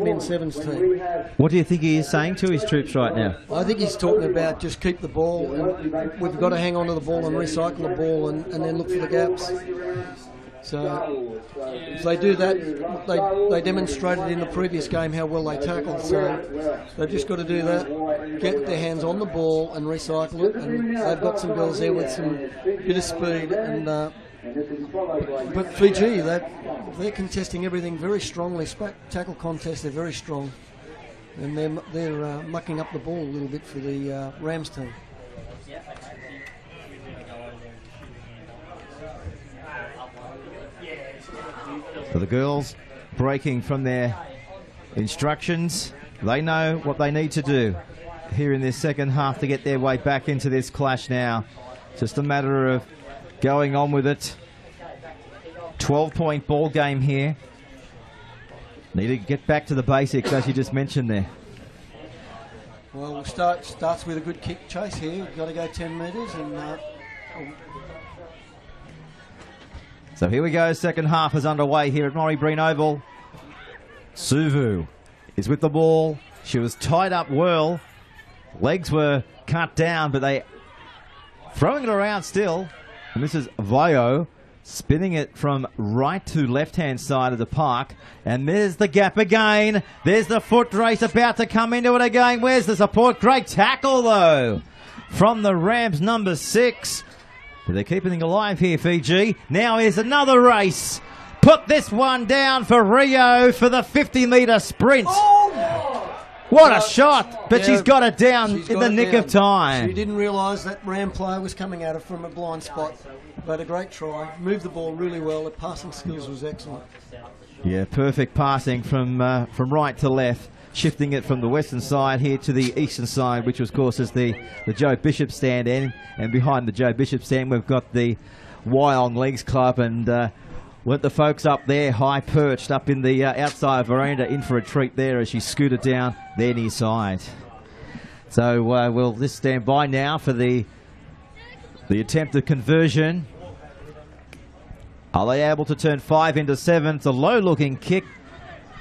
men's sevens team. What do you think he is saying to his troops right now? I think he's talking about just keep the ball, and we've got to hang on to the ball and recycle the ball, and then look for the gaps. So if they do that, they demonstrated in the previous game how well they tackled. So they've just got to do that, get their hands on the ball and recycle it. And they've got some girls there with some bit of speed. And but Fiji, they're contesting everything very strongly. Tackle contest, they're very strong, and they're mucking up the ball a little bit for the Rams team. For the girls breaking from their instructions, they know what they need to do here in this second half to get their way back into this clash now. Just a matter of going on with it. 12-point ball game here. Need to get back to the basics, as you just mentioned there. Well, we'll starts with a good kick chase here. We've got to go 10 metres and... So here we go, second half is underway here at Maury Breen Oval. Suvu is with the ball. She was tied up well. Legs were cut down, but they throwing it around still. And this is Vayo spinning it from right to left-hand side of the park. And there's the gap again. There's the foot race about to come into it again. Where's the support? Great tackle, though, from the Rams, number 6. But they're keeping it alive here, Fiji. Now here's another race. Put this one down for Rio for the 50-metre sprint. Oh! What a shot! But she's got it down in the nick of time. She didn't realise that Ram player was coming at her from a blind spot. But a great try. Moved the ball really well. The passing skills was excellent. Yeah, perfect passing from right to left. Shifting it from the western side here to the eastern side, which of course is the Joe Bishop stand end. And behind the Joe Bishop stand we've got the Wyong Leagues Club, and with the folks up there high perched up in the outside veranda in for a treat there as she scooted down their near side. So we'll just stand by now for the attempted conversion. Are they able to turn 5 into 7? It's a low looking kick,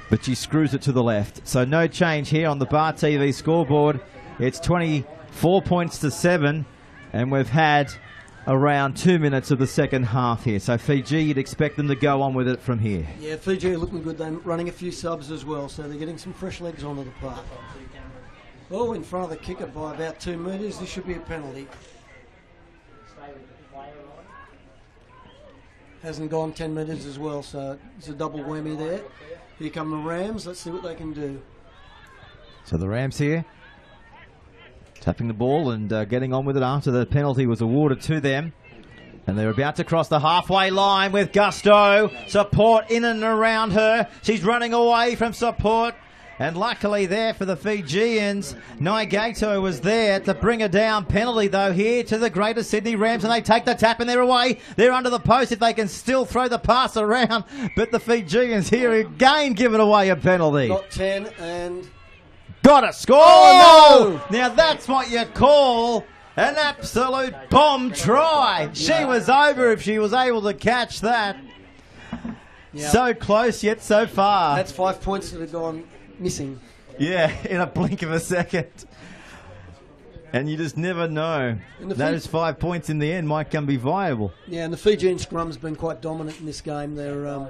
but she screws it to the left. So no change here on the Bar TV scoreboard. It's 24 points to 7, and we've had around 2 minutes of the second half here. So Fiji, you'd expect them to go on with it from here. Yeah, Fiji are looking good. They're running a few subs as well, so they're getting some fresh legs onto the park. Oh, in front of the kicker by about 2 metres. This should be a penalty. Hasn't gone 10 metres as well, so it's a double whammy there. Here come the Rams. Let's see what they can do. So the Rams here, tapping the ball and getting on with it after the penalty was awarded to them. And they're about to cross the halfway line with gusto. Support in and around her. She's running away from support. And luckily there for the Fijians, Naigato was there to bring her down. Penalty, though, here to the Greater Sydney Rams, and they take the tap and they're away. They're under the post if they can still throw the pass around. But the Fijians here again giving away a penalty. Got 10 and... Got a score! Oh, no! Now that's what you call an absolute bomb try. Yeah. She was over if she was able to catch that. Yep. So close yet so far. That's 5 points that have gone missing. Yeah, in a blink of a second. And you just never know. Those 5 points in the end might be viable. Yeah, and the Fijian scrum's been quite dominant in this game. They're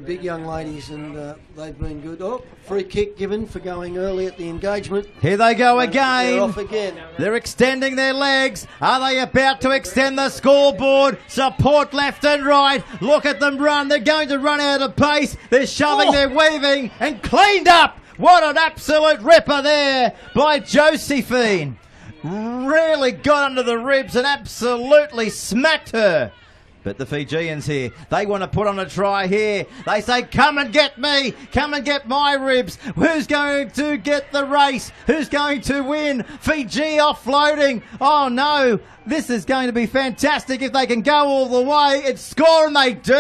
big young ladies, and they've been good. Oh, free kick given for going early at the engagement. Here they go again. They're off again. They're extending their legs. Are they about to extend the scoreboard? Support left and right. Look at them run. They're going to run out of pace. They're shoving, they're weaving, and cleaned up. What an absolute ripper there by Josephine. Really got under the ribs and absolutely smacked her. But the Fijians here, they want to put on a try here. They say, come and get me. Come and get my ribs. Who's going to get the race? Who's going to win? Fiji offloading. Oh, no. This is going to be fantastic if they can go all the way. It's score, and they do.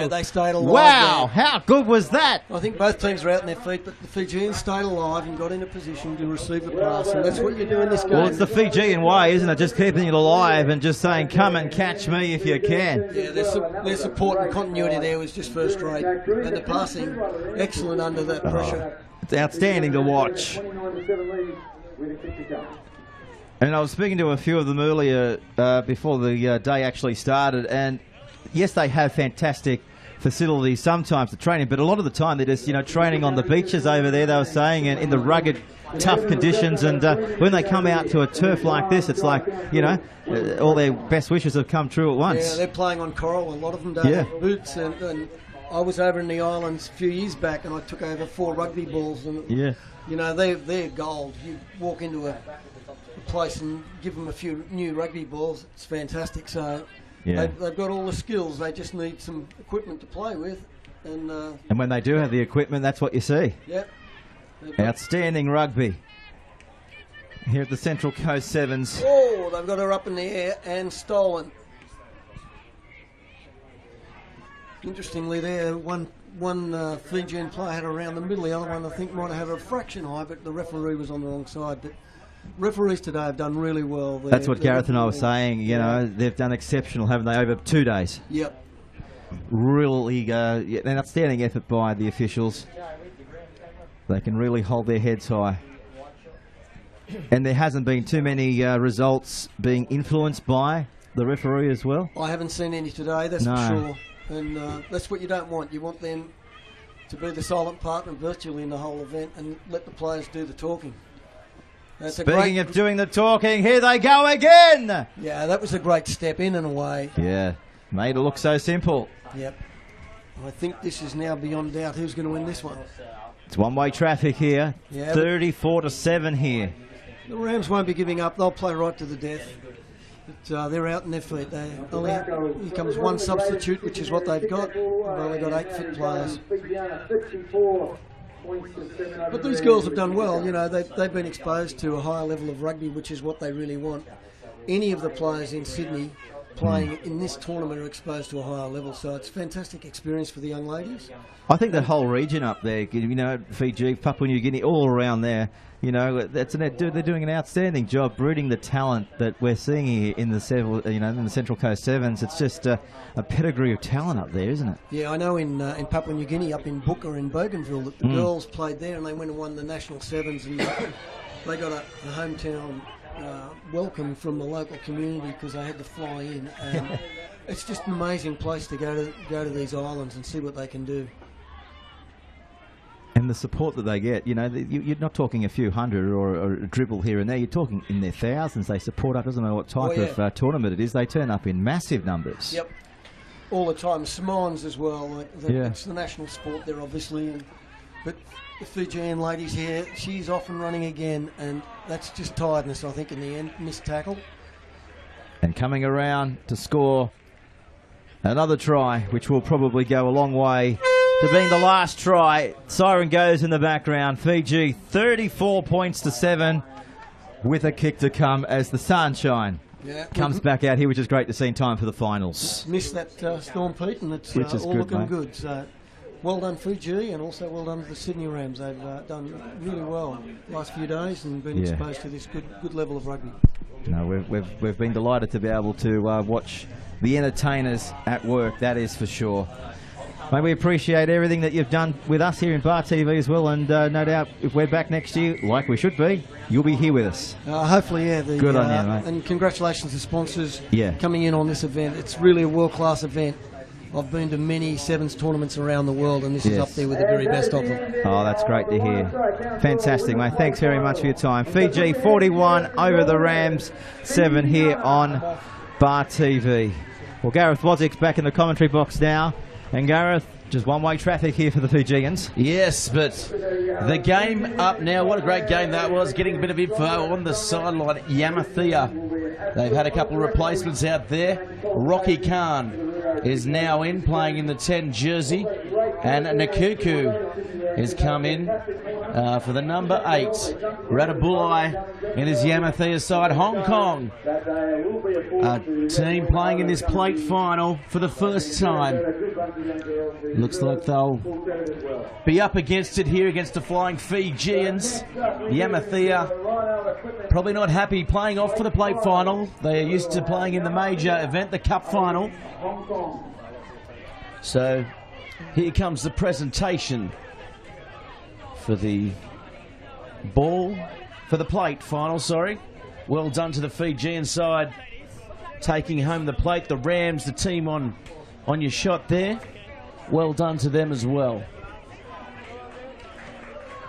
Yeah, they stayed alive. Wow, there. how good was that? I think both teams were out on their feet, but the Fijians stayed alive and got in a position to receive the pass, and that's what you do in this game. Well, it's the Fijian way, isn't it? Just keeping it alive and just saying, come and catch me if you can. Yeah, their support and continuity there was just first rate, and the passing, excellent under that pressure. It's outstanding to watch. And I was speaking to a few of them earlier before the day actually started, and yes, they have fantastic facilities sometimes to training, but a lot of the time they're just, you know, training on the beaches over there, they were saying, and in the rugged, tough conditions. And when they come out to a turf like this, it's like, you know, all their best wishes have come true at once. Yeah, they're playing on coral. A lot of them don't have boots. And I was over in the islands a few years back, and I took over 4 rugby balls. And, you know, they're gold. You walk into a place and give them a few new rugby balls, it's fantastic. So they've got all the skills. They just need some equipment to play with. And when they do have the equipment, that's what you see. Yep. Outstanding rugby here at the Central Coast 7s. Oh, they've got her up in the air and stolen. Interestingly, there one Fijian player had around the middle. The other one, I think, might have had a fraction high, but the referee was on the wrong side. But referees today have done really well. That's what Gareth and I were saying. You know, they've done exceptional, haven't they, over 2 days? Yep. Really, an outstanding effort by the officials. They can really hold their heads high. And there hasn't been too many results being influenced by the referee as well. I haven't seen any today, that's for sure. And that's what you don't want. You want them to be the silent partner virtually in the whole event and let the players do the talking. Speaking of doing the talking, here they go again! Yeah, that was a great step in and away. Yeah, made it look so simple. Yep. I think this is now beyond doubt who's going to win this one. It's one-way traffic here. 34-7 here. The Rams won't be giving up. They'll play right to the death. But they're out in their feet. Here comes one substitute, which is what they've got. They've only got 8 fit players. But these girls have done well. You know, they've been exposed to a higher level of rugby, which is what they really want. Any of the players in Sydney playing in this tournament are exposed to a higher level, so it's a fantastic experience for the young ladies. I think that whole region up there, you know, Fiji, Papua New Guinea, all around there, you know, they're doing an outstanding job breeding the talent that we're seeing here in the Central Coast 7s. It's just a pedigree of talent up there, isn't it? Yeah, I know in Papua New Guinea, up in Booker in Bougainville, that the girls played there and they went and won the national 7s, and they got a hometown welcome from the local community because they had to fly in. And it's just an amazing place to go to these islands and see what they can do. And the support that they get, you know, you're not talking a few hundred or a dribble here and there. You're talking in their thousands. They support up. Doesn't matter what type of tournament it is. They turn up in massive numbers. Yep, all the time. Samoans as well. It's the national sport there, obviously. But the Fijian ladies here, she's off and running again, and that's just tiredness, I think, in the end. Missed tackle. And coming around to score another try, which will probably go a long way to being the last try. Siren goes in the background. Fiji 34 points to 7 with a kick to come as the sunshine comes back out here, which is great to see in time for the finals. Missed that Storm Pete, and it's all looking good. So well done Fiji, and also well done the Sydney Rams. They've done really well last few days and been exposed to this good level of rugby. No, we've been delighted to be able to watch the entertainers at work, that is for sure. Mate, we appreciate everything that you've done with us here in Bar TV as well, and no doubt if we're back next year, like we should be, you'll be here with us. Hopefully, yeah. Good on you, mate. And congratulations to sponsors coming in on this event. It's really a world-class event. I've been to many Sevens tournaments around the world, and this is up there with the very best of them. Oh, that's great to hear. Fantastic, mate. Thanks very much for your time. Fiji 41 over the Rams 7 here on Bar TV. Well, Gareth Wozik's back in the commentary box now. And Gareth, just one-way traffic here for the Fijians. Yes, but the game up now. What a great game that was. Getting a bit of info on the sideline. Yamathea. They've had a couple of replacements out there. Rocky Khan is now in, playing in the 10 jersey. And Nakuku has come in for the number 8. Radabulai in his Yamathea side. Hong Kong, a team playing in this plate final for the first time. Looks like they'll be up against it here against the Flying Fijians. Yamathea probably not happy playing off for the plate final. They are used to playing in the major event, the cup final. So here comes the presentation for the ball, for the plate final, sorry. Well done to the Fijian side, taking home the plate. The Rams, the team on your shot there. Well done to them as well.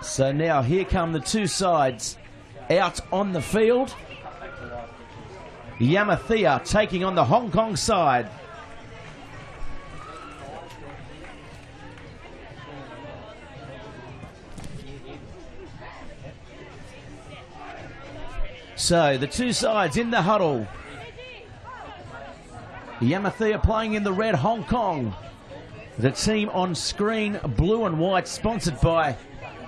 So now here come the two sides out on the field. Yamathea taking on the Hong Kong side. So the two sides in the huddle. Yamathea playing in the red, Hong Kong. The team on screen, blue and white, sponsored by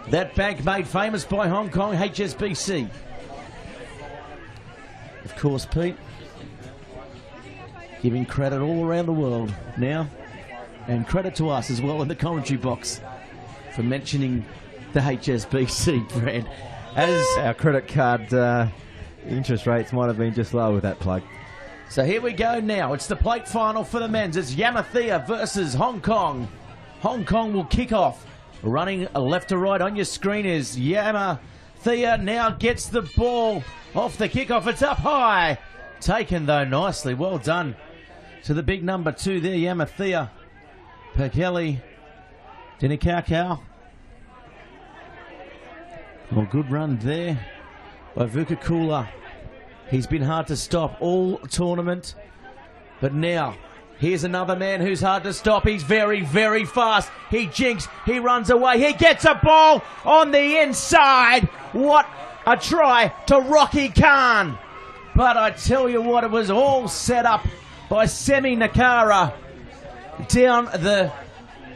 that bank made famous by Hong Kong, HSBC. Of course, Pete, giving credit all around the world now, and credit to us as well in the commentary box for mentioning the HSBC brand. As our credit card interest rates might have been just low with that plug. So here we go now. It's the plate final for the men's. It's Yamathea versus Hong Kong. Hong Kong will kick off. Running left to right on your screen is Yamathea. Now gets the ball off the kickoff. It's up high. Taken though nicely. Well done to the big number 2 there, Yamathea. Pekeli Dinikakau. Well, good run there by Vukakula. He's been hard to stop all tournament. But now, here's another man who's hard to stop. He's very, very fast. He jinks. He runs away. He gets a ball on the inside. What a try to Rocky Khan. But I tell you what, it was all set up by Semi Nakara down the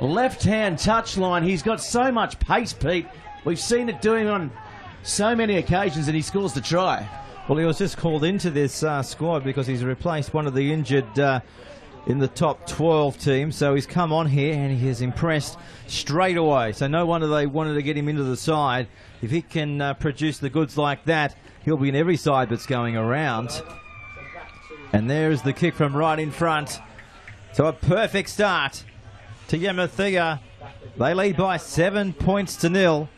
left-hand touchline. He's got so much pace, Pete. We've seen it doing on so many occasions, and he scores the try. Well, he was just called into this squad because he's replaced one of the injured in the top 12 team. So he's come on here and he has impressed straight away. So no wonder they wanted to get him into the side. If he can produce the goods like that, he'll be in every side that's going around. And there's the kick from right in front. So a perfect start to Yamathea. They lead by 7 points to 0.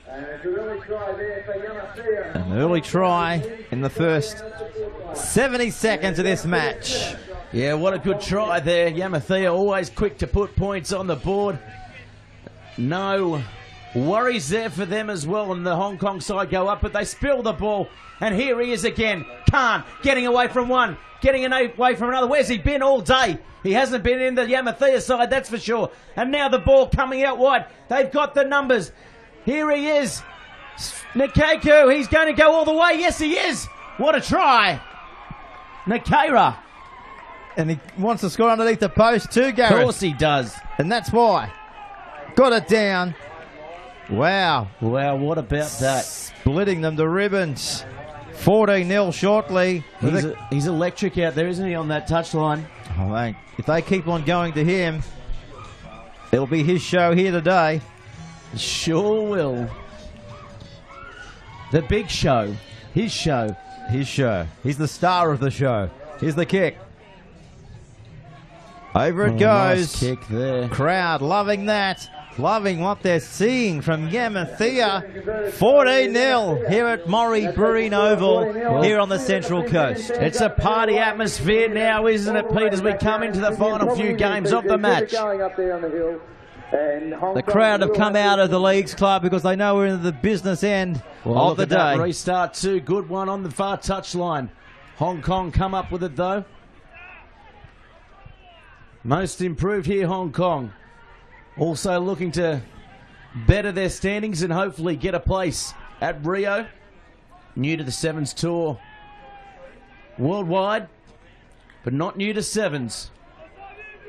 An early try in the first 70 seconds of this match. Yeah, what a good try there. Yamathea always quick to put points on the board. No worries there for them as well, and the Hong Kong side go up, but they spill the ball. And here he is again. Khan getting away from one, getting away from another. Where's he been all day? He hasn't been in the Yamathea side, that's for sure. And now the ball coming out wide. They've got the numbers. Here he is. Nkaku, he's going to go all the way. Yes, he is. What a try. Nakara. And he wants to score underneath the post too, Gareth. Of course he does. And that's why. Got it down. Wow. Wow, what about that? Splitting them to ribbons. 14-0 shortly. He's electric out there, isn't he, on that touchline? Oh, mate. If they keep on going to him, it'll be his show here today. Sure will. The big show. His show. His show. He's the star of the show. Here's the kick. Over it goes. Nice kick there. Crowd loving that. Loving what they're seeing from Yamathea. 14-0 here at Morrie Brewing Oval here on the Central Coast. It's a party atmosphere now, isn't it, Pete, as we come into the final few games of the match. The crowd have come out of the Leagues Club because they know we're in the business end of the day. Restart too. Good one on the far touchline. Hong Kong come up with it though. Most improved here, Hong Kong. Also looking to better their standings and hopefully get a place at Rio. New to the Sevens Tour worldwide, but not new to Sevens.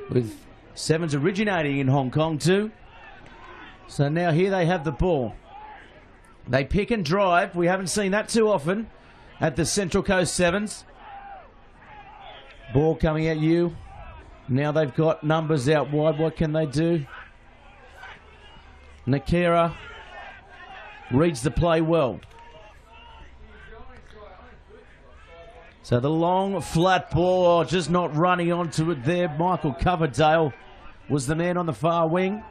With Sevens originating in Hong Kong too. So now here they have the ball. They pick and drive. We haven't seen that too often at the Central Coast Sevens. Ball coming at you. Now they've got numbers out wide. What can they do? Nakira reads the play well. So the long, flat ball, just not running onto it there. Michael Coverdale was the man on the far wing.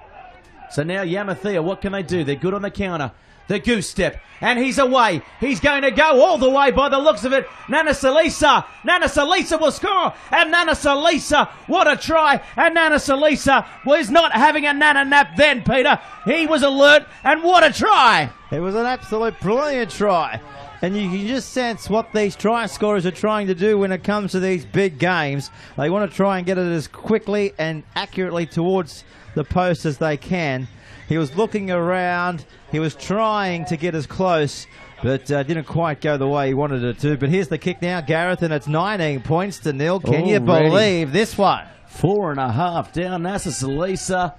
So now Yamathea, what can they do? They're good on the counter. the goose step, and he's away. He's going to go all the way by the looks of it. Nana Salisa will score, and Nana Salisa, what a try, and Nana Salisa was not having a nana nap then, Peter. He was alert, and what a try. It was an absolute brilliant try. And you can just sense what these try scorers are trying to do when it comes to these big games. They want to try and get it as quickly and accurately towards the post as they can. He was looking around. He was trying to get as close, but didn't quite go the way he wanted it to. But here's the kick now, Gareth, and it's 19 points to nil. Can you believe this one? 4.5 down. Nasa Salisa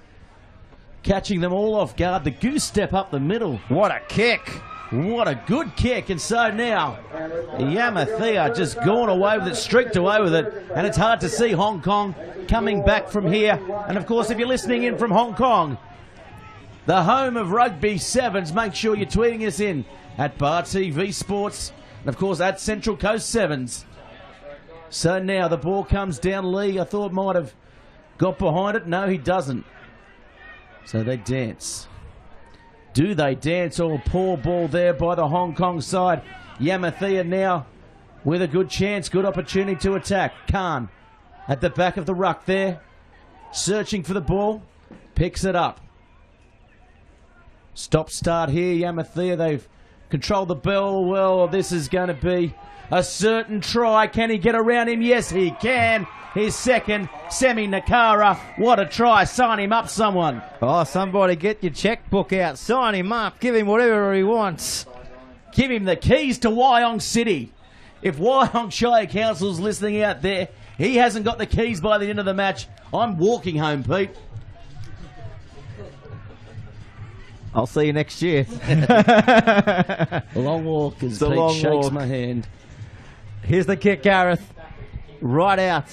catching them all off guard. The goose step up the middle. What a kick. What a good kick. And so now Yamathea just gone away with it, streaked away with it. And it's hard to see Hong Kong coming back from here. And of course, if you're listening in from Hong Kong, the home of Rugby Sevens, make sure you're tweeting us in at Bar TV Sports. And of course, at Central Coast Sevens. So now the ball comes down. Lee, I thought might have got behind it. No, he doesn't. So they dance. Do they dance? Oh, poor ball there by the Hong Kong side. Yamathea now with a good chance, good opportunity to attack. Khan at the back of the ruck there, searching for the ball, picks it up. Stop start here, Yamathea. They've controlled the ball well. This is going to be a certain try. Can he get around him? Yes, he can. His second, Semi Nakara. What a try. Sign him up, someone. Oh, somebody get your checkbook out. Sign him up. Give him whatever he wants. Give him the keys to Wyong City. If Wyong Shire Council's listening out there, he hasn't got the keys by the end of the match. I'm walking home, Pete. I'll see you next year. Long walk as Pete long shakes walk. my hand. Here's the kick, Gareth. Right out.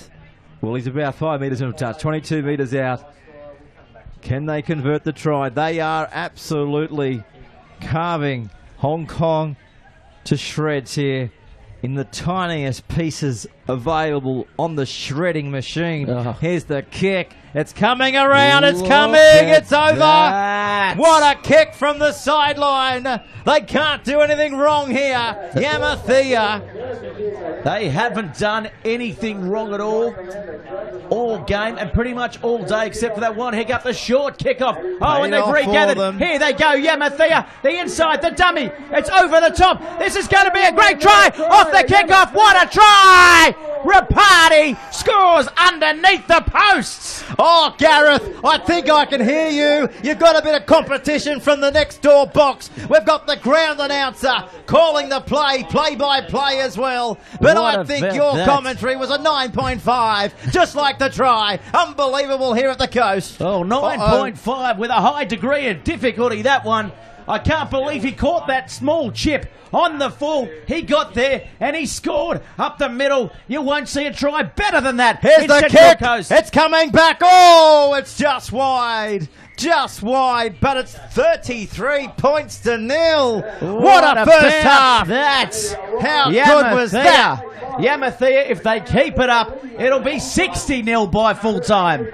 Well, he's about 5 metres in touch, 22 metres out. Can they convert the try? They are absolutely carving Hong Kong to shreds here in the tiniest pieces available on the shredding machine. Here's the kick. It's coming around. It's coming. It's over. What a kick from the sideline. They can't do anything wrong here. Yamathea. They haven't done anything wrong at all game and pretty much all day except for that one hiccup, the short kickoff. Oh, and they've regathered. Here they go, Yamathea, the inside, the dummy. It's over the top. This is going to be a great try off the kickoff. What a try! Rapati scores underneath the posts. Oh, Gareth, I think I can hear you. You've got a bit of competition from the next door box. We've got the ground announcer calling the play-by-play as well. But I think your commentary was a 9.5, just like the try. Unbelievable here at the coast. Oh, 9.5 with a high degree of difficulty, that one. I can't believe he caught that small chip on the full. He got there and he scored up the middle. You won't see a try better than that. Here's the kick. It's coming back. Oh, it's just wide. Just wide, but it's 33 points to nil. What a first half. That's how good was that? Yamathea, if they keep it up, it'll be 60-0 by full time.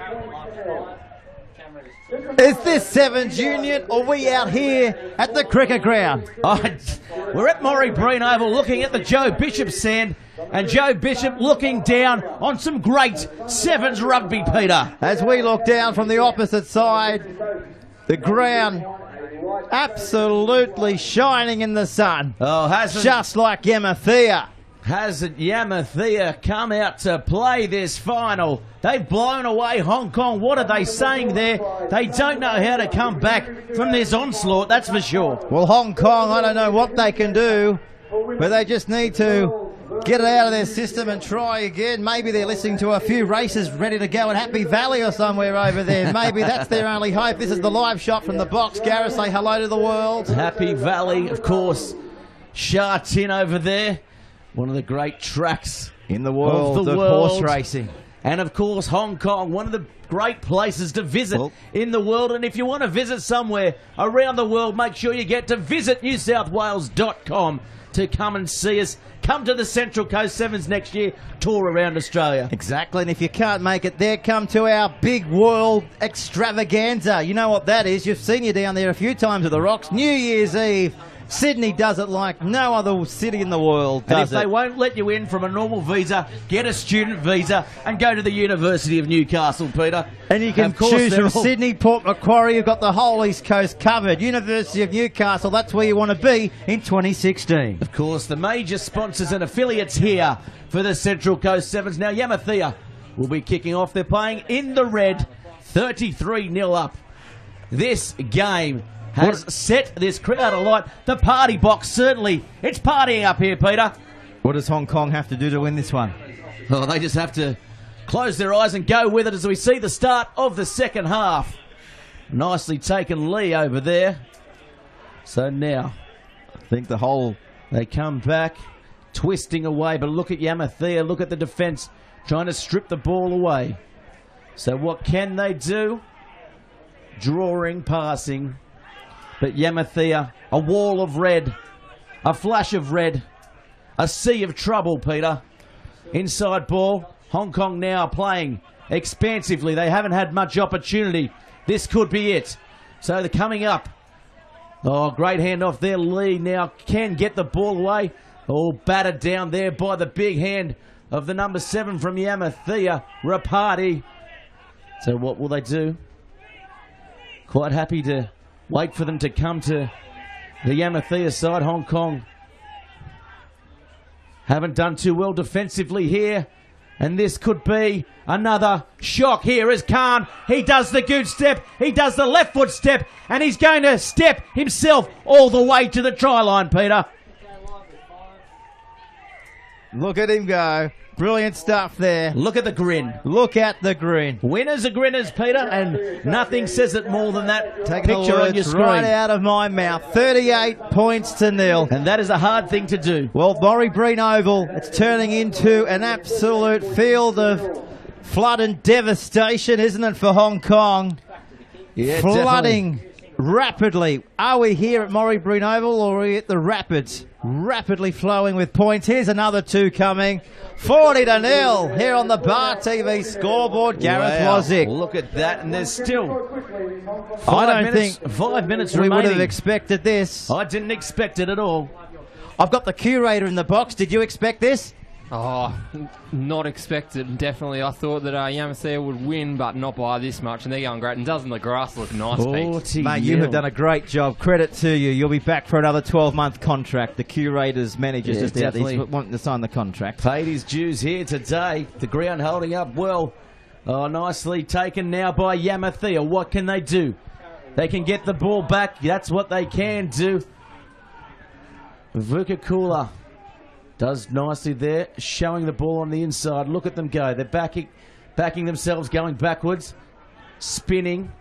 Is this Sevens Union or we out here at the cricket ground? We're at Morrie Breen Oval looking at the Joe Bishop stand, and Joe Bishop looking down on some great Sevens rugby, Peter. As we look down from the opposite side, the ground absolutely shining in the sun. Oh, just like Yamathea. Hasn't Yamathea come out to play this final? They've blown away Hong Kong. What are they saying there? They don't know how to come back from this onslaught, that's for sure. Well, Hong Kong, I don't know what they can do, but they just need to get it out of their system and try again. Maybe they're listening to a few races ready to go in Happy Valley or somewhere over there. Maybe that's their only hope. This is the live shot from the box. Gareth, say hello to the world. Happy Valley, of course. Sha Tin over there. One of the great tracks in the world of horse racing. And, of course, Hong Kong, one of the great places to visit in the world. And if you want to visit somewhere around the world, make sure you get to visitnewsouthwales.com to come and see us. Come to the Central Coast 7s next year, tour around Australia. Exactly, and if you can't make it there, come to our big world extravaganza. You know what that is. You've seen you down there a few times at the Rocks. New Year's Eve. Sydney does it like no other city in the world does And if they won't let you in from a normal visa, get a student visa and go to the University of Newcastle, Peter. And you can choose from Sydney, Port Macquarie. You've got the whole East Coast covered. University of Newcastle, that's where you want to be in 2016. Of course, the major sponsors and affiliates here for the Central Coast 7s. Now, Yamathea will be kicking off. They're playing in the red, 33-0 up. This game has set this crowd alight. The party box, certainly. It's partying up here, Peter. What does Hong Kong have to do to win this one? Oh, they just have to close their eyes and go with it as we see the start of the second half. Nicely taken Lee over there. So now, I think they come back, twisting away. But look at Yamathea, look at the defence, trying to strip the ball away. So what can they do? Drawing, passing. But Yamathea, a wall of red, a flash of red, a sea of trouble, Peter. Inside ball, Hong Kong now playing expansively. They haven't had much opportunity. This could be it. So they're coming up. Oh, great handoff there. Lee now can get the ball away. Oh, battered down there by the big hand of the number 7 from Yamathea, Rapati. So what will they do? Quite happy to wait for them to come to the Yamathea side. Hong Kong haven't done too well defensively here. And this could be another shock. Here is Khan. He does the good step. He does the left foot step. And he's going to step himself all the way to the try line, Peter. Look at him go. Brilliant stuff there. Look at the grin. Look at the grin. Winners are grinners, Peter, and nothing says it more than that Taking picture on your screen. Right out of my mouth. 38 points to 0. And that is a hard thing to do. Well, Maury Breen Oval, it's turning into an absolute field of flood and devastation, isn't it, for Hong Kong? Yeah, flooding rapidly. Are we here at Maury Breen Oval or are we at the Rapids? Rapidly flowing with points. Here's another 2 coming. 40-0 here on the Bar TV scoreboard. Gareth Lozic. Look at that, and there's still 5 minutes remaining. We would have expected this. I didn't expect it at all. I've got the curator in the box. Did you expect this? Oh, not expected, definitely. I thought that Yamathea would win, but not by this much, and they're going great. And doesn't the grass look nice, Pete? Mate, you have done a great job. Credit to you. You'll be back for another 12-month contract. The curator's manager's just out there. He's wanting to sign the contract. Paid his dues here today. The ground holding up well. Oh, nicely taken now by Yamathea. What can they do? They can get the ball back. That's what they can do. Vukakula does nicely there, showing the ball on the inside. Look at them go. They're backing themselves, going backwards, spinning,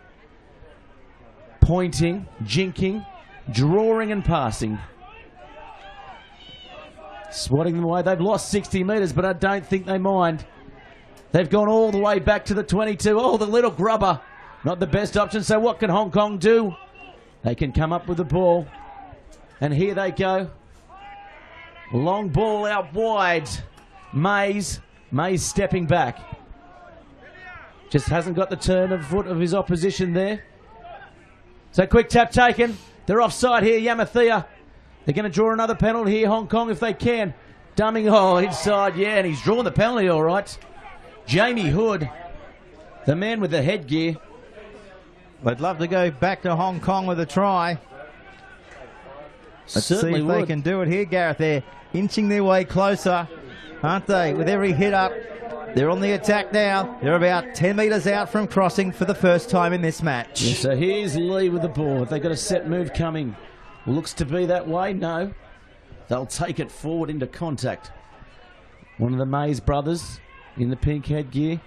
pointing, jinking, drawing and passing. Swatting them away. They've lost 60 metres, but I don't think they mind. They've gone all the way back to the 22. Oh, the little grubber. Not the best option. So what can Hong Kong do? They can come up with the ball. And here they go. Long ball out wide. Mays stepping back. Just hasn't got the turn of foot of his opposition there. So quick tap taken. They're offside here, Yamathea. They're going to draw another penalty here, Hong Kong, if they can. Dumming, inside, yeah, and he's drawn the penalty all right. Jamie Hood, the man with the headgear. They'd love to go back to Hong Kong with a try. Let's Certainly see if they can do it here, Gareth. They're inching their way closer, aren't they? With every hit up, they're on the attack now. They're about 10 metres out from crossing for the first time in this match. Yeah, so here's Lee with the ball. They've got a set move coming. Looks to be that way. No. They'll take it forward into contact. One of the Mays brothers in the pink headgear.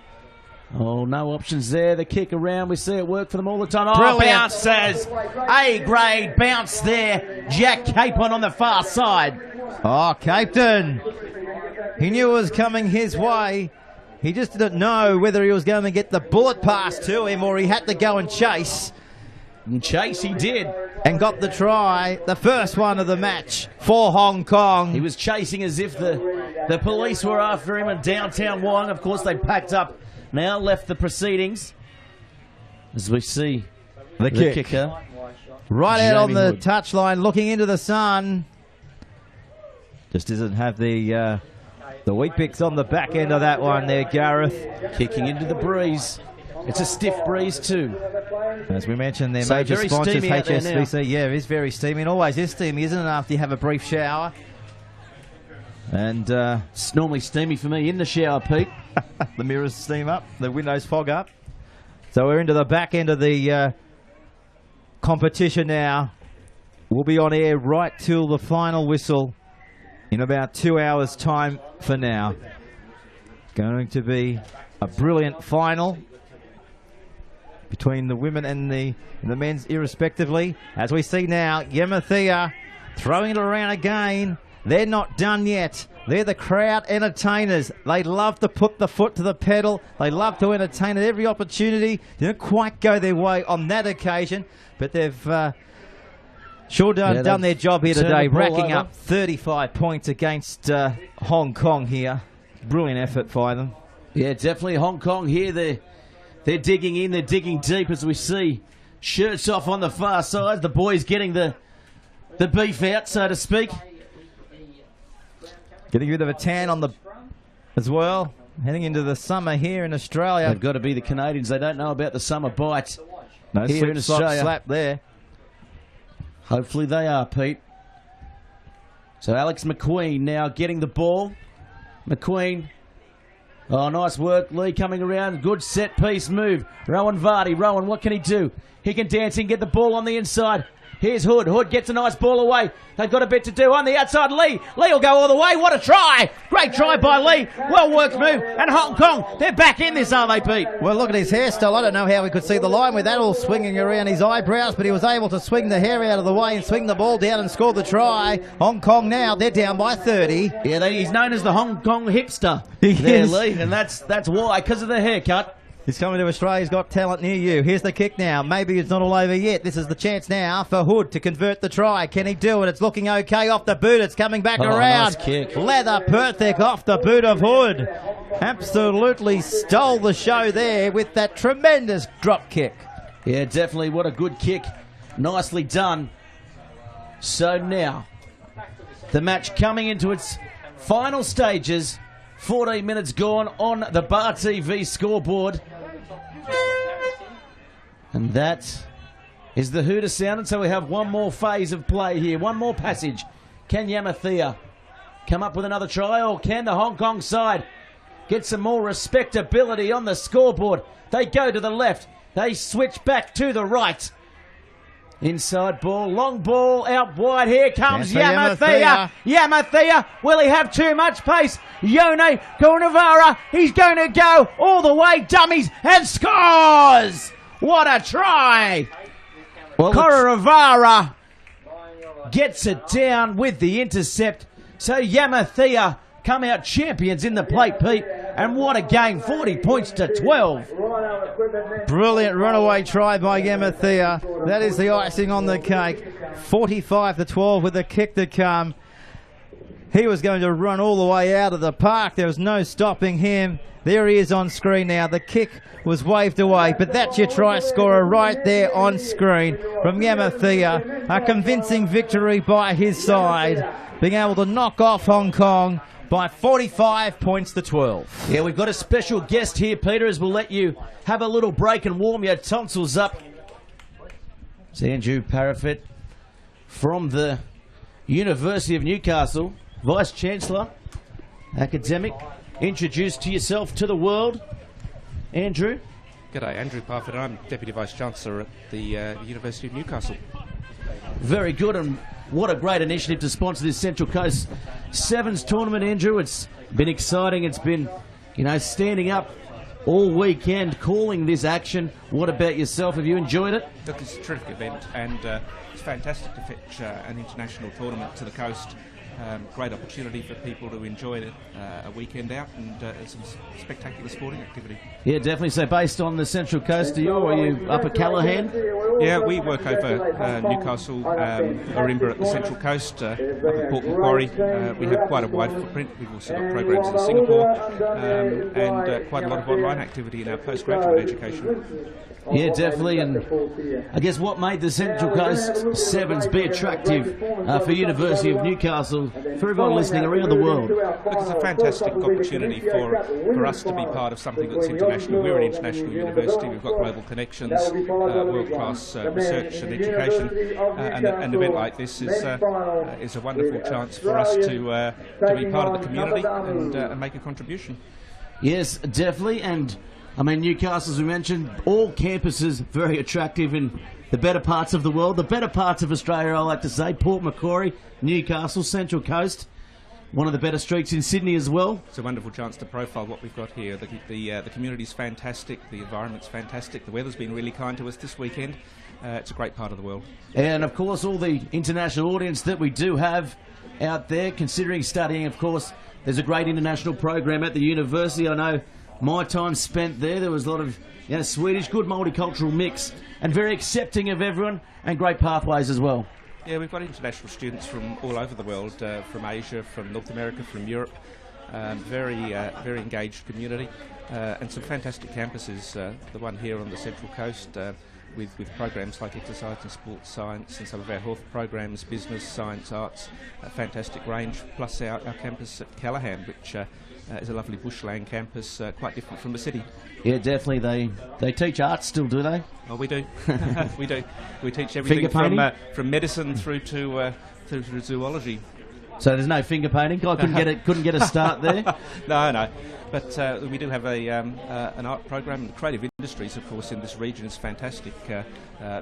Oh, no options there. The kick around. We see it work for them all the time. Oh, bounces. A-grade bounce there. Jack Capon on the far side. Oh, Captain. He knew it was coming his way. He just didn't know whether he was going to get the bullet pass to him or he had to go and chase. And chase he did. And got the try, the first one of the match for Hong Kong. He was chasing as if the police were after him in downtown Wyong. Of course, they packed up, now left the proceedings. As we see the kicker. Right out on Jamie the Hood. touchline, looking into the sun. Just doesn't have the wheat picks on the back end of that one there, Gareth. Kicking into the breeze. It's a stiff breeze too. As we mentioned, their So major very sponsors, steamy out there now. HSBC. Yeah, it is very steamy. And always is steamy, isn't it, after you have a brief shower? And It's normally steamy for me in the shower, Pete. the mirrors steam up, the windows fog up. So we're into the back end of the competition now. We'll be on air right till the final whistle in about 2 hours' time for now. Going to be a brilliant final between the women and the men's irrespectively. As we see now, Yamathea throwing it around again. They're not done yet. They're the crowd entertainers. They love to put the foot to the pedal. They love to entertain at every opportunity. Didn't quite go their way on that occasion, but they've sure done their job here today, racking up 35 points against Hong Kong here. Brilliant effort by them. Yeah, definitely Hong Kong here. They're digging in, they're digging deep as we see. Shirts off on the far side. The boys getting the beef out, so to speak. Getting rid of a tan on the as well. Heading into the summer here in Australia. They've got to be the Canadians. They don't know about the summer bite No here slip, in slop, Australia. slap there. Hopefully they are, Pete. So Alex McQueen now getting the ball. McQueen. Oh, nice work. Lee coming around. Good set piece move. Rowan Vardy. Rowan, what can he do? He can dance and get the ball on the inside. Here's Hood. Hood gets a nice ball away. They've got a bit to do on the outside. Lee will go all the way. What a try. Great try by Lee. Well worked move. And Hong Kong, they're back in this, aren't they, Pete? Well, look at his hairstyle. I don't know how he could see the line with that all swinging around his eyebrows, but he was able to swing the hair out of the way and swing the ball down and score the try. Hong Kong now, they're down by 30. Yeah, he's known as the Hong Kong hipster. He there, is. Lee, and that's why, because of the haircut. He's coming to Australia's Got Talent near you. Here's the kick now. Maybe it's not all over yet. This is the chance now for Hood to convert the try. Can he do it? It's looking okay off the boot. It's coming back around. Nice kick. Leather perfect off the boot of Hood. Absolutely stole the show there with that tremendous drop kick. Yeah, definitely. What a good kick. Nicely done. So now, the match coming into its final stages. 14 minutes gone on the Bar TV scoreboard. And that is the hooter sound. And so we have one more phase of play here. One more passage. Can Yamathea come up with another try, or can the Hong Kong side get some more respectability on the scoreboard? They go to the left. They switch back to the right. Inside ball, long ball, out wide. Here comes Yamathea. Yamathea, will he have too much pace? Yone Coonavarra, he's going to go all the way, dummies, and scores! What a try! Well, Coonavarra gets it down with the intercept. So Yamathea come out champions in the plate, Pete. And what a game, 40 points to 12. Brilliant runaway try by Yamathea. That is the icing on the cake. 45-12 with the kick to come. He was going to run all the way out of the park. There was no stopping him. There he is on screen now. The kick was waved away, but that's your try scorer right there on screen from Yamathea. A convincing victory by his side, being able to knock off Hong Kong by 45 points to 12. Yeah, we've got a special guest here, Peter, as we'll let you have a little break and warm your tonsils up. It's Andrew Parafet from the University of Newcastle, Vice-Chancellor, academic. Introduce to yourself to the world, Andrew. G'day, Andrew Parfit. I'm Deputy Vice-Chancellor at the University of Newcastle. Very good, and what a great initiative to sponsor this Central Coast Sevens tournament, Andrew. It's been exciting. It's been, standing up all weekend calling this action. What about yourself? Have you enjoyed it? Look, it's a terrific event, and it's fantastic to fetch an international tournament to the coast. Great opportunity for people to enjoy a weekend out and some spectacular sporting activity. Yeah, definitely. So based on the Central Coast, are you up at Callaghan? Yeah, we work over Newcastle, Ourimbah at the Central Coast, up at Port Macquarie. We have quite a wide footprint. We've also got programs in Singapore and quite a lot of online activity in our postgraduate education. Yeah, definitely, and I guess what made the Central Coast Sevens be attractive for University of Newcastle, for everyone listening around the world? Look, it's a fantastic opportunity for us to be part of something that's international. We're an international university, we've got global connections, world-class research and education, and an event like this is a wonderful chance for us to be part of the community and make a contribution. Yes, definitely, and I mean, Newcastle, as we mentioned, all campuses very attractive in the better parts of the world, the better parts of Australia, I like to say. Port Macquarie, Newcastle, Central Coast, one of the better streets in Sydney as well. It's a wonderful chance to profile what we've got here. The community's fantastic, the environment's fantastic, the weather's been really kind to us this weekend. It's a great part of the world. And, of course, all the international audience that we do have out there, considering studying, of course, there's a great international program at the university. I know my time spent there was a lot of Swedish, good multicultural mix, and very accepting of everyone, and great pathways as well. Yeah, we've got international students from all over the world, from Asia, from North America, from Europe. Very engaged community, and some fantastic campuses. The one here on the Central Coast, with programs like exercise and sports science, and some of our health programs, business, science, arts, a fantastic range. Plus our campus at Callaghan, which is a lovely bushland campus, quite different from the city. Yeah, definitely. They teach art still, do they? Oh, we do. We do. We teach everything from medicine through to zoology. So there's no finger painting. I couldn't get a start there. No. But we do have an art program. The creative industries, of course, in this region is fantastic.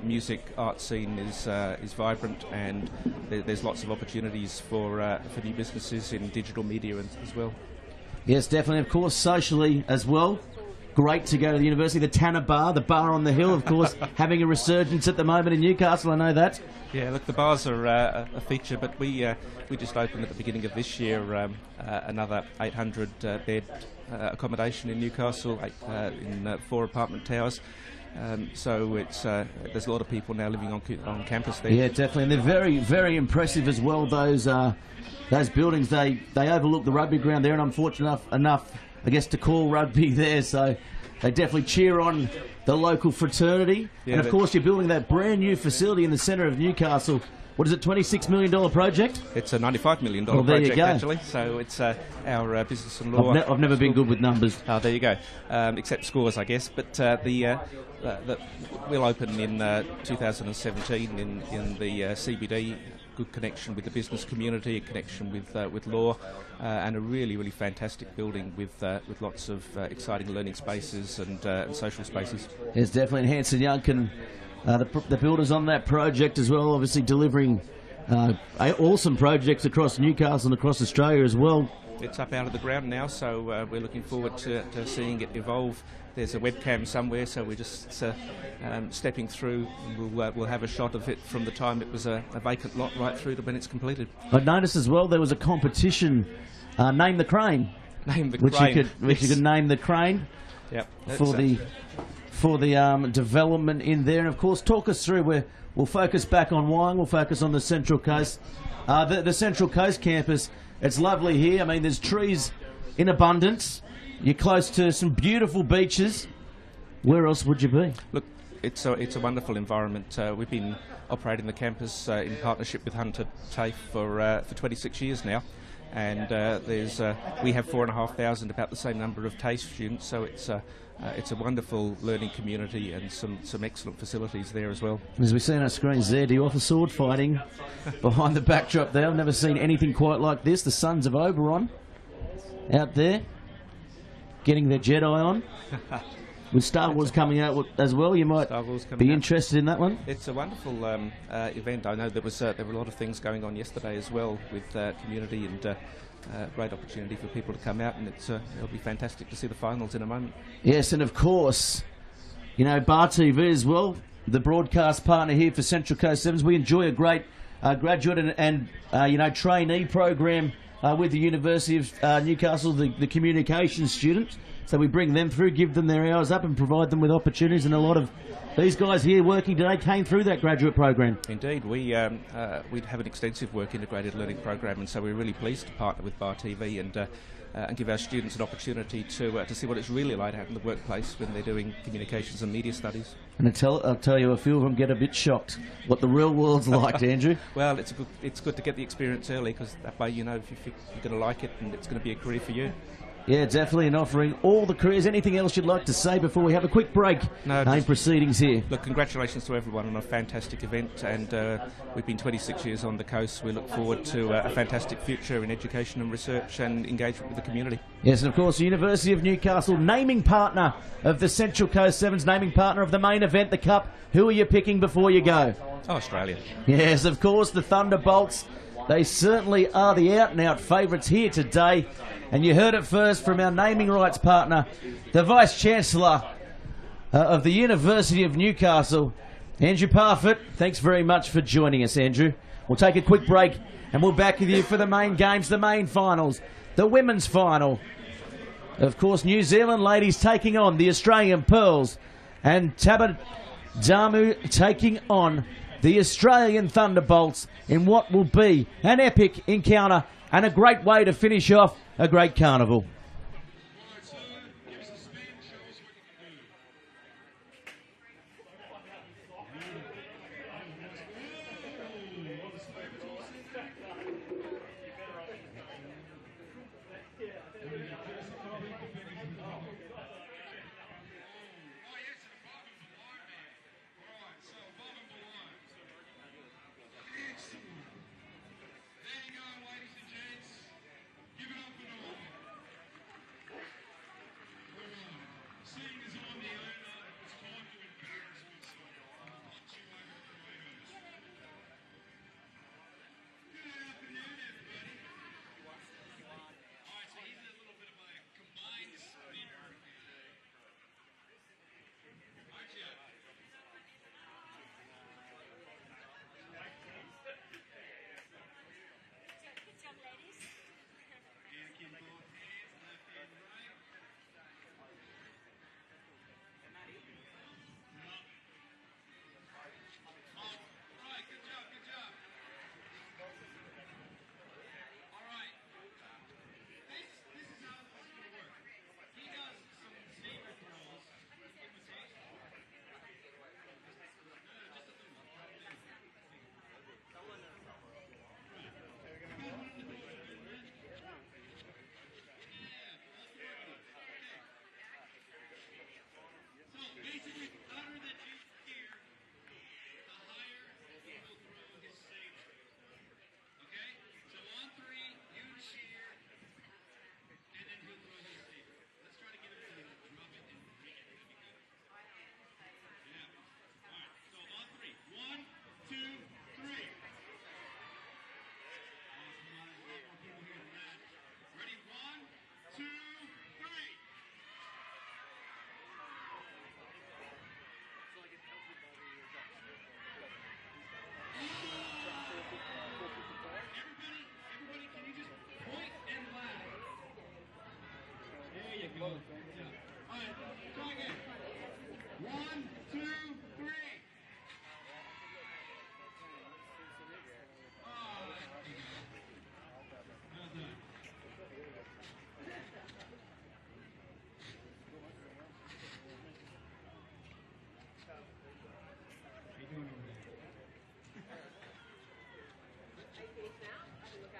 Music, art scene is vibrant, and there's lots of opportunities for new businesses in digital media as well. Yes, definitely. Of course, socially as well. Great to go to the university. The Tanner Bar, the bar on the hill, of course, having a resurgence at the moment in Newcastle. I know that. Yeah, look, the bars are a feature, but we just opened at the beginning of this year another 800 bed accommodation in Newcastle, in 4 apartment towers. So there's a lot of people now living on campus there. Yeah, definitely, and they're very, very impressive as well. Those buildings, they overlook the rugby ground there, and I'm fortunate enough, I guess, to call rugby there. So they definitely cheer on the local fraternity. Yeah, and of course, you're building that brand new facility in the centre of Newcastle. What is it, $26 million project? It's a $95 million project, actually. So it's our business and law. I've never been good with numbers. Oh, there you go. Except scores, I guess. But we'll open in 2017 in the CBD. Good connection with the business community, a connection with law, and a really, really fantastic building with lots of exciting learning spaces and social spaces. Yes, definitely. And Hanson Young can. The builders on that project as well, obviously delivering awesome projects across Newcastle and across Australia as well. It's up out of the ground now, so we're looking forward to seeing it evolve. There's a webcam somewhere, so we're just stepping through, and we'll have a shot of it from the time it was a vacant lot right through to when it's completed. I noticed as well there was a competition, Name the Crane. Name the Crane. Which you could name the crane. Yep. For the development in there. And of course, talk us through we'll focus back on Wyong, we'll focus on the Central Coast. The Central Coast campus, it's lovely here. I mean, there's trees in abundance. You're close to some beautiful beaches. Where else would you be? Look, it's a wonderful environment. We've been operating the campus in partnership with Hunter TAFE for 26 years now. And we have 4,500, about the same number of TAFE students, so it's a wonderful learning community and some excellent facilities there as well. As we see on our screens there, do you offer sword fighting behind the backdrop there? I've never seen anything quite like this. The Sons of Oberon out there getting their Jedi on. With Star Wars coming out as well, you might be interested in that one. It's a wonderful event. I know there were a lot of things going on yesterday as well with community and great opportunity for people to come out, and it'll be fantastic to see the finals in a moment. Yes, and of course, Bar TV as well, the broadcast partner here for Central Coast Sevens. We enjoy a great graduate and trainee program with the University of Newcastle, the communications students. So we bring them through, give them their hours up and provide them with opportunities, and a lot of these guys here working today came through that graduate program. Indeed, we have an extensive work integrated learning program, and so we're really pleased to partner with Bar TV and give our students an opportunity to see what it's really like out in the workplace when they're doing communications and media studies. And I'll tell you, a few of them get a bit shocked what the real world's like, Andrew. Well, it's good to get the experience early, because that way you know if you're going to like it and it's going to be a career for you. Yeah, definitely, and offering all the careers. Anything else you'd like to say before we have a quick break? No, in proceedings here. Look, congratulations to everyone on a fantastic event, and we've been 26 years on the coast. We look forward to a fantastic future in education and research and engagement with the community. Yes, and of course, the University of Newcastle, naming partner of the Central Coast Sevens, naming partner of the main event, the Cup. Who are you picking before you go? Oh, Australia. Yes, of course, the Thunderbolts. They certainly are the out-and-out favourites here today. And you heard it first from our naming rights partner, the Vice-Chancellor of the University of Newcastle, Andrew Parfitt. Thanks very much for joining us, Andrew. We'll take a quick break and we'll back with you for the main games, the main finals, the women's final. Of course, New Zealand ladies taking on the Australian Pearls, and Tabadamu taking on the Australian Thunderbolts in what will be an epic encounter and a great way to finish off a great carnival.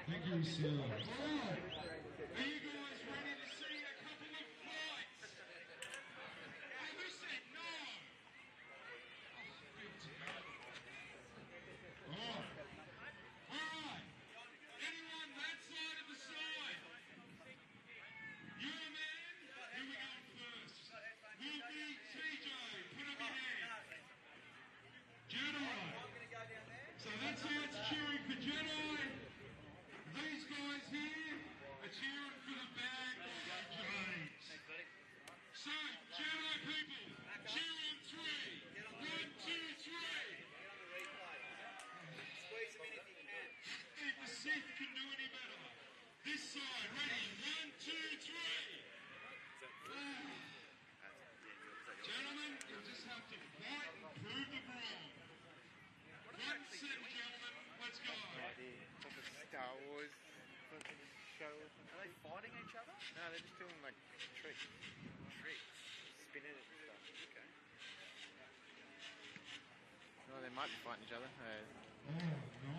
Thank you, sir. All right. Are you guys ready to see a couple of fights? Oh, who said no? Oh, good to go. All right. All right. Anyone that side of the side? You're a man? Who we going first? Will be TJ. Put up your hand. Jedi. So that side's cheering for Jedi. These guys here tree. Spinning it and stuff. Okay. Well, they might be fighting each other. Oh,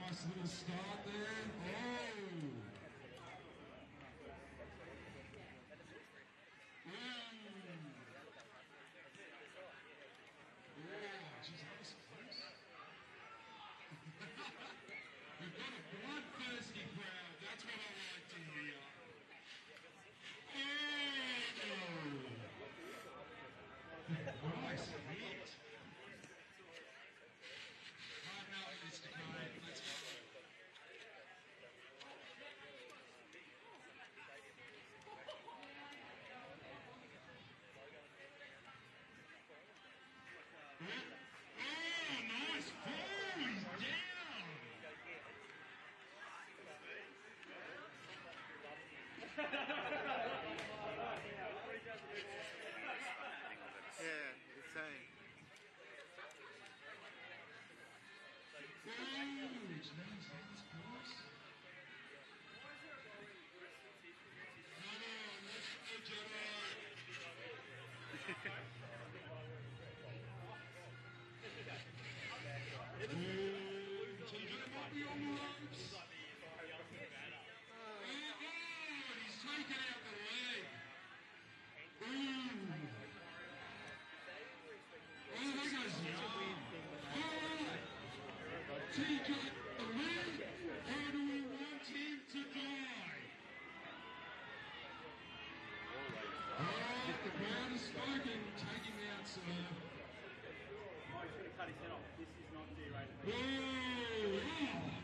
nice little start there. Oh! Oh, geez, that was close. We've got a bloodthirsty crowd. That's what I like to hear. Oh! Nice hit. Hard knowing, Mr. Kane. Let's go. Oh, nice fall! He's down! Yeah, insane. Oh, nice, that's close. Come on, let's go, Jedi! TJ might be on the ropes. Oh, he's taken out the leg. Ooh. Oh, there goes the arm. All right. TJ, the leg, or do we want him to die? Oh, the crowd has spoken. Take him out, sir. Oh, he's going to cut his head off. This is not G-rated.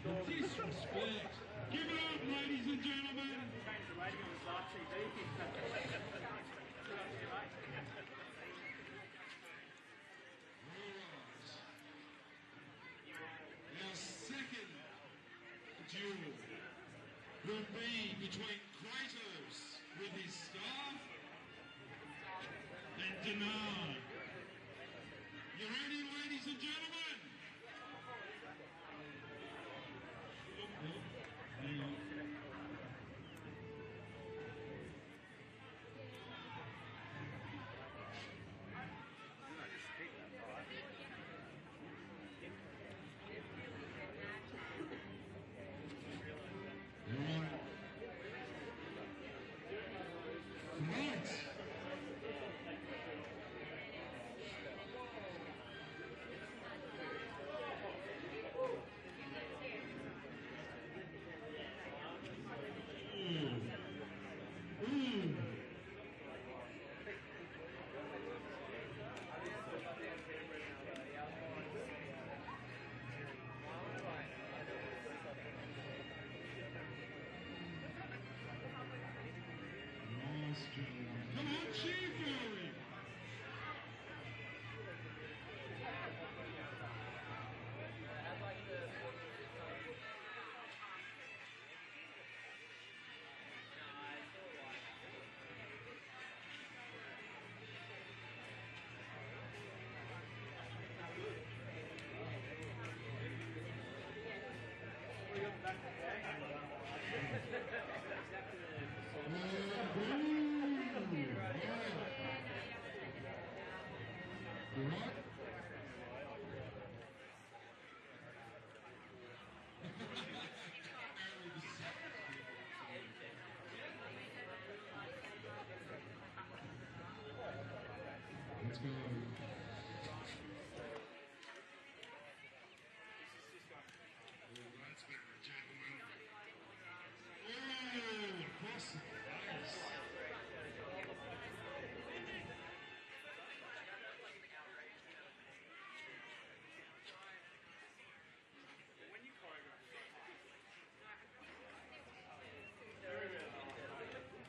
Oh, disrespect. Give it up, ladies and gentlemen. Change the rating on the Dark TV. Good up to you, mate. Our second duel will be between Kratos with his staff and Denard. You ready, ladies and gentlemen? Hang on. Right. Nice gentleman. Come on, cheer for him. Let's go. That's better, gentlemen. Oh, across the face. When you choreograph,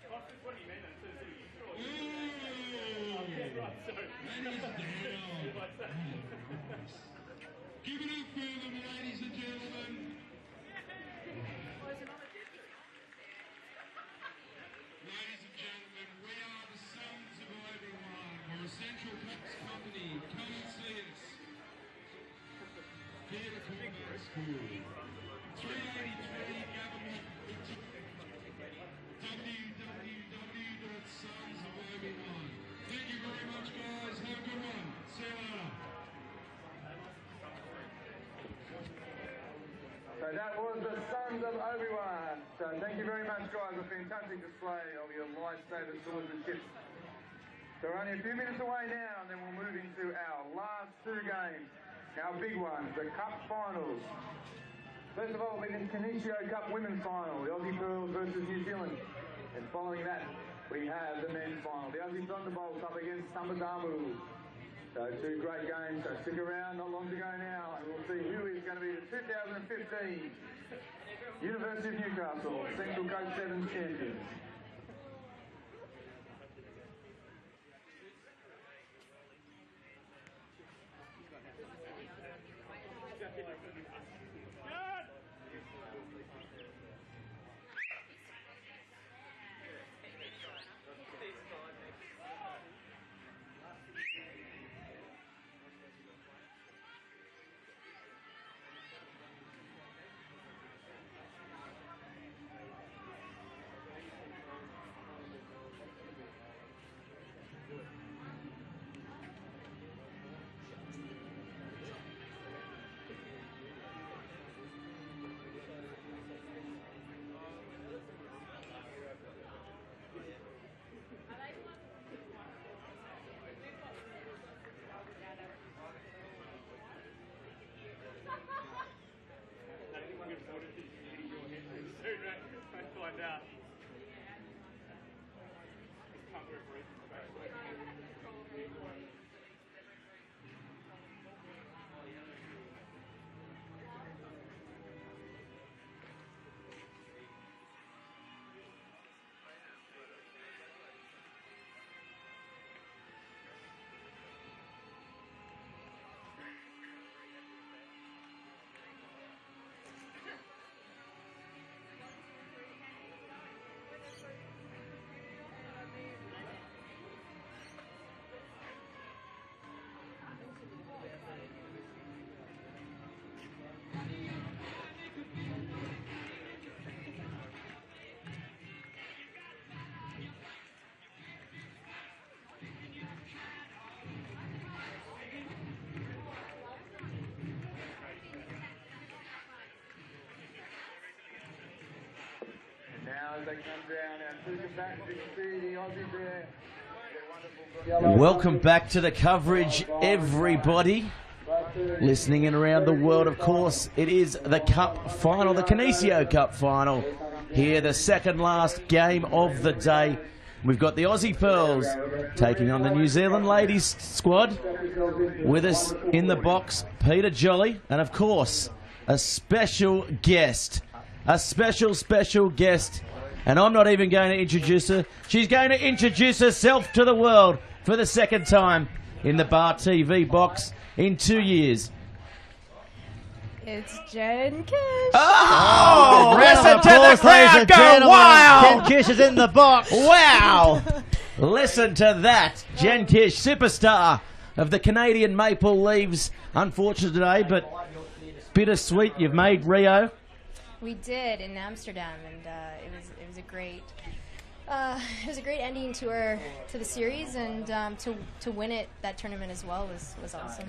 cost us 20 minutes. So you throw it. Right, sorry. That is down. Give it up for them, ladies and gentlemen. Ladies and gentlemen, we are the sons of Obi-Wan. We're a Central Coast company. Come and see us. Theatre Combat School. 383 Government. www.sonsofobi.com. that was the Sons of Obi-Wan. So thank you very much, guys. A fantastic display of your lightsaber swordsmanship. So we're only a few minutes away now, and then we'll move into our last two games. Our big ones, the Cup Finals. First of all, we the Canisio Cup Women's Final, the Aussie Pearls versus New Zealand. And following that, we have the Men's Final, the Aussie Thunderbolts up against Sambadamu. So two great games, so stick around, not long to go now, and we'll see who is going to be the 2015 University of Newcastle Central Coast 7 champions. Find out. Now as they come down, our two combatants, you can see the Aussies there. Welcome back to the coverage, everybody. Listening in around the world, of course, it is the Cup Final, the Canisio Cup Final. Here, the second last game of the day. We've got the Aussie Pearls taking on the New Zealand ladies squad. With us in the box, Peter Jolly, and of course, a special guest. A special guest. And I'm not even going to introduce her. She's going to introduce herself to the world for the second time in the Bar TV box in 2 years. It's Jen Kish. Oh! Listen to the crowd go wild! Jen Kish is in the box. Wow! Listen to that. Jen Kish, superstar of the Canadian Maple Leaves. Unfortunate today, but bittersweet. You've made Rio. We did in Amsterdam, and it was a great ending to the series, and to win that tournament as well was awesome.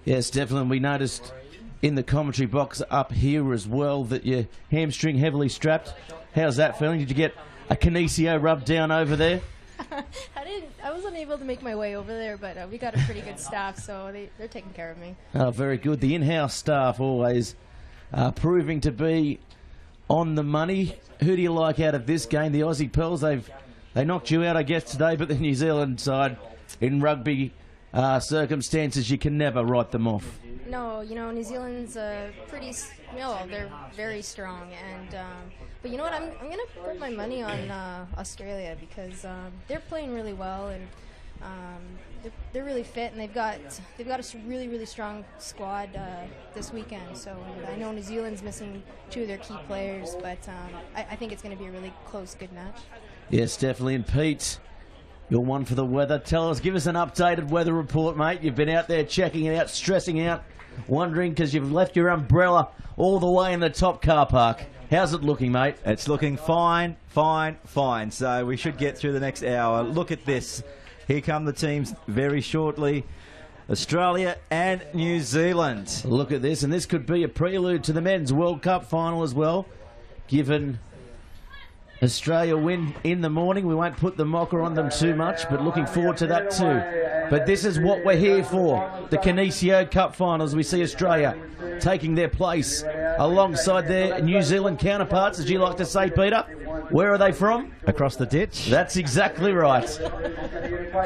Yes, definitely. We noticed in the commentary box up here as well that your hamstring heavily strapped. How's that feeling? Did you get a kinesio rub down over there? I wasn't able to make my way over there, but we got a pretty good staff, so they're taking care of me. Oh, very good. The in-house staff always proving to be on the money. Who do you like out of this game? The Aussie Pearls, they knocked you out, I guess, today, but the New Zealand side, in rugby circumstances, you can never write them off. No, New Zealand's they're very strong, and but you know what? I'm gonna put my money on Australia because they're playing really well, and they're really fit, and they've got a really strong squad this weekend. So I know New Zealand's missing two of their key players, but I think it's going to be a really close, good match. Yes, definitely. And Pete, you're one for the weather. Give us an updated weather report, mate. You've been out there checking it out, stressing out, wondering because you've left your umbrella all the way in the top car park. How's it looking, mate? It's looking fine. So we should get through the next hour. Look at this. Here come the teams very shortly. Australia and New Zealand. Look at this, and this could be a prelude to the Men's World Cup final as well, given Australia win in the morning. We won't put the mocker on them too much, but looking forward to that too. But this is what we're here for, the Kinesio Cup finals. We see Australia taking their place alongside their New Zealand counterparts, as you like to say, Peter. Where are they from? Across the ditch. That's exactly right.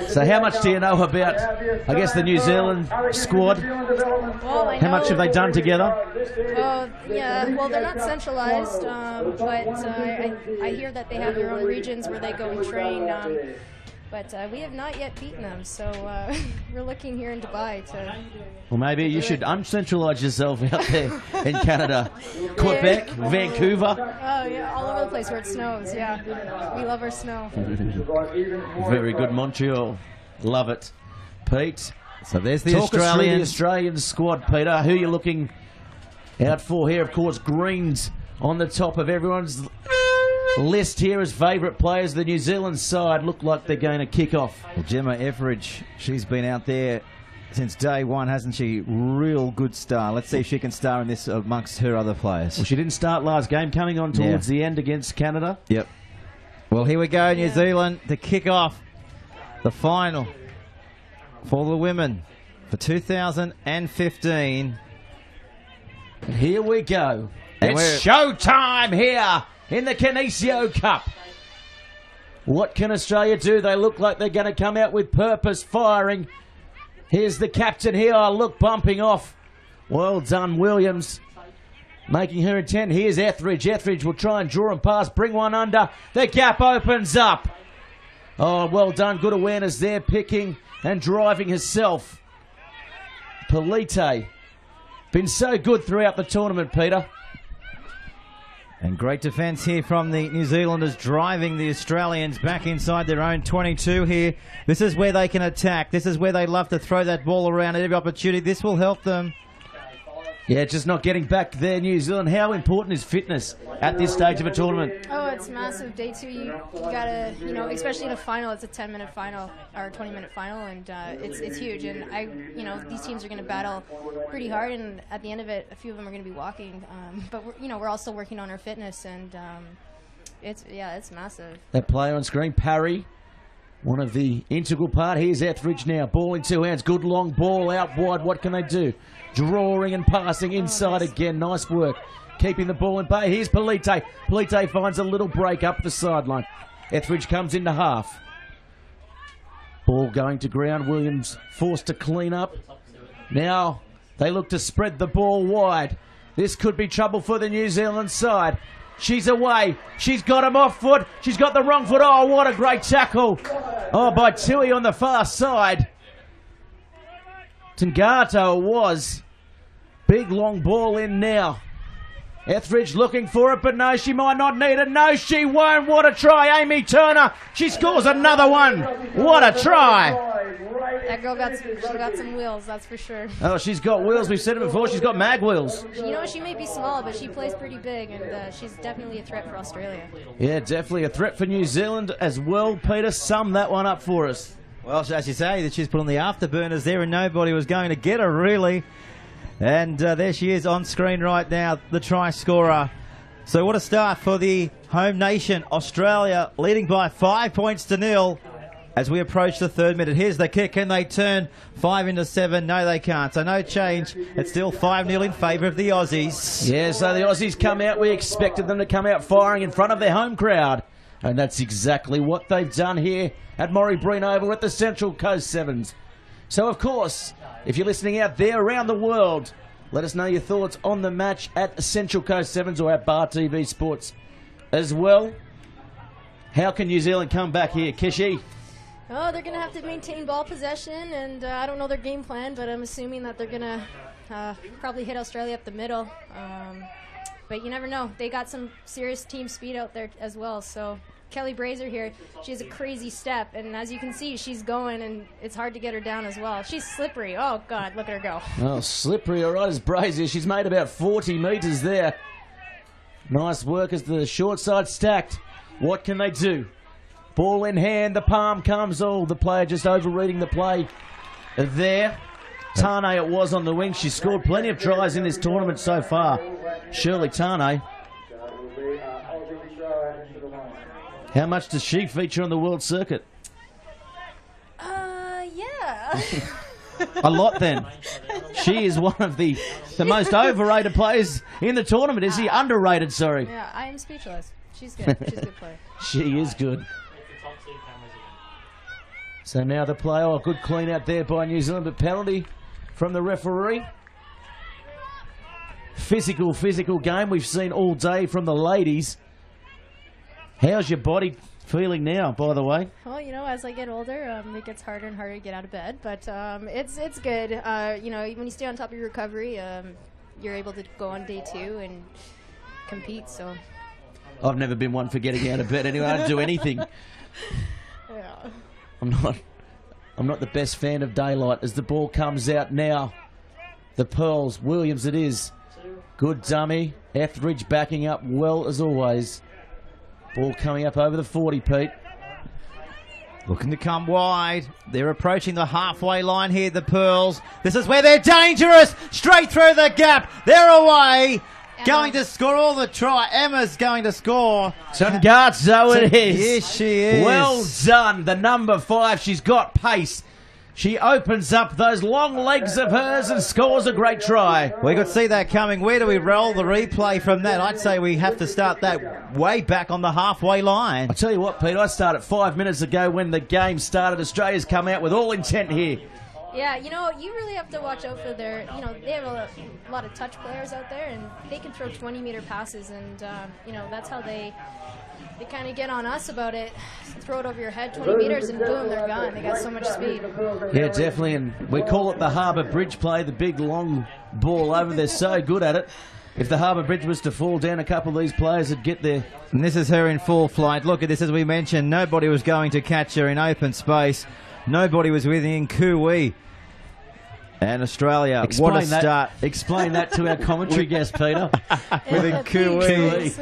So how much do you know about, I guess, the New Zealand squad? Well, I How much have they done together? Yeah, well, they're not centralized, but I hear that they have their own regions where they go and train. But we have not yet beaten them, so we're looking here in Dubai to... Well, maybe you should uncentralise yourself out there in Canada. Quebec, Vancouver. Oh, yeah, all over the place where it snows, yeah. We love our snow. Very good, Montreal. Love it. Pete, so there's the talk us through Australian the Australian squad, Peter. Who are you looking out for here? Of course, Green's on the top of everyone's list here as favourite players. The New Zealand side look like they're going to kick off. Well, Gemma Etheridge, she's been out there since day one, hasn't she? Real good star. Let's see if she can star in this amongst her other players. Well, she didn't start last game, coming on towards the end against Canada. Yep. Well, here we go, New Zealand, to kick off the final for the women for 2015. And here we go. And it's showtime here in the Kinesio Cup. What can Australia do? They look like they're going to come out with purpose, firing. Here's the captain here. Oh, look, bumping off. Well done, Williams. Making her intent. Here's Etheridge. Etheridge will try and draw and pass, bring one under. The gap opens up. Oh, well done. Good awareness there, picking and driving herself. Polite. Been so good throughout the tournament, Peter. And great defence here from the New Zealanders, driving the Australians back inside their own 22 here. This is where they can attack. This is where they love to throw that ball around at every opportunity. This will help them. Yeah, just not getting back there, New Zealand. How important is fitness at this stage of a tournament? Oh, it's massive. Day two, you gotta, especially in a final, it's a 10-minute final or 20-minute final, and it's huge. And these teams are going to battle pretty hard, and at the end of it, a few of them are going to be walking. But we're also working on our fitness, and it's massive. That player on screen, Parry, one of the integral part. Here's Etheridge now, ball in two hands, good long ball out wide. What can they do? Drawing and passing inside again. Nice work. Keeping the ball in play. Here's Polite. Polite finds a little break up the sideline. Etheridge comes into half. Ball going to ground. Williams forced to clean up. Now they look to spread the ball wide. This could be trouble for the New Zealand side. She's away. She's got him off foot. She's got the wrong foot. Oh, what a great tackle. Oh, by Tui on the far side. Tangato was. Big long ball in now. Etheridge looking for it, but no, she might not need it. No, she won't. What a try. Amy Turner. She scores another one. What a try. That girl got some wheels, that's for sure. Oh, she's got wheels. We've said it before. She's got mag wheels. She may be small, but she plays pretty big, and she's definitely a threat for Australia. Yeah, definitely a threat for New Zealand as well. Peter, sum that one up for us. Well, as you say, that she's put on the afterburners there, and nobody was going to get her, really. And there she is on screen right now, the try scorer. So what a start for the home nation, Australia, leading by 5 points to 0 as we approach the third minute. Here's the kick. Can they turn 5 into 7? No, they can't. So no change. It's still 5-0 in favour of the Aussies. Yeah, so the Aussies come out. We expected them to come out firing in front of their home crowd. And that's exactly what they've done here at Maury Breen Oval at the Central Coast Sevens. So, of course, if you're listening out there around the world, let us know your thoughts on the match at Central Coast Sevens or at Bar TV Sports as well. How can New Zealand come back here, Kishi? Oh, they're going to have to maintain ball possession, and I don't know their game plan, but I'm assuming that they're going to probably hit Australia up the middle. But you never know. They got some serious team speed out there as well, so Kelly Brazier here, she has a crazy step, and as you can see, she's going, and it's hard to get her down as well. She's slippery. Oh, God, look at her go. Oh, slippery, all right, as Brazier. She's made about 40 metres there. Nice work as the short side stacked. What can they do? Ball in hand, the palm comes. Oh, the player just overreading the play there. Tane it was on the wing. She scored plenty of tries in this tournament so far. Shirley Tane. How much does she feature on the world circuit? Yeah. A lot then. She is one of the most overrated players in the tournament. Is she underrated, sorry? Yeah, I am speechless. She's good. She's a good player. She is good. So now the play. Oh, good clean out there by New Zealand, but penalty from the referee. Physical game we've seen all day from the ladies. How's your body feeling now, by the way? Well, you know, as I get older, it gets harder and harder to get out of bed, but it's good. You know, when you stay on top of your recovery, you're able to go on day 2 and compete, so. I've never been one for getting out of bed anyway. I don't do anything. Yeah. I'm not the best fan of daylight as the ball comes out now. The Pearls, Williams it is. Good dummy. Etheridge backing up well as always. Ball coming up over the 40, Pete. Looking to come wide. They're approaching the halfway line here, the Pearls. This is where they're dangerous. Straight through the gap. They're away. Going to score all the try. Emma's going to score. Tungazzo it is. Yes, she is. Well done. The number 5. She's got pace. She opens up those long legs of hers and scores a great try. We could see that coming. Where do we roll the replay from that? I'd say we have to start that way back on the halfway line. I'll tell you what, Pete, I started 5 minutes ago when the game started. Australia's come out with all intent here. Yeah, you know, you really have to watch out for their, you know, they have a lot of touch players out there, and they can throw 20-meter passes, and, you know, that's how they kind of get on us about it. Throw it over your head 20 meters and boom, they're gone. They got so much speed. Yeah, definitely, and we call it the Harbour Bridge play, the big long ball over. They're so good at it. If the Harbour Bridge was to fall down, a couple of these players would get there. And this is her in full flight. Look at this, as we mentioned, nobody was going to catch her in open space. Nobody was within Kui. And Australia, what a start. Explain that to our commentary guest, Peter. Within Kui.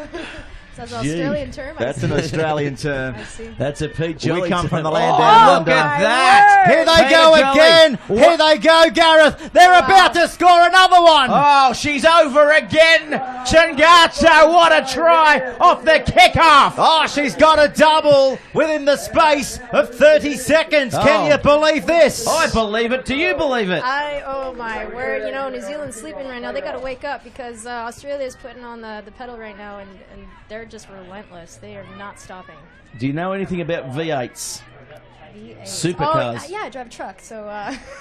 That's an Australian term. That's an Australian term. That's a Pete Jolly. We come from the land down under. Look at that. Here they go again. Here they go, Gareth. They're about to score another one. Oh, she's over again. Tungazzo, what a try off the kickoff. Oh, she's got a double within the space of 30 seconds. Can you believe this? I believe it. Do you believe it? Oh my word. You know, New Zealand's sleeping right now. They got to wake up because Australia's putting on the pedal right now, and they're just relentless. They are not stopping. Do you know anything about V8s? V8. Supercars. Oh, yeah, I drive a truck, so...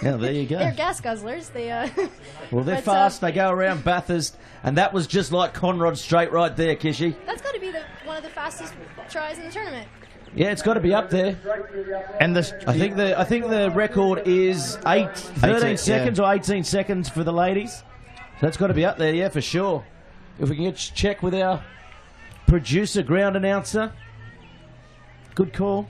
yeah, there you go. They're gas guzzlers. They, well, they're fast. They go around Bathurst, and that was just like Conrod Straight right there, Kishy. That's got to be one of the fastest tries in the tournament. Yeah, it's got to be up there. And I think the record is 13 seconds or 18 seconds for the ladies. So that's got to be up there, yeah, for sure. If we can check with our producer, ground announcer. Good call.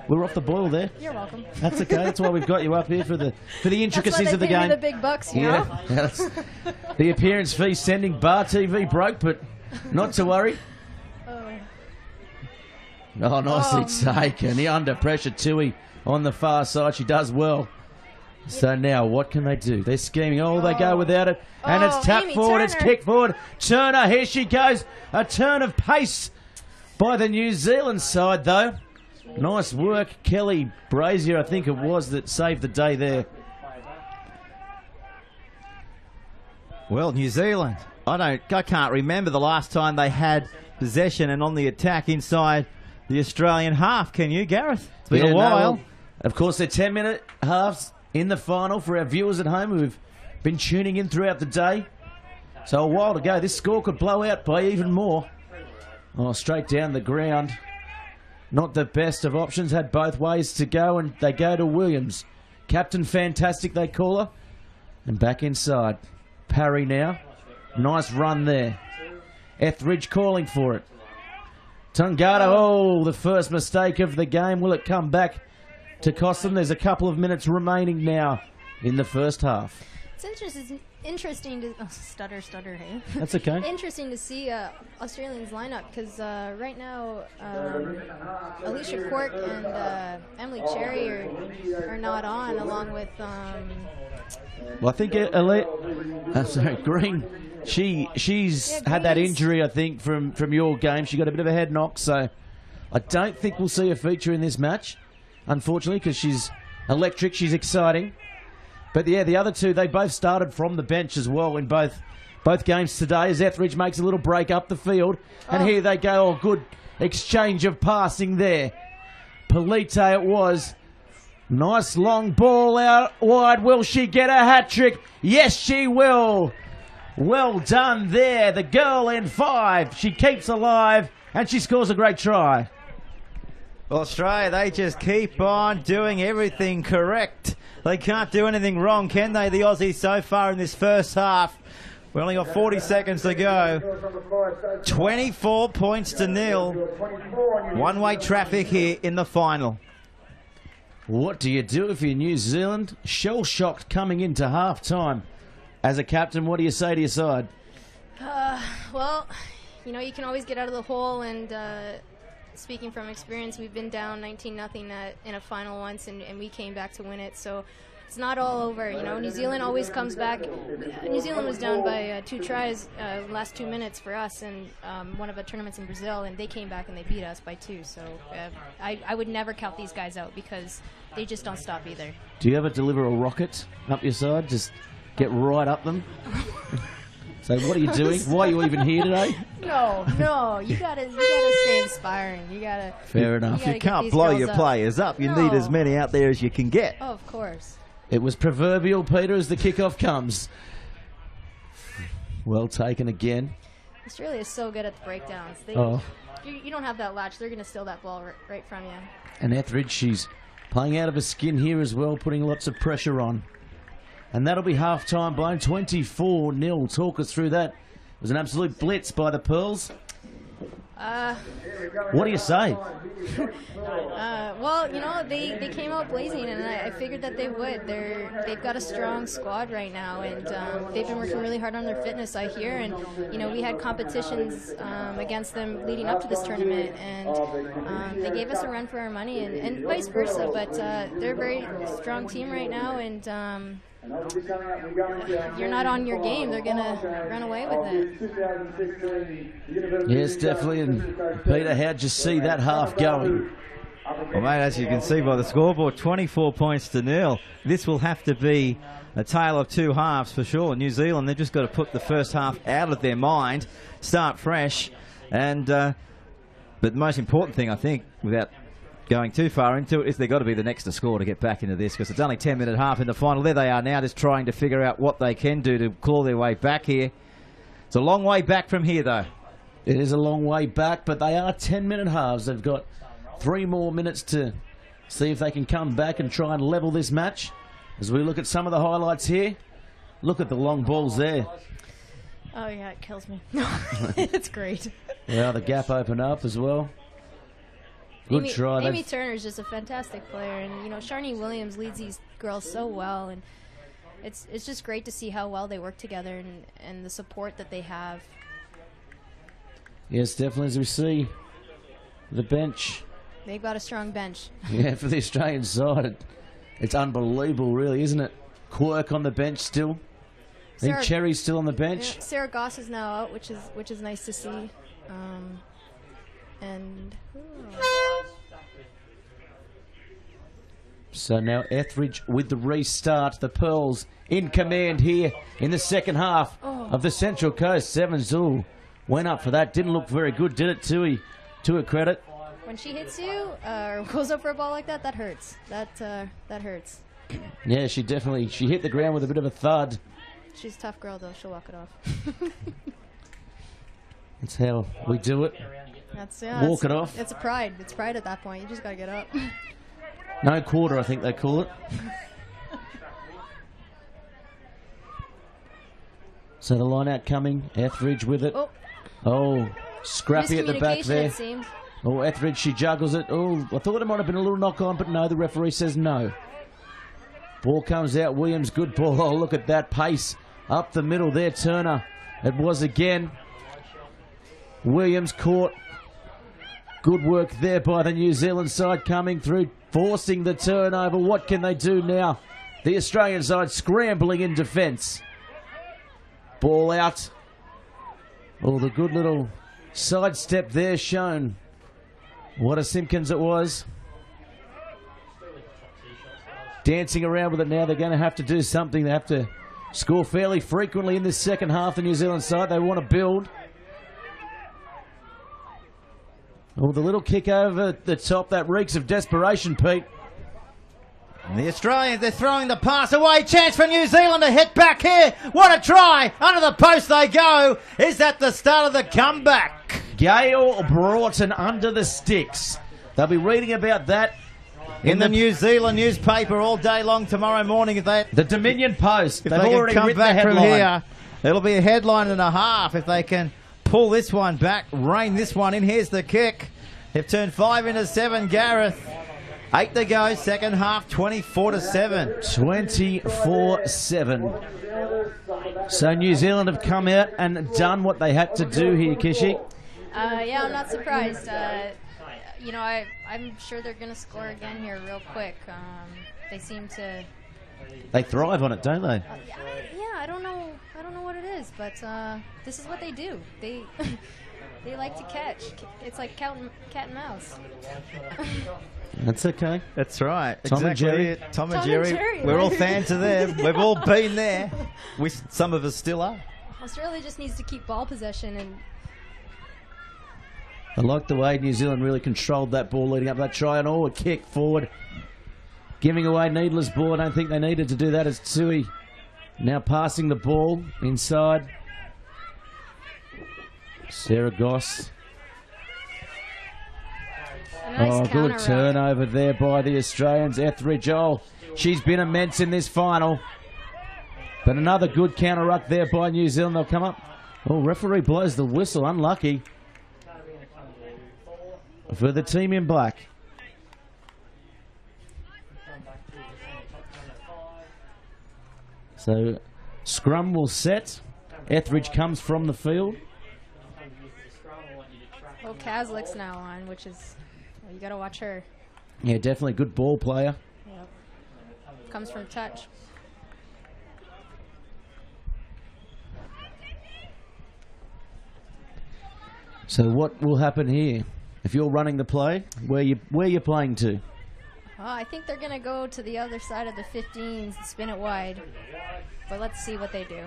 We're off the boil there. You're welcome. That's okay. That's why we've got you up here for the intricacies of the game. That's why they pay me the big bucks, you know? The appearance fee sending Bar TV broke, but not to worry. Oh, nicely taken. The under pressure Tui on the far side. She does well. So now, what can they do? They're scheming. Oh, they go without it. And it's tapped Amy forward. Turner. It's kicked forward. Turner, here she goes. A turn of pace by the New Zealand side, though. Nice work. Kelly Brazier, I think it was, that saved the day there. Well, New Zealand, I can't remember the last time they had possession and on the attack inside the Australian half. Can you, Gareth? It's been a while. Of course, they're 10-minute halves in the final for our viewers at home who've been tuning in throughout the day. So a while to go. This score could blow out by even more. Oh, straight down the ground. Not the best of options. Had both ways to go, and they go to Williams. Captain Fantastic, they call her. And back inside. Parry now. Nice run there. Etheridge calling for it. Tungata, the first mistake of the game. Will it come back to cost them? There's a couple of minutes remaining now in the first half. It's interesting to... Oh, stutter, hey? That's okay. Interesting to see Australians line up because right now Alicia Quirk and Emily Cherry are not on, along with Well, I think Green, she's had that injury, I think, from your game. She got a bit of a head knock, so I don't think we'll see a feature in this match, unfortunately, because she's electric, she's exciting. But yeah, the other two, they both started from the bench as well in both games today, as Etheridge makes a little break up the field. And here they go. Oh, good exchange of passing there. Polite it was. Nice long ball out wide. Will she get a hat-trick? Yes, she will. Well done there. The girl in 5. She keeps alive, and she scores a great try. Well, Australia, they just keep on doing everything correct. They can't do anything wrong, can they, the Aussies, so far in this first half? We only got 40 seconds to go. 24 points to 0. One-way traffic here in the final. What do you do if you're New Zealand? Shell-shocked coming into half-time. As a captain, what do you say to your side? Well, you know, you can always get out of the hole, and speaking from experience, we've been down 19-0 in a final once, and we came back to win it, so it's not all over. You know, New Zealand always comes back. New Zealand was down by 2 tries last 2 minutes for us in one of the tournaments in Brazil, and they came back and they beat us by 2. So I would never count these guys out because they just don't stop either. Do you ever deliver a rocket up your side? Just get right up them? So what are you doing? Why are you even here today? No, you gotta stay inspiring. You gotta. Fair enough. You can't blow your players up. You need as many out there as you can get. Oh, of course. It was proverbial, Peter, as the kickoff comes. Well taken again. Australia is so good at the breakdowns. You don't have that latch. They're going to steal that ball right from you. And Etheridge, she's playing out of her skin here as well, putting lots of pressure on. And that'll be half-time by 24-0. Talk us through that. It was an absolute blitz by the Pearls. What do you say? Well, you know, they came out blazing, and I figured that they would. They've got a strong squad right now, and they've been working really hard on their fitness, I hear. And, you know, we had competitions against them leading up to this tournament, and they gave us a run for our money, and vice versa. But they're a very strong team right now, and you're not on your game, they're going to run away with it. Yes, definitely. And Peter, how'd you see that half going? Well, mate, as you can see by the scoreboard, 24 points to 0. This will have to be a tale of 2 halves for sure. New Zealand, they've just got to put the first half out of their mind, start fresh. And but the most important thing, I think, without going too far into it, is they've got to be the next to score to get back into this, because it's only 10-minute half in the final. There they are now, just trying to figure out what they can do to claw their way back here. It's a long way back from here, though. It is a long way back, but they are 10-minute halves. They've got 3 more minutes to see if they can come back and try and level this match. As we look at some of the highlights here, look at the long balls there. Oh, yeah, it kills me. It's great. Well, the gap opened up as well. Good try. Amy Turner's just a fantastic player, and you know, Sharni Williams leads these girls so well, and it's just great to see how well they work together and the support that they have. Yes, definitely, as we see the bench. They've got a strong bench. Yeah, for the Australian side, it's unbelievable, really, isn't it? Quirk on the bench still. I think Cherry's still on the bench. Yeah, Sarah Goss is now out, which is nice to see. So now Etheridge with the restart. The Pearls in command here in the second half of the Central Coast. 7s went up for that. Didn't look very good, did it, Tui? To her credit. When she hits you or goes up for a ball like that, that hurts. That hurts. Yeah, she hit the ground with a bit of a thud. She's a tough girl, though. She'll walk it off. That's how we do it. Walk it off. It's a pride. It's pride at that point. You just got to get up. No quarter, I think they call it. So the line out coming. Etheridge with it. Oh, scrappy at the back there. Oh, Etheridge, she juggles it. Oh, I thought it might have been a little knock on, but no, the referee says no. Ball comes out. Williams, good ball. Oh, look at that pace up the middle there, Turner. It was again. Williams caught. Good work there by the New Zealand side coming through, forcing the turnover. What can they do now? The Australian side scrambling in defence. Ball out. Oh, the good little sidestep there shown. What a Simpkins it was. Dancing around with it now. They're going to have to do something. They have to score fairly frequently in this second half. The New Zealand side, they want to build. Oh, the little kick over the top. That reeks of desperation, Pete. And the Australians, they're throwing the pass away. Chance for New Zealand to hit back here. What a try. Under the post they go. Is that the start of the comeback? Gail Broughton under the sticks. They'll be reading about that in the New Zealand newspaper all day long tomorrow morning. If they, the Dominion Post. If They've they already can come written back the from headline. here, it'll be a headline and a half if they can pull this one back, rein this one in. Here's the kick. They've turned 5 into 7, Gareth. 8 to go, second half, 24-7. 24-7. So New Zealand have come out and done what they had to do here, Kishi. Yeah, I'm not surprised. You know, I'm sure they're going to score again here real quick. They seem to... They thrive on it, don't they? Yeah, I don't know what it is, but this is what they do. They they like to catch. It's like cat and mouse. That's okay. That's right. Tom and Jerry. Tom and Jerry. We're all fans of them. We've all been there. Some of us still are. Australia just needs to keep ball possession and... I like the way New Zealand really controlled that ball leading up to that try, and a kick forward. Giving away needless ball. I don't think they needed to do that as Tui now passing the ball inside. Sarah Goss. Nice good turnover there by the Australians. Etheridge, she's been immense in this final. But another good counter-ruck there by New Zealand. They'll come up. Oh, referee blows the whistle. Unlucky for the team in black. So, scrum will set. Etheridge comes from the field. Oh, Kazlick's now on, which is... Well, you got to watch her. Yeah, definitely a good ball player. Yep. Comes from touch. So what will happen here? If you're running the play, where you playing to? I think they're going to go to the other side of the 15s and spin it wide. But let's see what they do.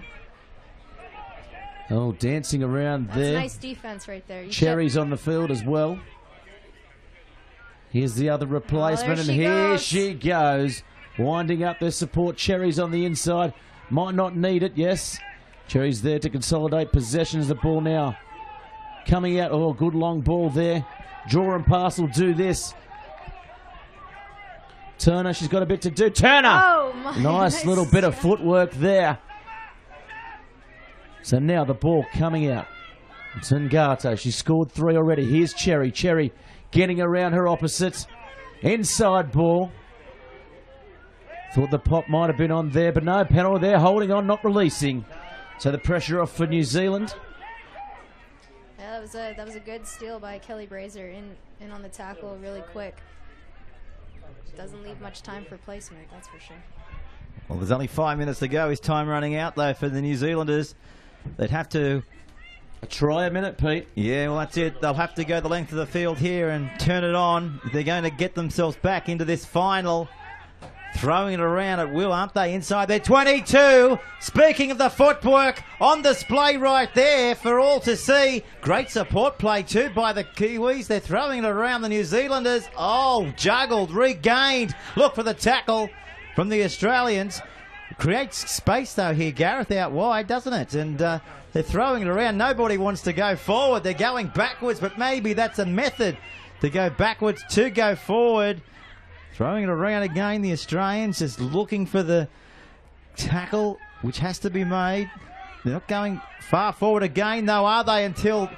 Oh, dancing around That's there. nice defense right there. Cherry's on the field as well. Here's the other replacement, and here she goes. Winding up their support. Cherry's on the inside. Might not need it, yes. Cherry's there to consolidate possessions. The ball now coming out. Oh, good long ball there. Draw and pass will do this. Turner, she's got a bit to do. Turner! Oh, my nice little bit of footwork there. So now the ball coming out. Tungato, she scored 3 already. Here's Cherry. Cherry getting around her opposite. Inside ball. Thought the pop might have been on there, but no, penalty there. Holding on, not releasing. So the pressure off for New Zealand. Yeah, that was a good steal by Kelly Brazier in on the tackle really quick. Doesn't leave much time for placement, that's for sure. Well, there's only 5 minutes to go. Is time running out, though, for the New Zealanders? They'd have to... Try a minute, Pete. Yeah, well, that's it. They'll have to go the length of the field here and turn it on. They're going to get themselves back into this final. Throwing it around at will, aren't they? Inside their 22. Speaking of the footwork, on display right there for all to see. Great support play too by the Kiwis. They're throwing it around the New Zealanders. Oh, juggled, regained. Look for the tackle from the Australians. Creates space though here, Gareth, out wide, doesn't it? And they're throwing it around. Nobody wants to go forward. They're going backwards, but maybe that's a method to go backwards to go forward. Throwing it around again, the Australians just looking for the tackle, which has to be made. They're not going far forward again, though, are they, until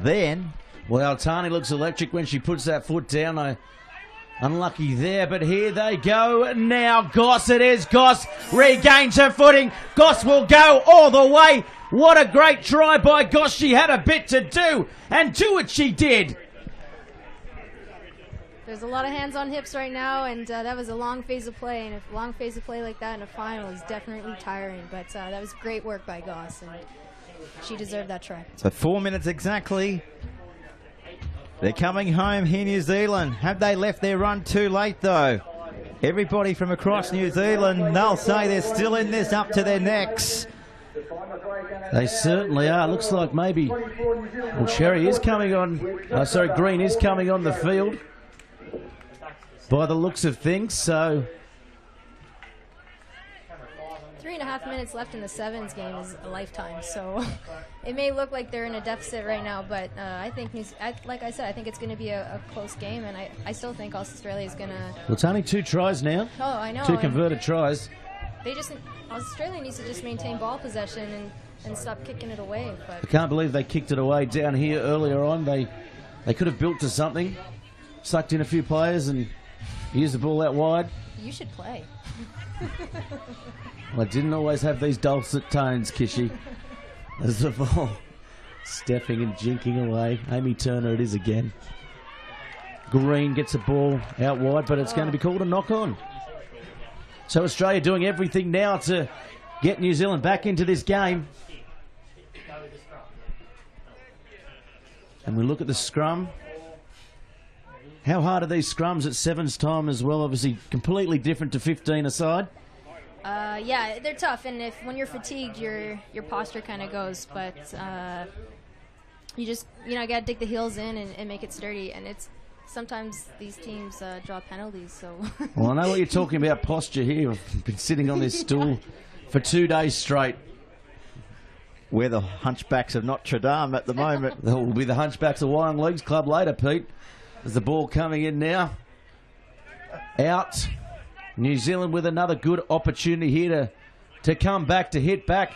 then? Well, Tani looks electric when she puts that foot down. Unlucky there, but here they go now. Goss, it is. Goss regains her footing. Goss will go all the way. What a great try by Goss. She had a bit to do, and do it she did. there's a lot of hands on hips right now, and that was a long phase of play, and a long phase of play like that in a final is definitely tiring, but that was great work by Goss, and she deserved that try. So 4 minutes exactly. They're coming home here, New Zealand. Have they left their run too late, though? Everybody from across New Zealand, they'll say they're still in this up to their necks. They certainly are. Looks like maybe Cherry is coming on. Green is coming on the field by the looks of things. So 3.5 minutes left in the sevens game is a lifetime. So it may look like they're in a deficit right now, but I think, like I said, I think it's going to be a close game, and I still think Australia is going to. Well, it's only 2 tries now. Oh, I know. 2 converted tries. Australia needs to just maintain ball possession and stop kicking it away. But I can't believe they kicked it away down here earlier on. They could have built to something, sucked in a few players and used the ball out wide. You should play. Well, I didn't always have these dulcet tones, Kishy. As the ball stepping and jinking away. Amy Turner it is again. Green gets the ball out wide, but it's going to be called a knock-on. So Australia doing everything now to get New Zealand back into this game. And we look at the scrum. How hard are these scrums at sevens time as well? Obviously completely different to 15 aside. Yeah, they're tough, and when you're fatigued, your posture kind of goes. But you just gotta dig the heels in and make it sturdy. And it's sometimes these teams draw penalties. So. Well, I know what you're talking about posture here. I've been sitting on this stool for 2 days straight. We're the Hunchbacks of Notre Dame at the moment. That will be the Hunchbacks of Wyong Leagues Club later, Pete. There's the ball coming in now. Out. New Zealand with another good opportunity here to come back, to hit back.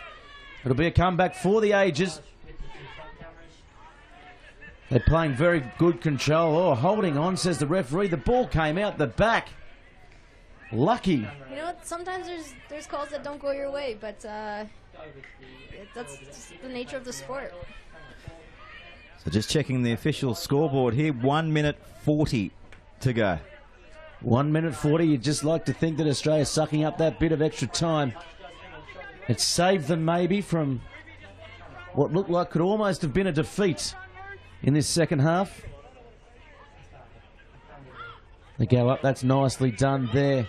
It'll be a comeback for the ages. They're playing very good control. Oh, holding on, says the referee. The ball came out the back. Lucky. You know what? Sometimes there's calls that don't go your way, but that's just the nature of the sport. So just checking the official scoreboard here. 1 minute 40 to go. 1 minute 40. You'd just like to think that Australia's sucking up that bit of extra time. It saved them maybe from what looked like could almost have been a defeat in this second half. They go up. That's nicely done there.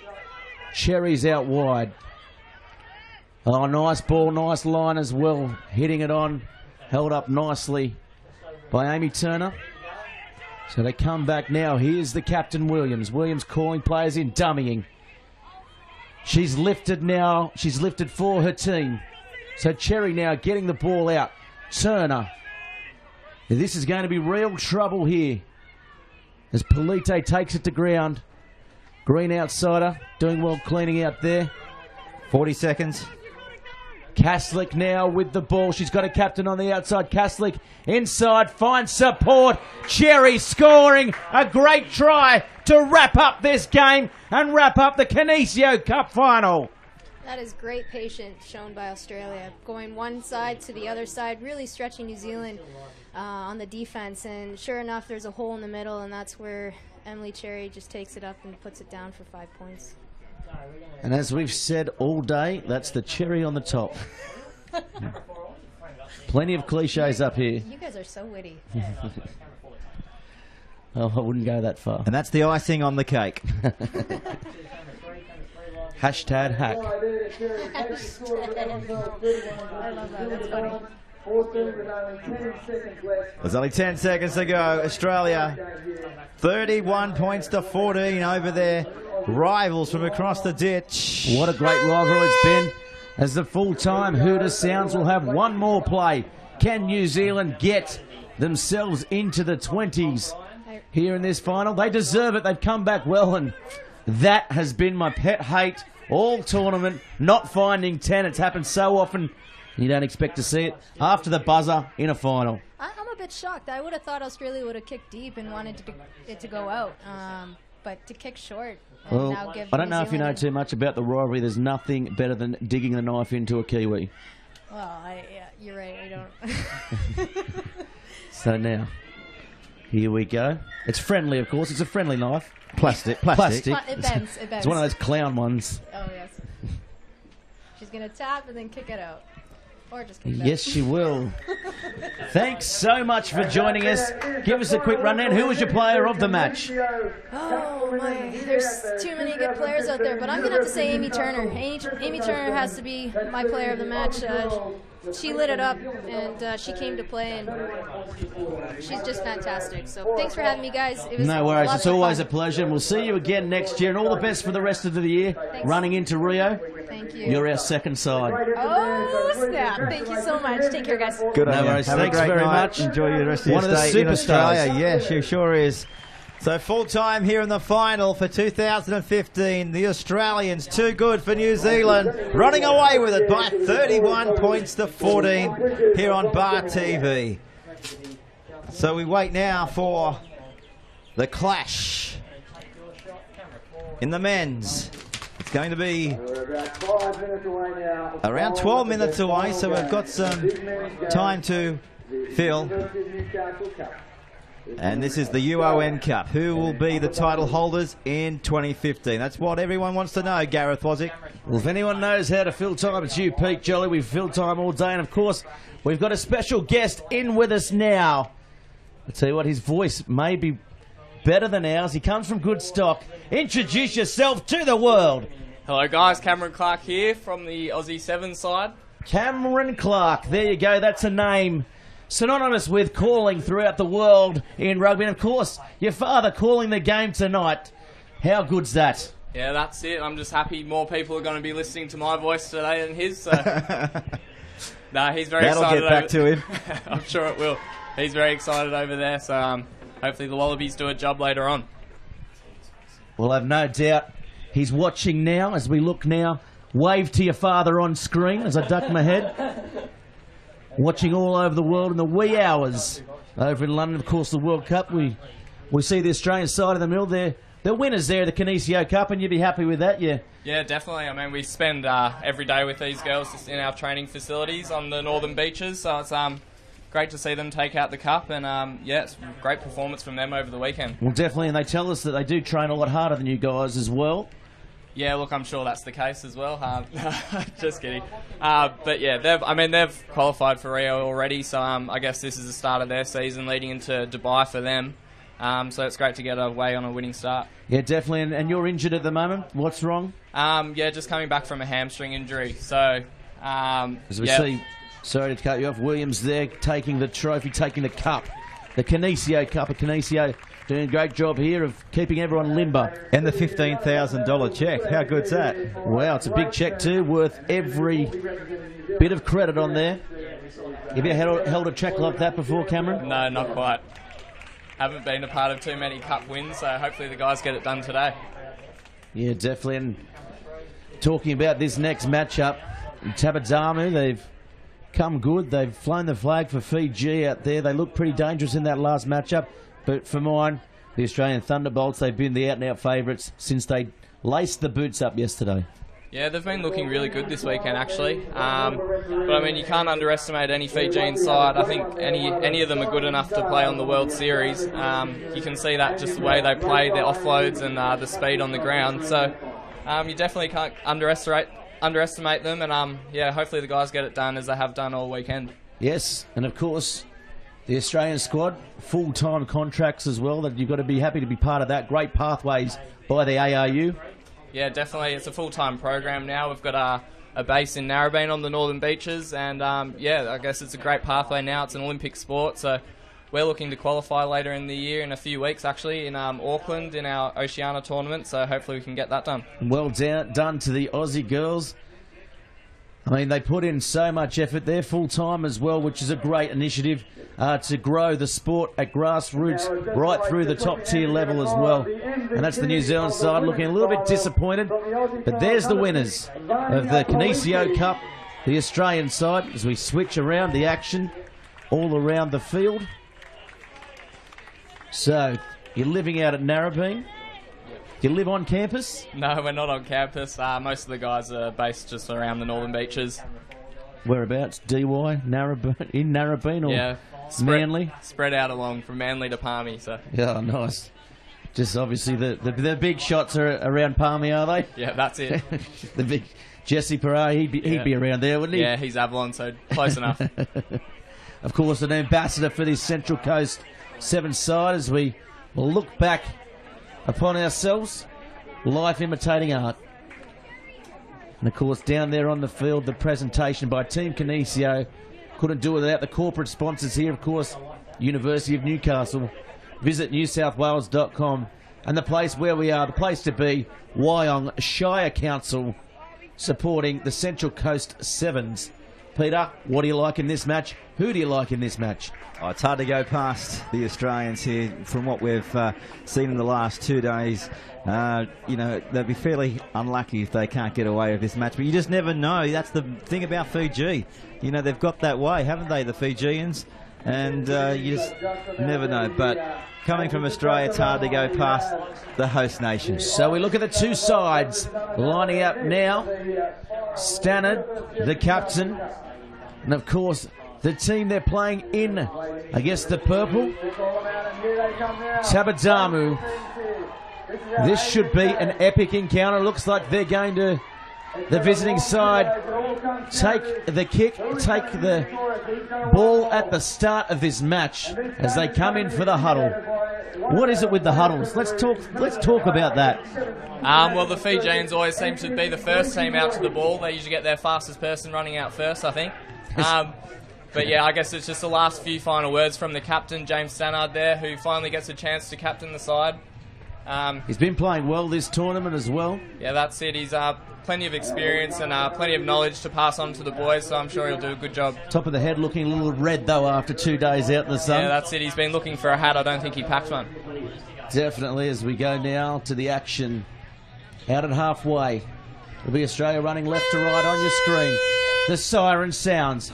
Cherry's out wide. Oh, nice ball, nice line as well. Hitting it on. Held up nicely by Amy Turner. So they come back now. Here's the captain, Williams. Williams calling players in, dummying. She's lifted now. She's lifted for her team. So Cherry now getting the ball out. Turner. This is going to be real trouble here as Polite takes it to ground. Green outsider, doing well cleaning out there. 40 seconds. Kaslik now with the ball. She's got a captain on the outside. Kaslik inside, finds support. Cherry scoring a great try to wrap up this game and wrap up the Canisius Cup final. That is great patience shown by Australia. Going one side to the other side, really stretching New Zealand on the defense. And sure enough, there's a hole in the middle, and that's where Emily Cherry just takes it up and puts it down for 5 points. And as we've said all day, that's the cherry on the top. Plenty of cliches up here. You guys are so witty. Oh, I wouldn't go that far. And that's the icing on the cake. Hashtag hack. I love that. That's funny. There's only 10 seconds to go. Australia, 31 points to 14 over their rivals from across the ditch. What a great rivalry it's been. As the full-time Hooter Sounds will have one more play. Can New Zealand get themselves into the 20s here in this final? They deserve it. They've come back well, and that has been my pet hate all tournament, not finding 10. It's happened so often. You don't expect to see it after the buzzer in a final. I'm a bit shocked. I would have thought Australia would have kicked deep and wanted it to go out. But to kick short and Well, now give I don't New know if you know Zealand- too much about the rivalry. There's nothing better than digging the knife into a Kiwi. Well, yeah, you're right. I don't. So now, Here we go. It's friendly, of course. It's a friendly knife. Plastic. It bends. It bends. It's one of those clown ones. Oh, yes. She's going to tap and then kick it out. Or just kick it out. Yes, she will. Thanks so much for joining us. Give us a quick rundown. Who was your player of the match? Oh, my. There's too many good players out there, but I'm going to have to say Amy Turner. Amy Turner has to be my player of the match. She lit it up, and she came to play, and she's just fantastic. So thanks for having me, guys. It was No worries. lots It's of always fun. a pleasure. We'll see you again next year, and all the best for the rest of the year. Thanks. Running into Rio. Thank you. You're our second side. Oh, snap. Thank you so much. Take care, guys. Good on No you. worries. Have a Thanks great very night. much. Enjoy your rest of One your of the stay in superstars. Australia. Yeah, she sure is. So full time here in the final for 2015. The Australians too good for New Zealand, running away with it by 31 points to 14 here on Bar TV. So we wait now for the clash in the men's. It's going to be around 12 minutes away, so we've got some time to fill. And this is the UON Cup. Who will be the title holders in 2015? That's what everyone wants to know, Gareth Wozzick. Well, if anyone knows how to fill time, it's you, Pete Jolly. We've filled time all day, and of course, we've got a special guest in with us now. I'll tell you what, his voice may be better than ours. He comes from good stock. Introduce yourself to the world. Hello guys, Cameron Clark here from the Aussie 7 side. Cameron Clark. There you go. That's a name synonymous with calling throughout the world in rugby. And of course, your father calling the game tonight. How good's that? Yeah, that's it. I'm just happy more people are going to be listening to my voice today than his. So. No, he's very That'll excited. get back to him. I'm sure it will. He's very excited over there. So hopefully the Wallabies do a job later on. Well, I've no doubt he's watching now as we look now. Wave to your father on screen as I duck my head. Watching all over the world in the wee hours over in London. Of course, the World Cup. We see the Australian side of the mill there. The winners there, the Kinesio Cup, and you'd be happy with that, yeah? Yeah, definitely. I mean, we spend every day with these girls just in our training facilities on the northern beaches. So it's great to see them take out the cup, and yeah, it's a great performance from them over the weekend. Well, definitely, and they tell us that they do train a lot harder than you guys as well. Yeah, look, I'm sure that's the case as well. Just kidding. But yeah, they've qualified for Rio already, so I guess this is the start of their season leading into Dubai for them. So it's great to get away on a winning start. Yeah, definitely. And you're injured at the moment. What's wrong? Yeah, just coming back from a hamstring injury. So, as we see, sorry to cut you off, Williams there taking the trophy, taking the cup, the Kinesio Cup. A Kinesio doing a great job here of keeping everyone limber. And the $15,000 check. How good's that? Wow, it's a big check too, worth every bit of credit on there. Have you held a check like that before, Cameron? No, not quite. Haven't been a part of too many cup wins, so hopefully the guys get it done today. Yeah, definitely. And talking about this next matchup, Tabazamu, they've come good. They've flown the flag for Fiji out there. They look pretty dangerous in that last matchup. But for mine, the Australian Thunderbolts, they've been the out-and-out favourites since they laced the boots up yesterday. Yeah, they've been looking really good this weekend, actually. But, I mean, you can't underestimate any Fijian side. I think any of them are good enough to play on the World Series. You can see that just the way they play, their offloads and the speed on the ground. So you definitely can't underestimate them. And, yeah, hopefully the guys get it done as they have done all weekend. Yes, and of course, the Australian squad, full-time contracts as well. That you've got to be happy to be part of that. Great pathways by the ARU. Yeah, definitely. It's a full-time program now. We've got a base in Narrabeen on the northern beaches, and yeah, I guess it's a great pathway now. It's an Olympic sport, so we're looking to qualify later in the year, in a few weeks actually, in Auckland in our Oceania tournament, so hopefully we can get that done. Well done to the Aussie girls. I mean, they put in so much effort there, full-time as well, which is a great initiative to grow the sport at grassroots right through the top-tier level as well. And that's the New Zealand side looking a little bit disappointed. But there's the winners of the Kinesio Cup, the Australian side, as we switch around the action all around the field. So, you're living out at Narrabeen. Do you live on campus? No, we're not on campus. Most of the guys are based just around the northern beaches. whereabouts? DY? Narrabeen? In Narrabeen or Yeah. Manly? Spread out along from Manly to Palmy, so. Yeah, nice. Just obviously the big shots are around Palmy, are they? Yeah, that's it. The big Jesse Perret, he'd be around there, wouldn't he? Yeah, he's Avalon, so close enough. Of course, an ambassador for this Central Coast 7 side as we look back upon ourselves, life imitating art. And of course, down there on the field, the presentation by Team Kinesio. Couldn't do it without the corporate sponsors here, of course, University of Newcastle. Visit newsouthwales.com. And the place where we are, the place to be, Wyong Shire Council, supporting the Central Coast 7s. Peter, what do you like in this match? Who do you like in this match? Oh, it's hard to go past the Australians here from what we've seen in the last 2 days. You know, they'll be fairly unlucky if they can't get away with this match, but you just never know. That's the thing about Fiji. You know, they've got that way, haven't they, the Fijians? And you just never know. But coming from Australia, it's hard to go past the host nation. So we look at the two sides lining up now. Stannard, the captain, and of course the team they're playing in, I guess, the purple, Tabadamu. This should be an epic encounter. Looks like they're going to, the visiting side, take the kick, take the ball at the start of this match as they come in for the huddle. What is it with the huddles? Let's talk about that. Well, the Fijians always seem to be the first team out to the ball. They usually get their fastest person running out first, I think. But yeah, I guess it's just the last few final words from the captain, James Stannard there, who finally gets a chance to captain the side. He's been playing well this tournament as well. Yeah, that's it. He's plenty of experience and plenty of knowledge to pass on to the boys, so I'm sure he'll do a good job. Top of the head looking a little red, though, after 2 days out in the sun. Yeah, that's it. He's been looking for a hat. I don't think he packed one. Definitely, as we go now to the action. Out at halfway. It'll be Australia running left to right on your screen. The siren sounds.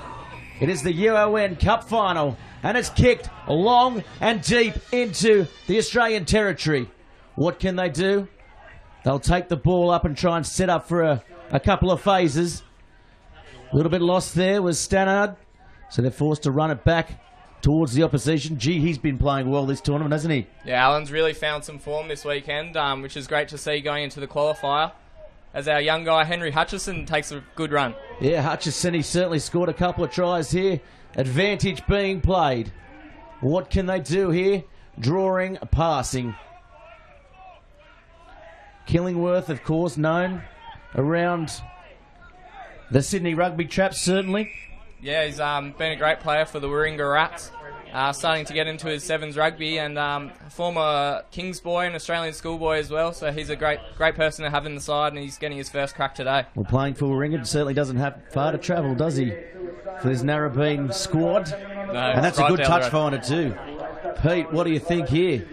It is the UON Cup final, and it's kicked long and deep into the Australian territory. What can they do? They'll take the ball up and try and set up for a couple of phases. A little bit lost there was Stannard, so they're forced to run it back towards the opposition. Gee, he's been playing well this tournament, hasn't he? Yeah, Alan's really found some form this weekend, which is great to see going into the qualifier, as our young guy Henry Hutchison takes a good run. Yeah, Hutchison, he certainly scored a couple of tries here. Advantage being played. What can they do here? Drawing, passing. Killingworth, of course, known around the Sydney rugby traps, certainly. Yeah, he's been a great player for the Warringah Rats. Starting to get into his sevens rugby, and former Kings boy and Australian schoolboy as well. So he's a great person to have in the side, and he's getting his first crack today. Well, playing for Warringah certainly doesn't have far to travel, does he? For his Narrabeen squad. No, and that's right a good touch finder too. Pete, what do you think here?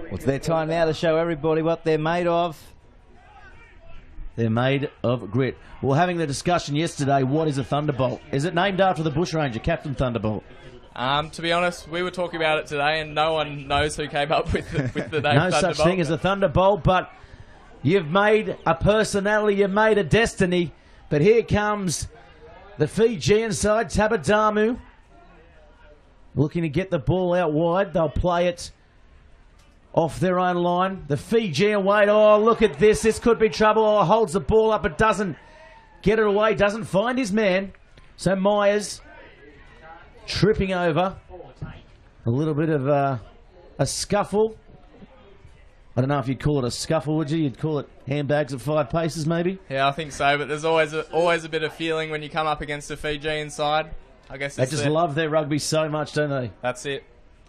Well, it's their time now to show everybody what they're made of. They're made of grit. Well, having the discussion yesterday, what is a Thunderbolt? Is it named after the Bushranger, Captain Thunderbolt? To be honest, we were talking about it today, and no one knows who came up with the name No Thunderbolt. such thing as a Thunderbolt, but you've made a personality, you've made a destiny. But here comes the Fijian side, Tabadamu, looking to get the ball out wide. They'll play it off their own line. The Fijian wait. Oh, look at this. This could be trouble. Oh, holds the ball up, but doesn't get it away. Doesn't find his man. So Myers tripping over. A little bit of a scuffle. I don't know if you'd call it a scuffle, would you? You'd call it handbags at 5 paces, maybe? Yeah, I think so, but there's always a bit of feeling when you come up against a Fijian side. I guess they just love their rugby so much, don't they? That's it.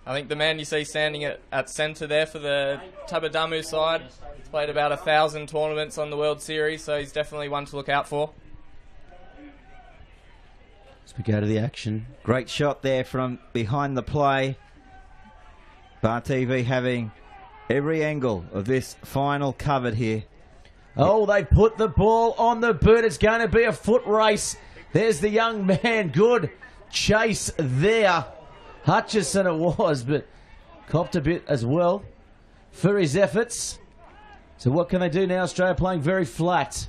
I think the man you see standing at centre there for the Tabadamu side, he's played about 1,000 tournaments on the World Series, so he's definitely one to look out for. As we go to the action. Great shot there from behind the play. Bar TV having every angle of this final covered here. Oh, they put the ball on the boot. It's going to be a foot race. There's the young man. Good chase there. Hutchison it was, but copped a bit as well for his efforts. So what can they do now? Australia playing very flat.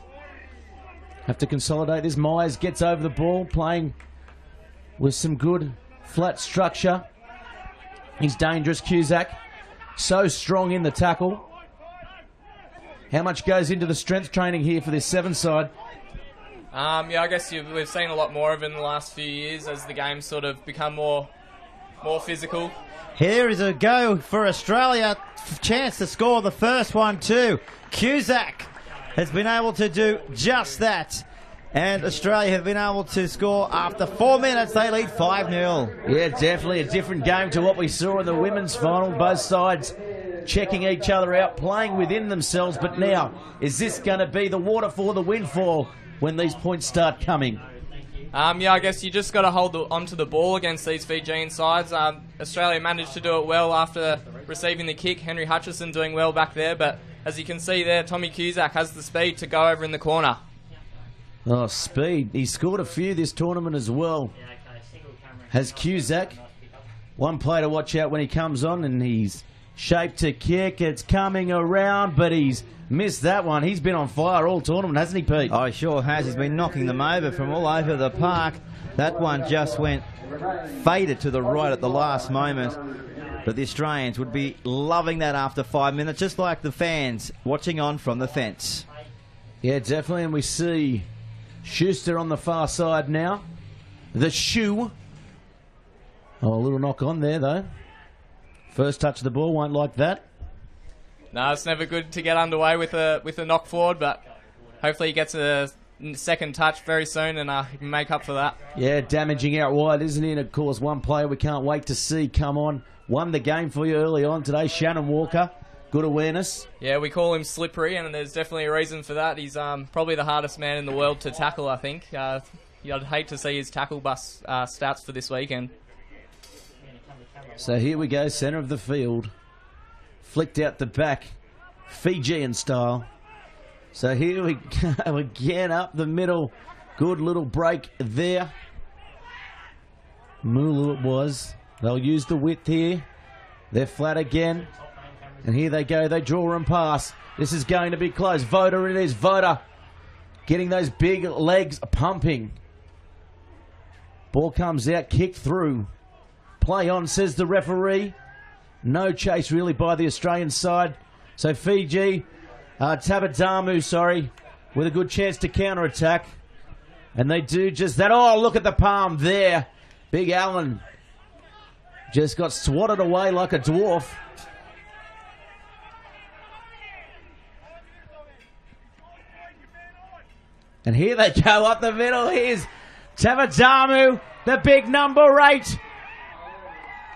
Have to consolidate this. Myers gets over the ball, playing with some good flat structure. He's dangerous, Cusack. So strong in the tackle. How much goes into the strength training here for this 7 side? Yeah, I guess we've seen a lot more of it in the last few years as the game's sort of become more physical. Here is a go for Australia. Chance to score the first one too. Cusack has been able to do just that. And Australia have been able to score after 4 minutes. They lead 5-0. Yeah, definitely a different game to what we saw in the women's final. Both sides checking each other out, playing within themselves. But now, is this going to be the waterfall, the windfall, when these points start coming? Yeah, I guess you just got to hold onto the ball against these Fijian sides. Australia managed to do it well after receiving the kick. Henry Hutchison doing well back there. But as you can see there, Tommy Cusack has the speed to go over in the corner. Oh, speed. He scored a few this tournament as well. Has Cusack. One player to watch out when he comes on, and he's shaped to kick. It's coming around, but he's missed that one. He's been on fire all tournament, hasn't he, Pete? Oh, he sure has. He's been knocking them over from all over the park. That one just went faded to the right at the last moment. But the Australians would be loving that after 5 minutes, just like the fans watching on from the fence. Yeah, definitely. And we see Schuster on the far side now. The shoe. Oh, a little knock on there, though. First touch of the ball, won't like that. No, it's never good to get underway with a knock forward, but hopefully he gets a second touch very soon and he can make up for that. Yeah, damaging out wide, isn't he? And of course, one player we can't wait to see come on. Won the game for you early on today, Shannon Walker. Good awareness. Yeah, we call him slippery, and there's definitely a reason for that. He's probably the hardest man in the world to tackle, I think. I'd hate to see his tackle bus stats for this weekend. So here we go, centre of the field. Flicked out the back, Fijian style. So here we go again, up the middle. Good little break there. Mulu it was. They'll use the width here. They're flat again. And here they go, they draw and pass. This is going to be close. Voda it is, Voda. Getting those big legs pumping. Ball comes out, kick through. Play on, says the referee. No chase really by the Australian side. So Fiji, Tabadamu, with a good chance to counter-attack. And they do just that. Oh, look at the palm there. Big Allen just got swatted away like a dwarf. And here they go up the middle. Here's Tabadamu, the big number 8.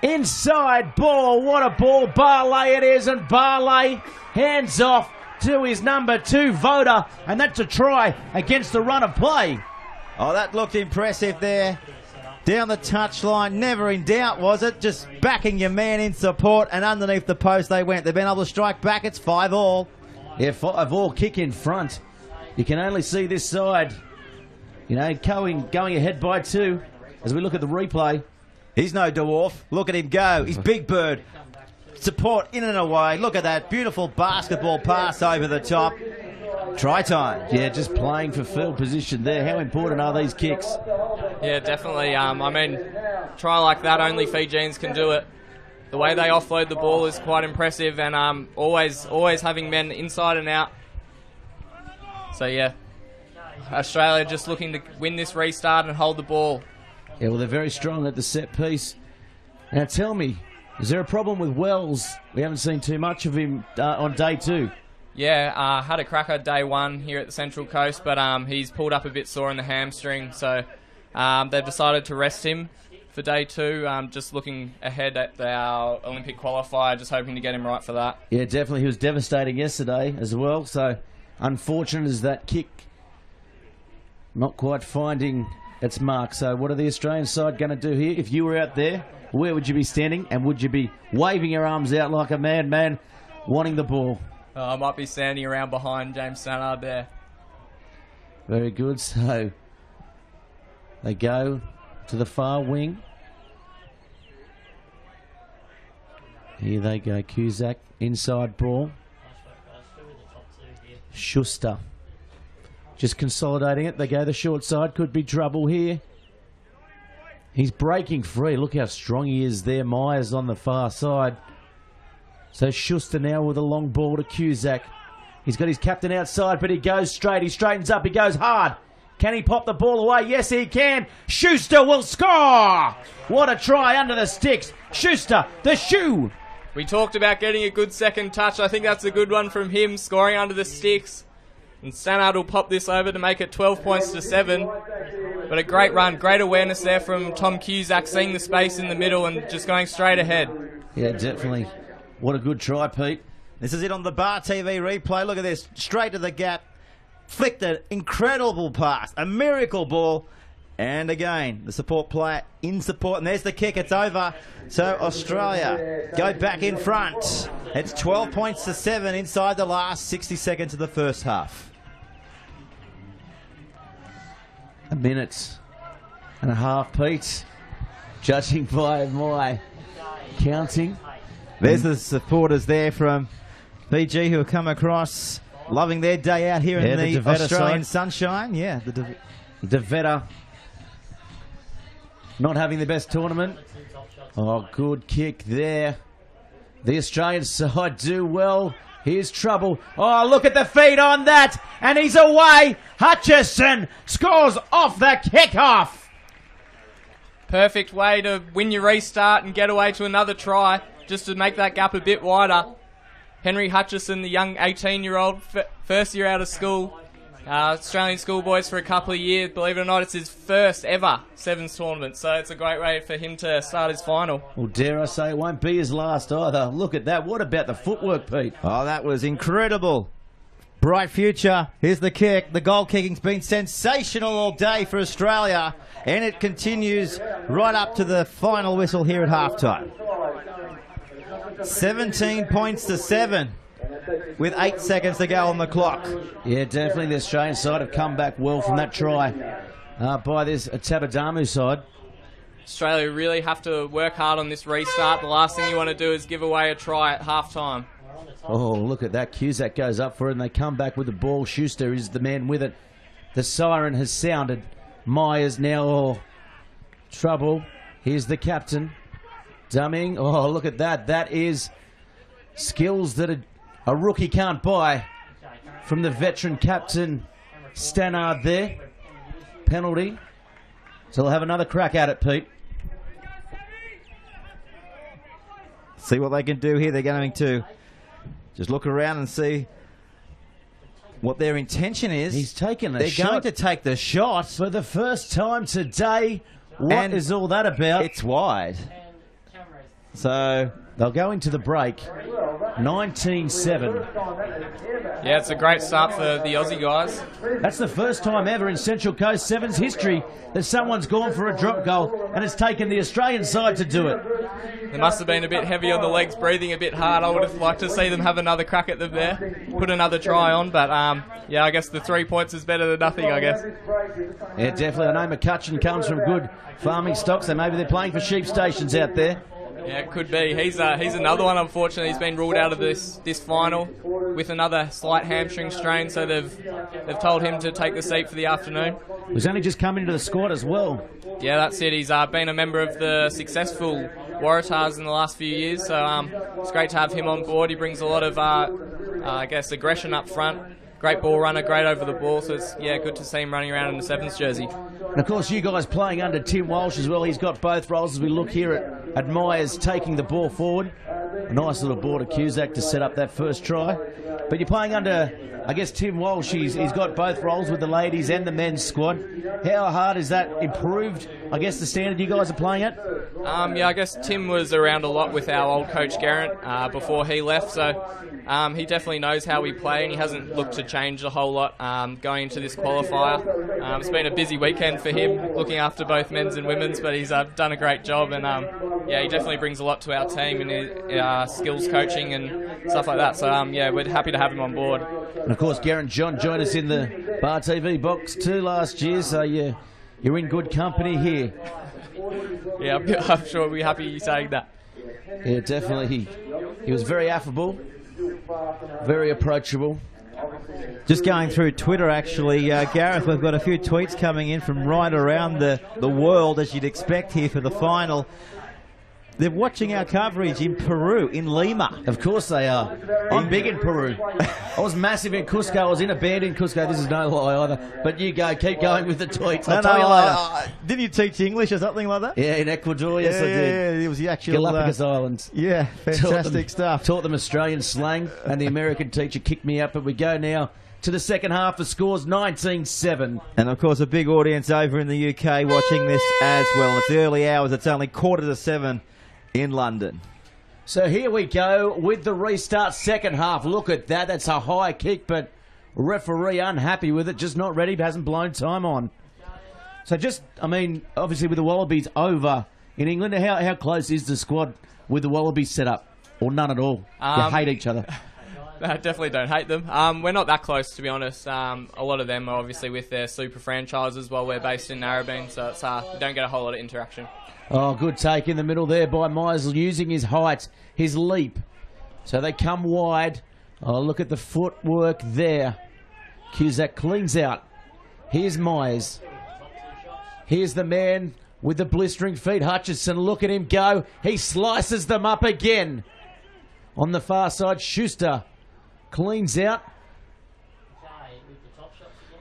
Inside ball, what a ball. Barley it is, and Barley hands off to his number 2, Voda, and that's a try against the run of play. Oh, that looked impressive there. Down the touchline, never in doubt, was it? Just backing your man in support, and underneath the post they went. They've been able to strike back. It's 5-all. Yeah, 5-all kick in front. You can only see this side, going ahead by 2 as we look at the replay. He's no dwarf. Look at him go. He's Big Bird. Support in and away. Look at that beautiful basketball pass over the top. Try time. Yeah, just playing for field position there. How important are these kicks? Yeah, definitely. Try like that, only Fijians can do it. The way they offload the ball is quite impressive, and always having men inside and out. So yeah, Australia just looking to win this restart and hold the ball. Yeah, well, they're very strong at the set piece. Now tell me, is there a problem with Wells? We haven't seen too much of him on day 2. Yeah, had a cracker day 1 here at the Central Coast, but he's pulled up a bit sore in the hamstring, so they've decided to rest him for day 2. Just looking ahead at our Olympic qualifier, just hoping to get him right for that. Yeah, definitely. He was devastating yesterday as well, so unfortunate is that kick not quite finding its mark. So what are the Australian side going to do here? If you were out there, where would you be standing, and would you be waving your arms out like a madman wanting the ball? I might be standing around behind James Stannard there. Very good. So they go to the far wing. Here they go. Cusack, inside ball. Schuster. Just consolidating it. They go the short side. Could be trouble here. He's breaking free. Look how strong he is there. Myers on the far side. So Schuster now with a long ball to Cusack. He's got his captain outside, but he goes straight. He straightens up. He goes hard. Can he pop the ball away? Yes, he can. Schuster will score. What a try under the sticks. Schuster, the shoe. We talked about getting a good second touch. I think that's a good one from him, scoring under the sticks. And Stannard will pop this over to make it 12 points to 7. But a great run, great awareness there from Tom Cusack, seeing the space in the middle and just going straight ahead. Yeah, definitely. What a good try, Pete. This is it on the Bar TV replay. Look at this. Straight to the gap. Flicked an incredible pass. A miracle ball. And again, the support player in support. And there's the kick. It's over. So Australia go back in front. It's 12 points to 7 inside the last 60 seconds of the first half. A minute and a half, Pete. Judging by my counting. There's the supporters there from Fiji who have come across, loving their day out here in the Australian sunshine. Yeah, the Devetta not having the best tournament. Oh, good kick there. The Australian side do well. Here's trouble. Oh, look at the feet on that. And he's away. Hutchison scores off the kickoff. Perfect way to win your restart and get away to another try, just to make that gap a bit wider. Henry Hutchison, the young 18-year-old, first year out of school. Australian schoolboys for a couple of years. Believe it or not, it's his first ever Sevens tournament, so it's a great way for him to start his final. Well, dare I say, it won't be his last either. Look at that. What about the footwork, Pete? Oh, that was incredible. Bright future. Here's the kick. The goal kicking's been sensational all day for Australia, and it continues right up to the final whistle here at halftime. 17 points to 7. With 8 seconds to go on the clock. Yeah, definitely the Australian side have come back well from that try by this Tabadamu side. Australia really have to work hard on this restart. The last thing you want to do is give away a try at half-time. Oh, look at that. Cusack goes up for it and they come back with the ball. Schuster is the man with it. The siren has sounded. Myers now trouble. Here's the captain. Dumming. Oh, look at that. That is skills that a rookie can't buy from the veteran captain Stannard there. Penalty. So they'll have another crack at it, Pete. See what they can do here. They're going to just look around and see what their intention is. He's taken a shot. They're going to take the shot. For the first time today. What is all that about? It's wide. So they'll go into the break. 19-7. Yeah, it's a great start for the Aussie guys. That's the first time ever in Central Coast Sevens history that someone's gone for a drop goal and it's taken the Australian side to do it. They must have been a bit heavy on the legs, breathing a bit hard. I would have liked to see them have another crack at them there, put another try on, but yeah, I guess the 3 points is better than nothing, I guess. Yeah, definitely. I know McCutcheon comes from good farming stock, so maybe they're playing for sheep stations out there. Yeah, it could be. He's another one, unfortunately. He's been ruled out of this final with another slight hamstring strain, so they've told him to take the seat for the afternoon. He's only just come into the squad as well. Yeah, that's it. He's been a member of the successful Waratahs in the last few years, so it's great to have him on board. He brings a lot of, I guess, aggression up front. Great ball runner, great over the ball, so it's good to see him running around in the Sevens jersey. And of course, you guys playing under Tim Walsh as well. He's got both roles as we look here at Myers taking the ball forward. A nice little ball to Cusack to set up that first try. But you're playing under, I guess, Tim Walsh. He's got both roles with the ladies and the men's squad. How hard is that improved, I guess, the standard you guys are playing at? Yeah, I guess Tim was around a lot with our old coach Garrett before he left, so he definitely knows how we play and he hasn't looked to change a whole lot going into this qualifier. It's been a busy weekend for him, looking after both men's and women's, but he's done a great job, and yeah, he definitely brings a lot to our team in his skills coaching and stuff like that, so yeah, we're happy to have him on board. And of course, Garrett and John joined us in the Bar TV box too last year, so yeah, you're in good company here. Yeah, I'm sure we'll be happy saying that. Yeah, definitely. He was very affable, very approachable. Just going through Twitter, actually, Gareth, we've got a few tweets coming in from right around the world, as you'd expect here for the final. They're watching our coverage in Peru, in Lima. Of course they are. I'm big in Peru. I was massive in Cusco. I was in a band in Cusco. This is no lie either. But you go, keep going with the tweets. I'll tell you later. Didn't you teach English or something like that? Yeah, in Ecuador, yes I did. Yeah, it was the actual Galapagos Islands. Yeah, fantastic stuff. Taught them Australian slang, and the American teacher kicked me out. But we go now to the second half. The score's 19-7. And of course, a big audience over in the UK watching this as well. It's the early hours. It's only 6:45 in London. So here we go with the restart second half. Look at that. That's a high kick, but referee unhappy with it. Just not ready. Hasn't blown time on. So just, I mean, obviously with the Wallabies over in England, how close is the squad with the Wallabies set up? Or none at all? You hate each other. I definitely don't hate them. We're not that close, to be honest. A lot of them are obviously with their super franchises while we're based in Narrabeen, so it's, we don't get a whole lot of interaction. Oh, good take in the middle there by Myers, using his height, his leap. So they come wide. Oh, look at the footwork there. Cusack cleans out. Here's Myers. Here's the man with the blistering feet, Hutchison. Look at him go. He slices them up again. On the far side, Schuster cleans out.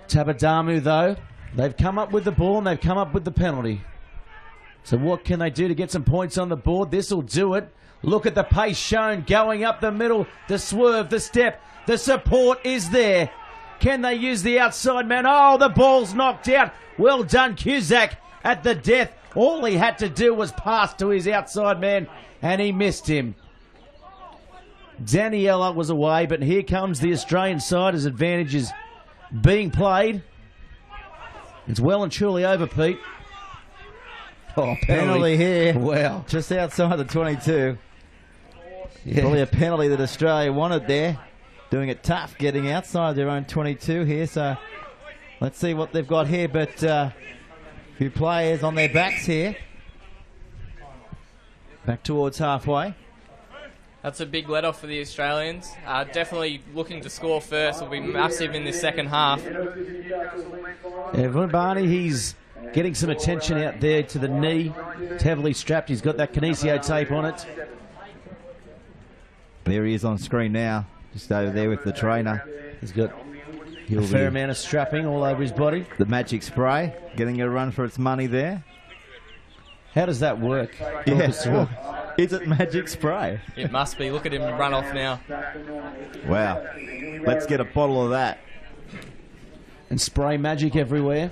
Tabadamu, though, they've come up with the ball and they've come up with the penalty. So what can they do to get some points on the board? This will do it. Look at the pace shown going up the middle. The swerve, the step, the support is there. Can they use the outside man? Oh, the ball's knocked out. Well done, Cusack, at the death. All he had to do was pass to his outside man, and he missed him. Daniela was away, but here comes the Australian side as advantage is being played. It's well and truly over, Pete. Oh, penalty here. Wow. Just outside the 22. Yeah. Probably a penalty that Australia wanted there. Doing it tough, getting outside their own 22 here. So let's see what they've got here. But a few players on their backs here. Back towards halfway. That's a big let-off for the Australians. Definitely looking to score first. Will be massive in this second half. Evan Barney, he's getting some attention out there to the knee. It's heavily strapped. He's got that kinesio tape on it. There he is on screen now. Just over there with the trainer. He's got a fair amount of strapping all over his body. The magic spray, getting a run for its money there. How does that work? Yeah. Is it magic spray? It must be. Look at him run off now. Wow. Let's get a bottle of that. And spray magic everywhere.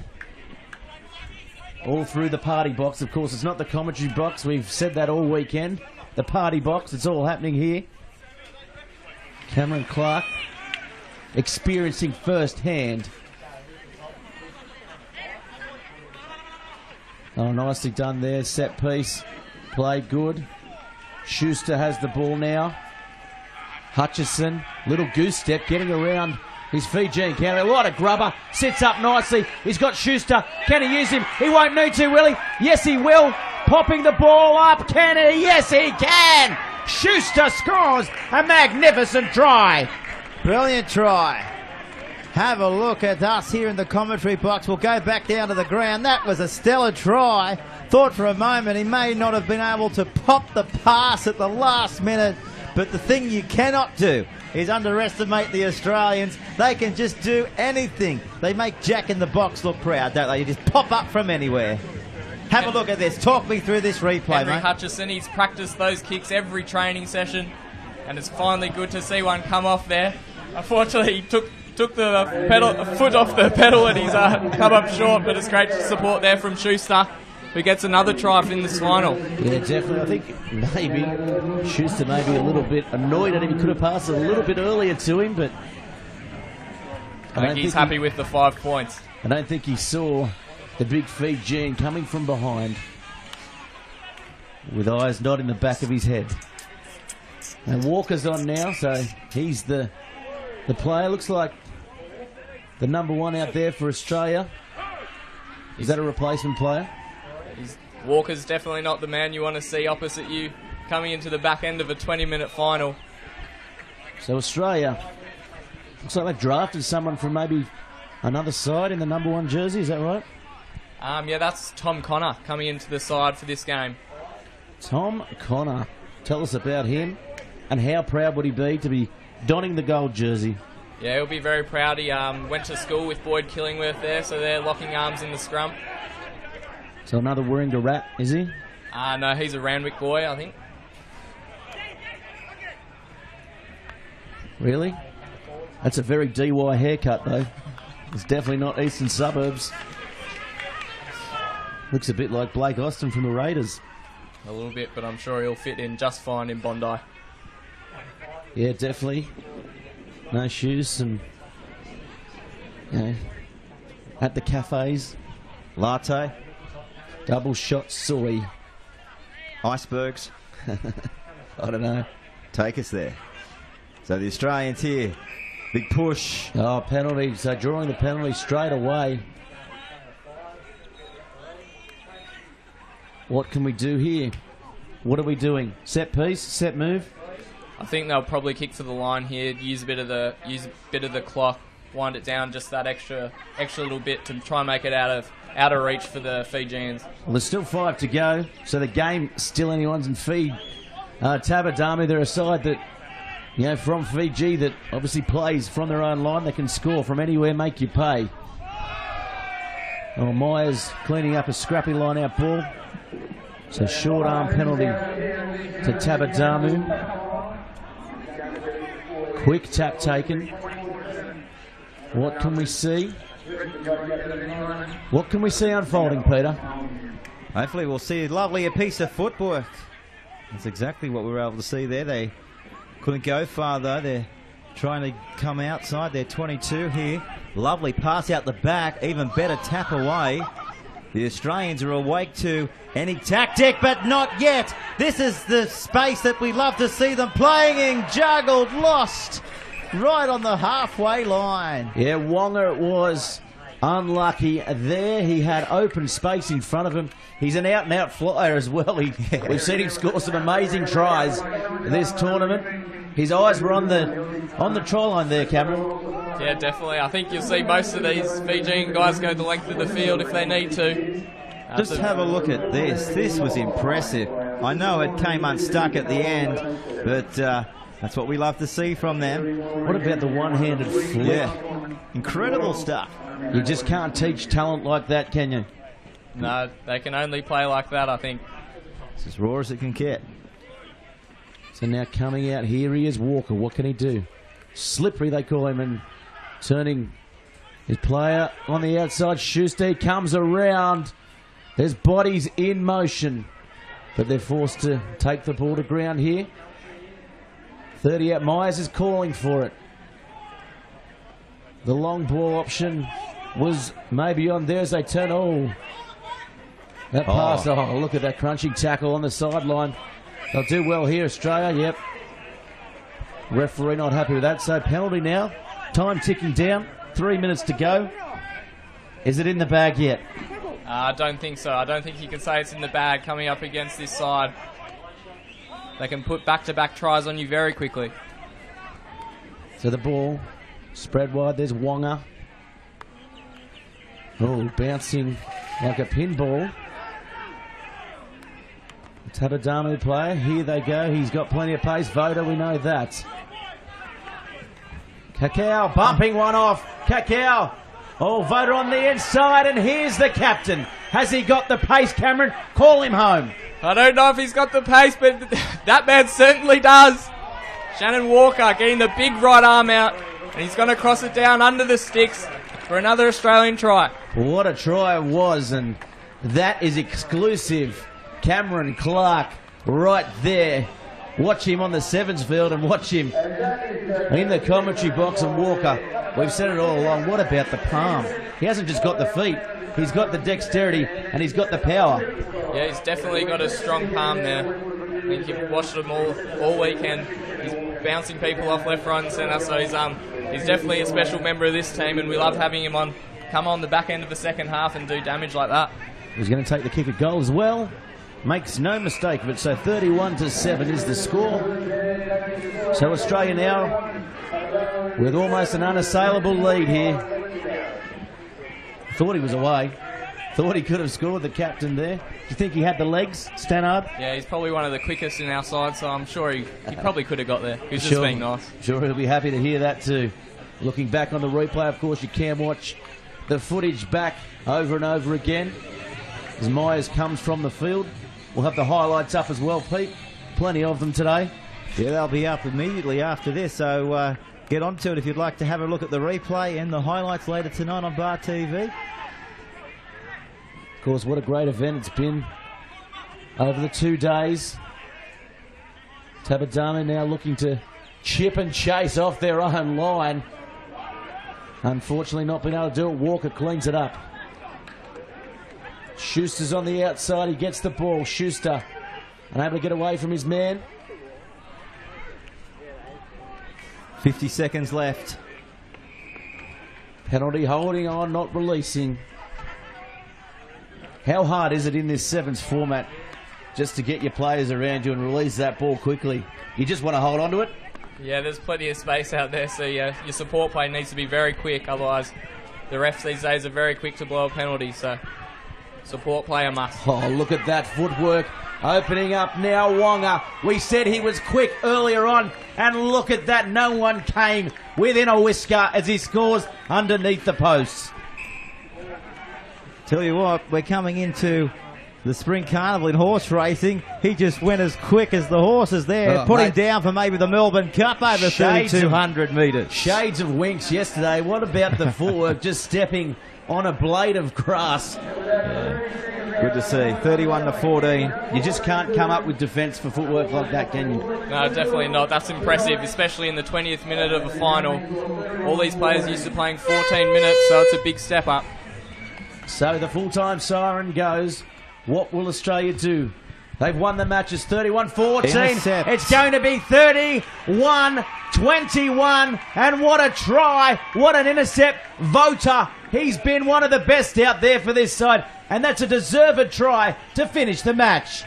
All through the party box. Of course, it's not the commentary box. We've said that all weekend. The party box. It's all happening here. Cameron Clark experiencing firsthand. Oh, nicely done there. Set piece. Played good. Schuster has the ball now. Hutchison, little goose step, getting around his Fijian counter. What a grubber. Sits up nicely. He's got Schuster. Can he use him? He won't need to, will he? Yes, he will. Popping the ball up. Can he? Yes, he can. Schuster scores a magnificent try. Brilliant try. Have a look at us here in the commentary box. We'll go back down to the ground. That was a stellar try. Thought for a moment he may not have been able to pop the pass at the last minute, but the thing you cannot do is underestimate the Australians. They can just do anything. They make Jack in the box look proud, don't they? You just pop up from anywhere. Have a look at this. Talk me through this replay, Henry mate. Hutchison, he's practiced those kicks every training session, and it's finally good to see one come off there. Unfortunately, he took the foot off the pedal and he's come up short, but it's great support there from Schuster, who gets another try in this final. Yeah, definitely. I think maybe Schuster may be a little bit annoyed at him. He could have passed a little bit earlier to him, but I think he's happy with the 5 points. I don't think he saw the big Fijian coming from behind with eyes not in the back of his head. And Walker's on now, so he's the player. Looks like the number one out there for Australia. Is that a replacement player? Walker's definitely not the man you want to see opposite you coming into the back end of a 20-minute final. So Australia Looks like they've drafted someone from maybe another side in the number 1 jersey, is that right? Yeah, that's Tom Connor coming into the side for this game. Tom Connor. Tell us about him and how proud would he be to be donning the gold jersey? Yeah, he'll be very proud. He went to school with Boyd Killingworth there, so they're locking arms in the scrum. So another Warringah rat, is he? No, he's a Randwick boy, I think. Really? That's a very DY haircut, though. It's definitely not Eastern Suburbs. Looks a bit like Blake Austin from the Raiders. A little bit, but I'm sure he'll fit in just fine in Bondi. Yeah, definitely. No shoes and, you know, at the cafes. Latte. Double shot soy. Icebergs. I don't know. Take us there. So the Australians here. Big push. Oh, penalty. So drawing the penalty straight away. What can we do here? What are we doing? Set piece? Set move? I think they'll probably kick to the line here, use a bit of the clock, wind it down just that extra little bit to try and make it out of reach for the Fijians. Well, there's still 5 to go, so the game still anyone's in Fiji. Tabadami, they're a side that, you know, from Fiji that obviously plays from their own line. They can score from anywhere, make you pay. Oh, Myers cleaning up a scrappy line-out ball. So short arm penalty to Tabadamu. Quick tap taken. What can we see? What can we see unfolding, Peter? Hopefully we'll see a lovely piece of footwork. That's exactly what we were able to see there. They couldn't go far though. They're trying to come outside. They're 22 here. Lovely pass out the back. Even better tap away. The Australians are awake to any tactic, but not yet. This is the space that we love to see them playing in. Juggled, lost, right on the halfway line. Yeah, Wonga was unlucky there. He had open space in front of him. He's an out-and-out flyer as well. We've seen him score some amazing tries this tournament. His eyes were on the try line there, Cameron. Yeah, definitely. I think you'll see most of these Fijian guys go the length of the field if they need to. Just have a look at this. This was impressive. I know it came unstuck at the end, but that's what we love to see from them. What about the one-handed flip? Yeah, incredible stuff. You just can't teach talent like that, can you? No, they can only play like that, I think. It's as raw as it can get. So now coming out, here he is, Walker. What can he do? Slippery, they call him, and turning his player on the outside. Schuster comes around. There's bodies in motion, but they're forced to take the ball to ground here. 30 out. Myers is calling for it. The long ball option was maybe on there as they turn. Oh, that pass. Oh, look at that crunching tackle on the sideline. They'll do well here, Australia. Yep. Referee not happy with that. So penalty now. Time ticking down. 3 minutes to go. Is it in the bag yet? I don't think so. I don't think you can say it's in the bag coming up against this side. They can put back-to-back tries on you very quickly. So the ball spread wide. There's Wonga. Oh, bouncing like a pinball. Tabadamu player. Here they go. He's got plenty of pace. Voda, we know that. Kakao bumping one off. Kakao. Oh, Voda on the inside, and here's the captain. Has he got the pace, Cameron? Call him home. I don't know if he's got the pace, but that man certainly does. Shannon Walker getting the big right arm out, and he's going to cross it down under the sticks for another Australian try. What a try it was, and that is exclusive. Cameron Clark right there. Watch him on the sevens field and watch him in the commentary box. And Walker, we've said it all along, what about the palm? He hasn't just got the feet, he's got the dexterity and he's got the power. Yeah, he's definitely got a strong palm there. I think you've watched him all weekend. He's bouncing people off left, right and centre, so he's definitely a special member of this team, and we love having him come on the back end of the second half and do damage like that. He's going to take the kick at goal as well. Makes no mistake of it. So 31-7 is the score. So Australia now with almost an unassailable lead here. Thought he was away. Thought he could have scored, the captain there. Do you think he had the legs, Stannard? Yeah, he's probably one of the quickest in our side, so I'm sure he probably could have got there. He's just being nice. Sure, he'll be happy to hear that too. Looking back on the replay, of course, you can watch the footage back over and over again as Myers comes from the field. We'll have the highlights up as well, Pete. Plenty of them today. Yeah, they'll be up immediately after this, so get onto it if you'd like to have a look at the replay and the highlights later tonight on Bar TV. Of course, what a great event it's been over the 2 days. Tabadama now looking to chip and chase off their own line. Unfortunately not being able to do it. Walker cleans it up. Schuster's on the outside. He gets the ball. Schuster unable to get away from his man. 50 seconds left. Penalty holding on, not releasing. How hard is it in this sevens format just to get your players around you and release that ball quickly? You just want to hold on to it? Yeah, there's plenty of space out there, so your support play needs to be very quick. Otherwise, the refs these days are very quick to blow a penalty, so support play a must. Oh, look at that footwork. Opening up now, Wonga. We said he was quick earlier on, and look at that. No one came within a whisker as he scores underneath the posts. Tell you what, we're coming into the Spring Carnival in horse racing. He just went as quick as the horses there. Put him down for maybe the Melbourne Cup over 3,200 metres. Shades of Winks yesterday. What about the footwork just stepping on a blade of grass? Good to see. 31-14. You just can't come up with defence for footwork like that, can you? No, definitely not. That's impressive, especially in the 20th minute of a final. All these players are used to playing 14 minutes, so it's a big step up. So the full-time siren goes. What will Australia do? They've won the matches 31-14. It's going to be 31-21. And what a try. What an intercept. Vota, he's been one of the best out there for this side. And that's a deserved try to finish the match.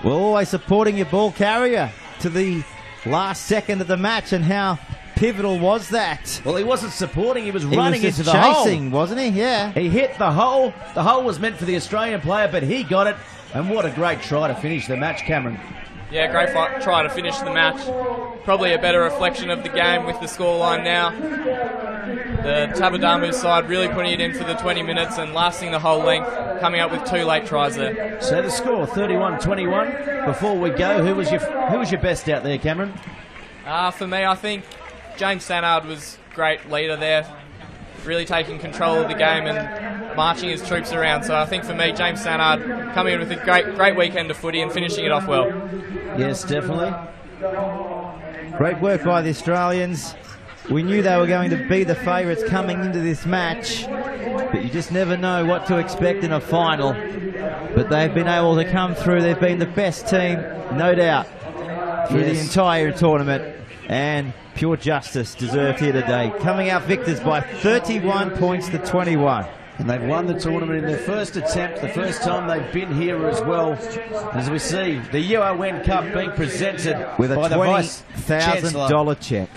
Well, always supporting your ball carrier to the last second of the match, and how pivotal was that? Well, he wasn't supporting, he was running into the chasing, hole. Wasn't he? Yeah. He hit the hole. The hole was meant for the Australian player, but he got it. And what a great try to finish the match, Cameron. Yeah, great try to finish the match. Probably a better reflection of the game with the scoreline now. The Tabadamu side really putting it in for the 20 minutes and lasting the whole length, coming up with 2 late tries there. So the score, 31-21. Before we go, who was your best out there, Cameron? For me, I think James Stannard was great leader there, really taking control of the game and marching his troops around. So I think for me, James Stannard coming in with a great weekend of footy and finishing it off well. Yes, definitely. Great work by the Australians. We knew they were going to be the favourites coming into this match, but you just never know what to expect in a final. But they've been able to come through. They've been the best team, no doubt, through the entire tournament. And pure justice deserved here today. Coming out victors by 31 points to 21. And they've won the tournament in their first attempt, the first time they've been here as well. As we see, the UN Cup being presented with a by the $20,000 check.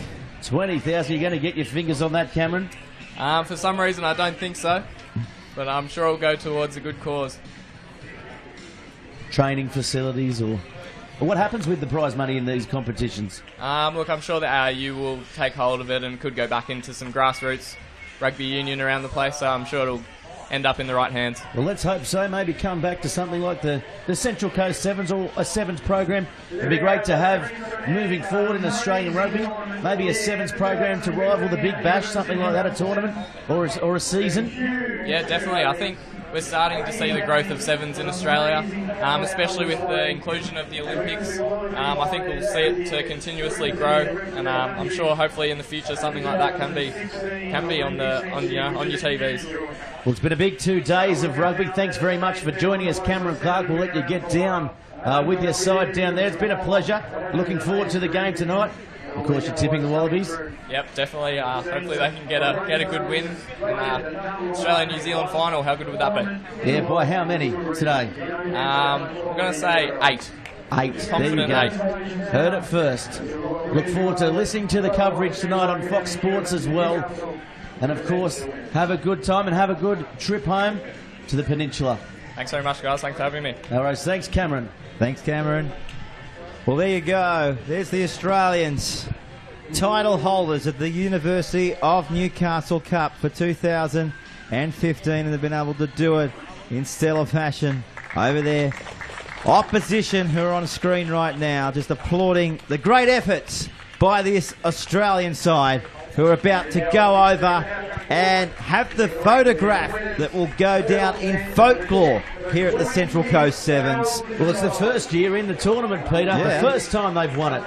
20,000. You're going to get your fingers on that, Cameron? For some reason, I don't think so. But I'm sure it'll go towards a good cause. Training facilities or what happens with the prize money in these competitions? Look, I'm sure the ARU will take hold of it and could go back into some grassroots rugby union around the place, so I'm sure it'll end up in the right hands. Well, let's hope so. Maybe come back to something like the Central Coast Sevens or a Sevens program. It'd be great to have moving forward in Australian rugby. Maybe a Sevens program to rival the Big Bash, something like that, a tournament or a season. Yeah, definitely. I think we're starting to see the growth of Sevens in Australia, especially with the inclusion of the Olympics. I think we'll see it to continuously grow, and I'm sure hopefully in the future something like that can be on your TVs. Well, it's been a big 2 days of rugby. Thanks very much for joining us, Cameron Clark. We'll let you get down with your side down there. It's been a pleasure. Looking forward to the game tonight. Of course, you're tipping the Wallabies. Yep, definitely. Hopefully they can get a good win. Australia-New Zealand final, how good would that be? Yeah, by how many today? I'm going to say 8. 8. There you Confident go. 8. Heard it first. Look forward to listening to the coverage tonight on Fox Sports as well. And of course, have a good time and have a good trip home to the Peninsula. Thanks very much, guys. Thanks for having me. All right, thanks, Cameron. Thanks, Cameron. Well, there you go. There's the Australians, title holders at the University of Newcastle Cup for 2015, and they've been able to do it in stellar fashion over there. Opposition who are on screen right now, just applauding the great efforts by this Australian side, who are about to go over and have the photograph that will go down in folklore here at the Central Coast Sevens. Well, it's the first year in the tournament, Peter. Yeah. The first time they've won it.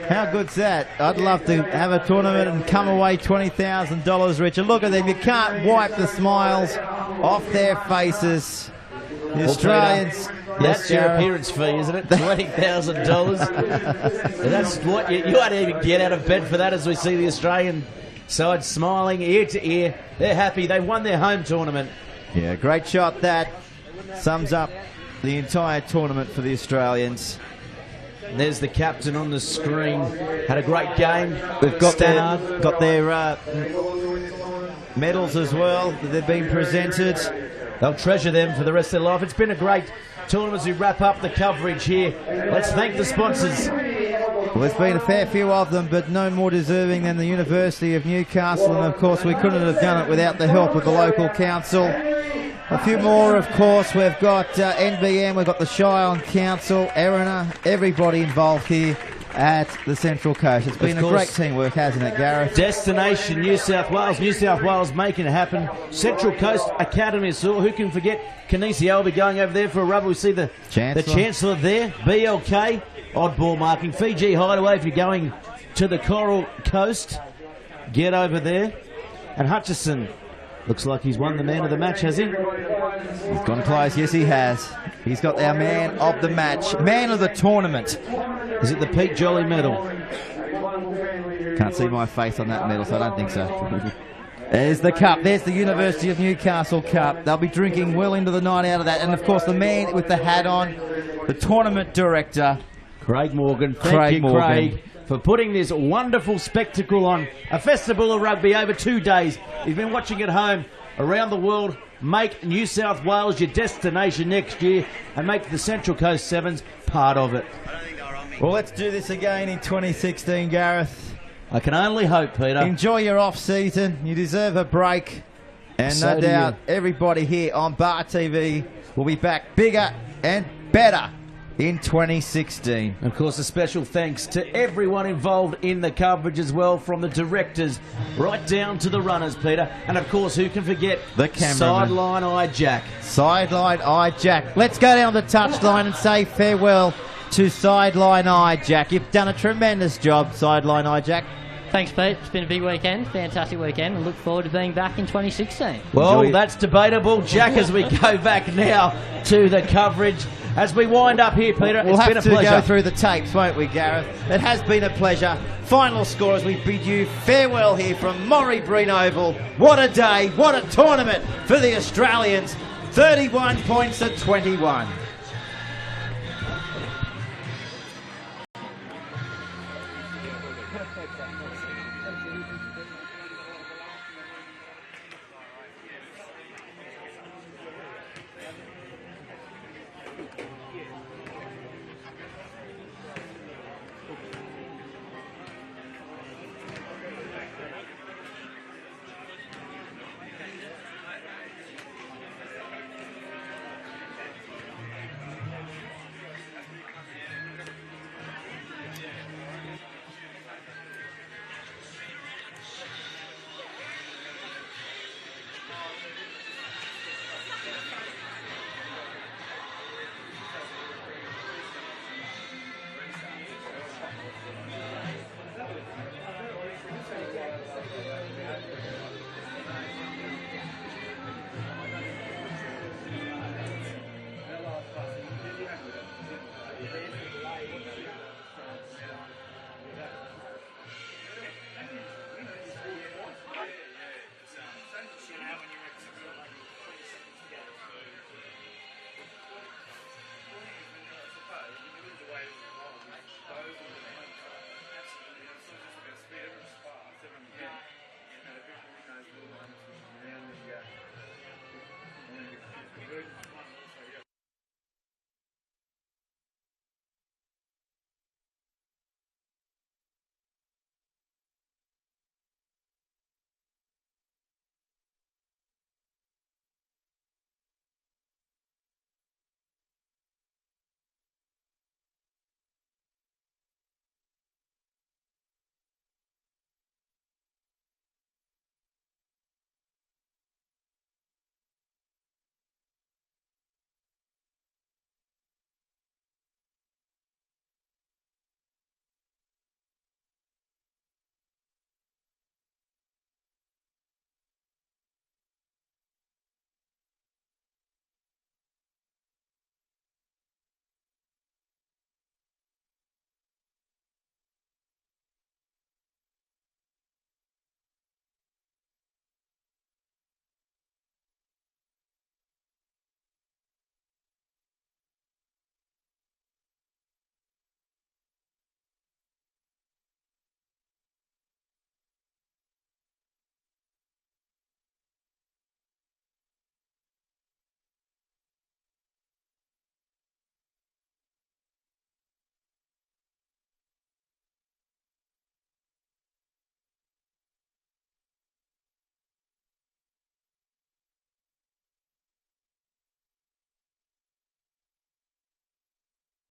How good's that? I'd love to have a tournament and come away $20,000 richer. Look at them. You can't wipe the smiles off their faces. The Australians... That's your appearance fee, isn't it? $20,000. That's what you won't even get out of bed for that, as we see the Australian side smiling ear to ear. They're happy. They won their home tournament. Yeah, great shot. That sums up the entire tournament for the Australians. And there's the captain on the screen. Had a great game. We've got their medals as well that they've been presented. They'll treasure them for the rest of their life. It's been a great tournament as we wrap up the coverage here. Let's thank the sponsors. Well, there's been a fair few of them, but no more deserving than the University of Newcastle, and of course we couldn't have done it without the help of the local council. A few more, of course. We've got NBM, we've got the Shire Council, Erina, everybody involved here at the Central Coast. It's been a great teamwork, hasn't it, Gareth? Destination New South Wales. New South Wales making it happen. Central Coast Academy Saw. Who can forget Canisi will be going over there for a rub. We see the Chancellor there. BLK, oddball marking. Fiji Hideaway if you're going to the Coral Coast. Get over there. And Hutchison. Looks like he's won the man of the match, has he? He's gone close. Yes, he has. He's got our man of the match. Man of the tournament. Is it the Pete Jolly medal? Can't see my face on that medal, so I don't think so. There's the cup. There's the University of Newcastle Cup. They'll be drinking well into the night out of that. And, of course, the man with the hat on, the tournament director, Craig Morgan. Thank you, Craig, for putting this wonderful spectacle on. A festival of rugby over 2 days. You've been watching at home, around the world. Make New South Wales your destination next year and make the Central Coast Sevens part of it. Well, let's do this again in 2016, Gareth. I can only hope, Peter. Enjoy your off-season. You deserve a break. And So no do doubt, everybody here on Bar TV will be back bigger and better in 2016. Of course, a special thanks to everyone involved in the coverage as well, from the directors right down to the runners, Peter. And of course, who can forget the cameraman. Sideline Eye Jack. Sideline Eye Jack. Let's go down the touchline and say farewell to Sideline Eye Jack. You've done a tremendous job, Sideline Eye Jack. Thanks, Pete. It's been a big weekend, fantastic weekend, and look forward to being back in 2016. Well, that's debatable, Jack, as we go back now to the coverage. As we wind up here, Peter, We'll it's have been a to pleasure. go through the tapes, won't we, Gareth? It has been a pleasure. Final score as we bid you farewell here from Morrie Breen Oval. What a day, what a tournament for the Australians. 31 points to 21.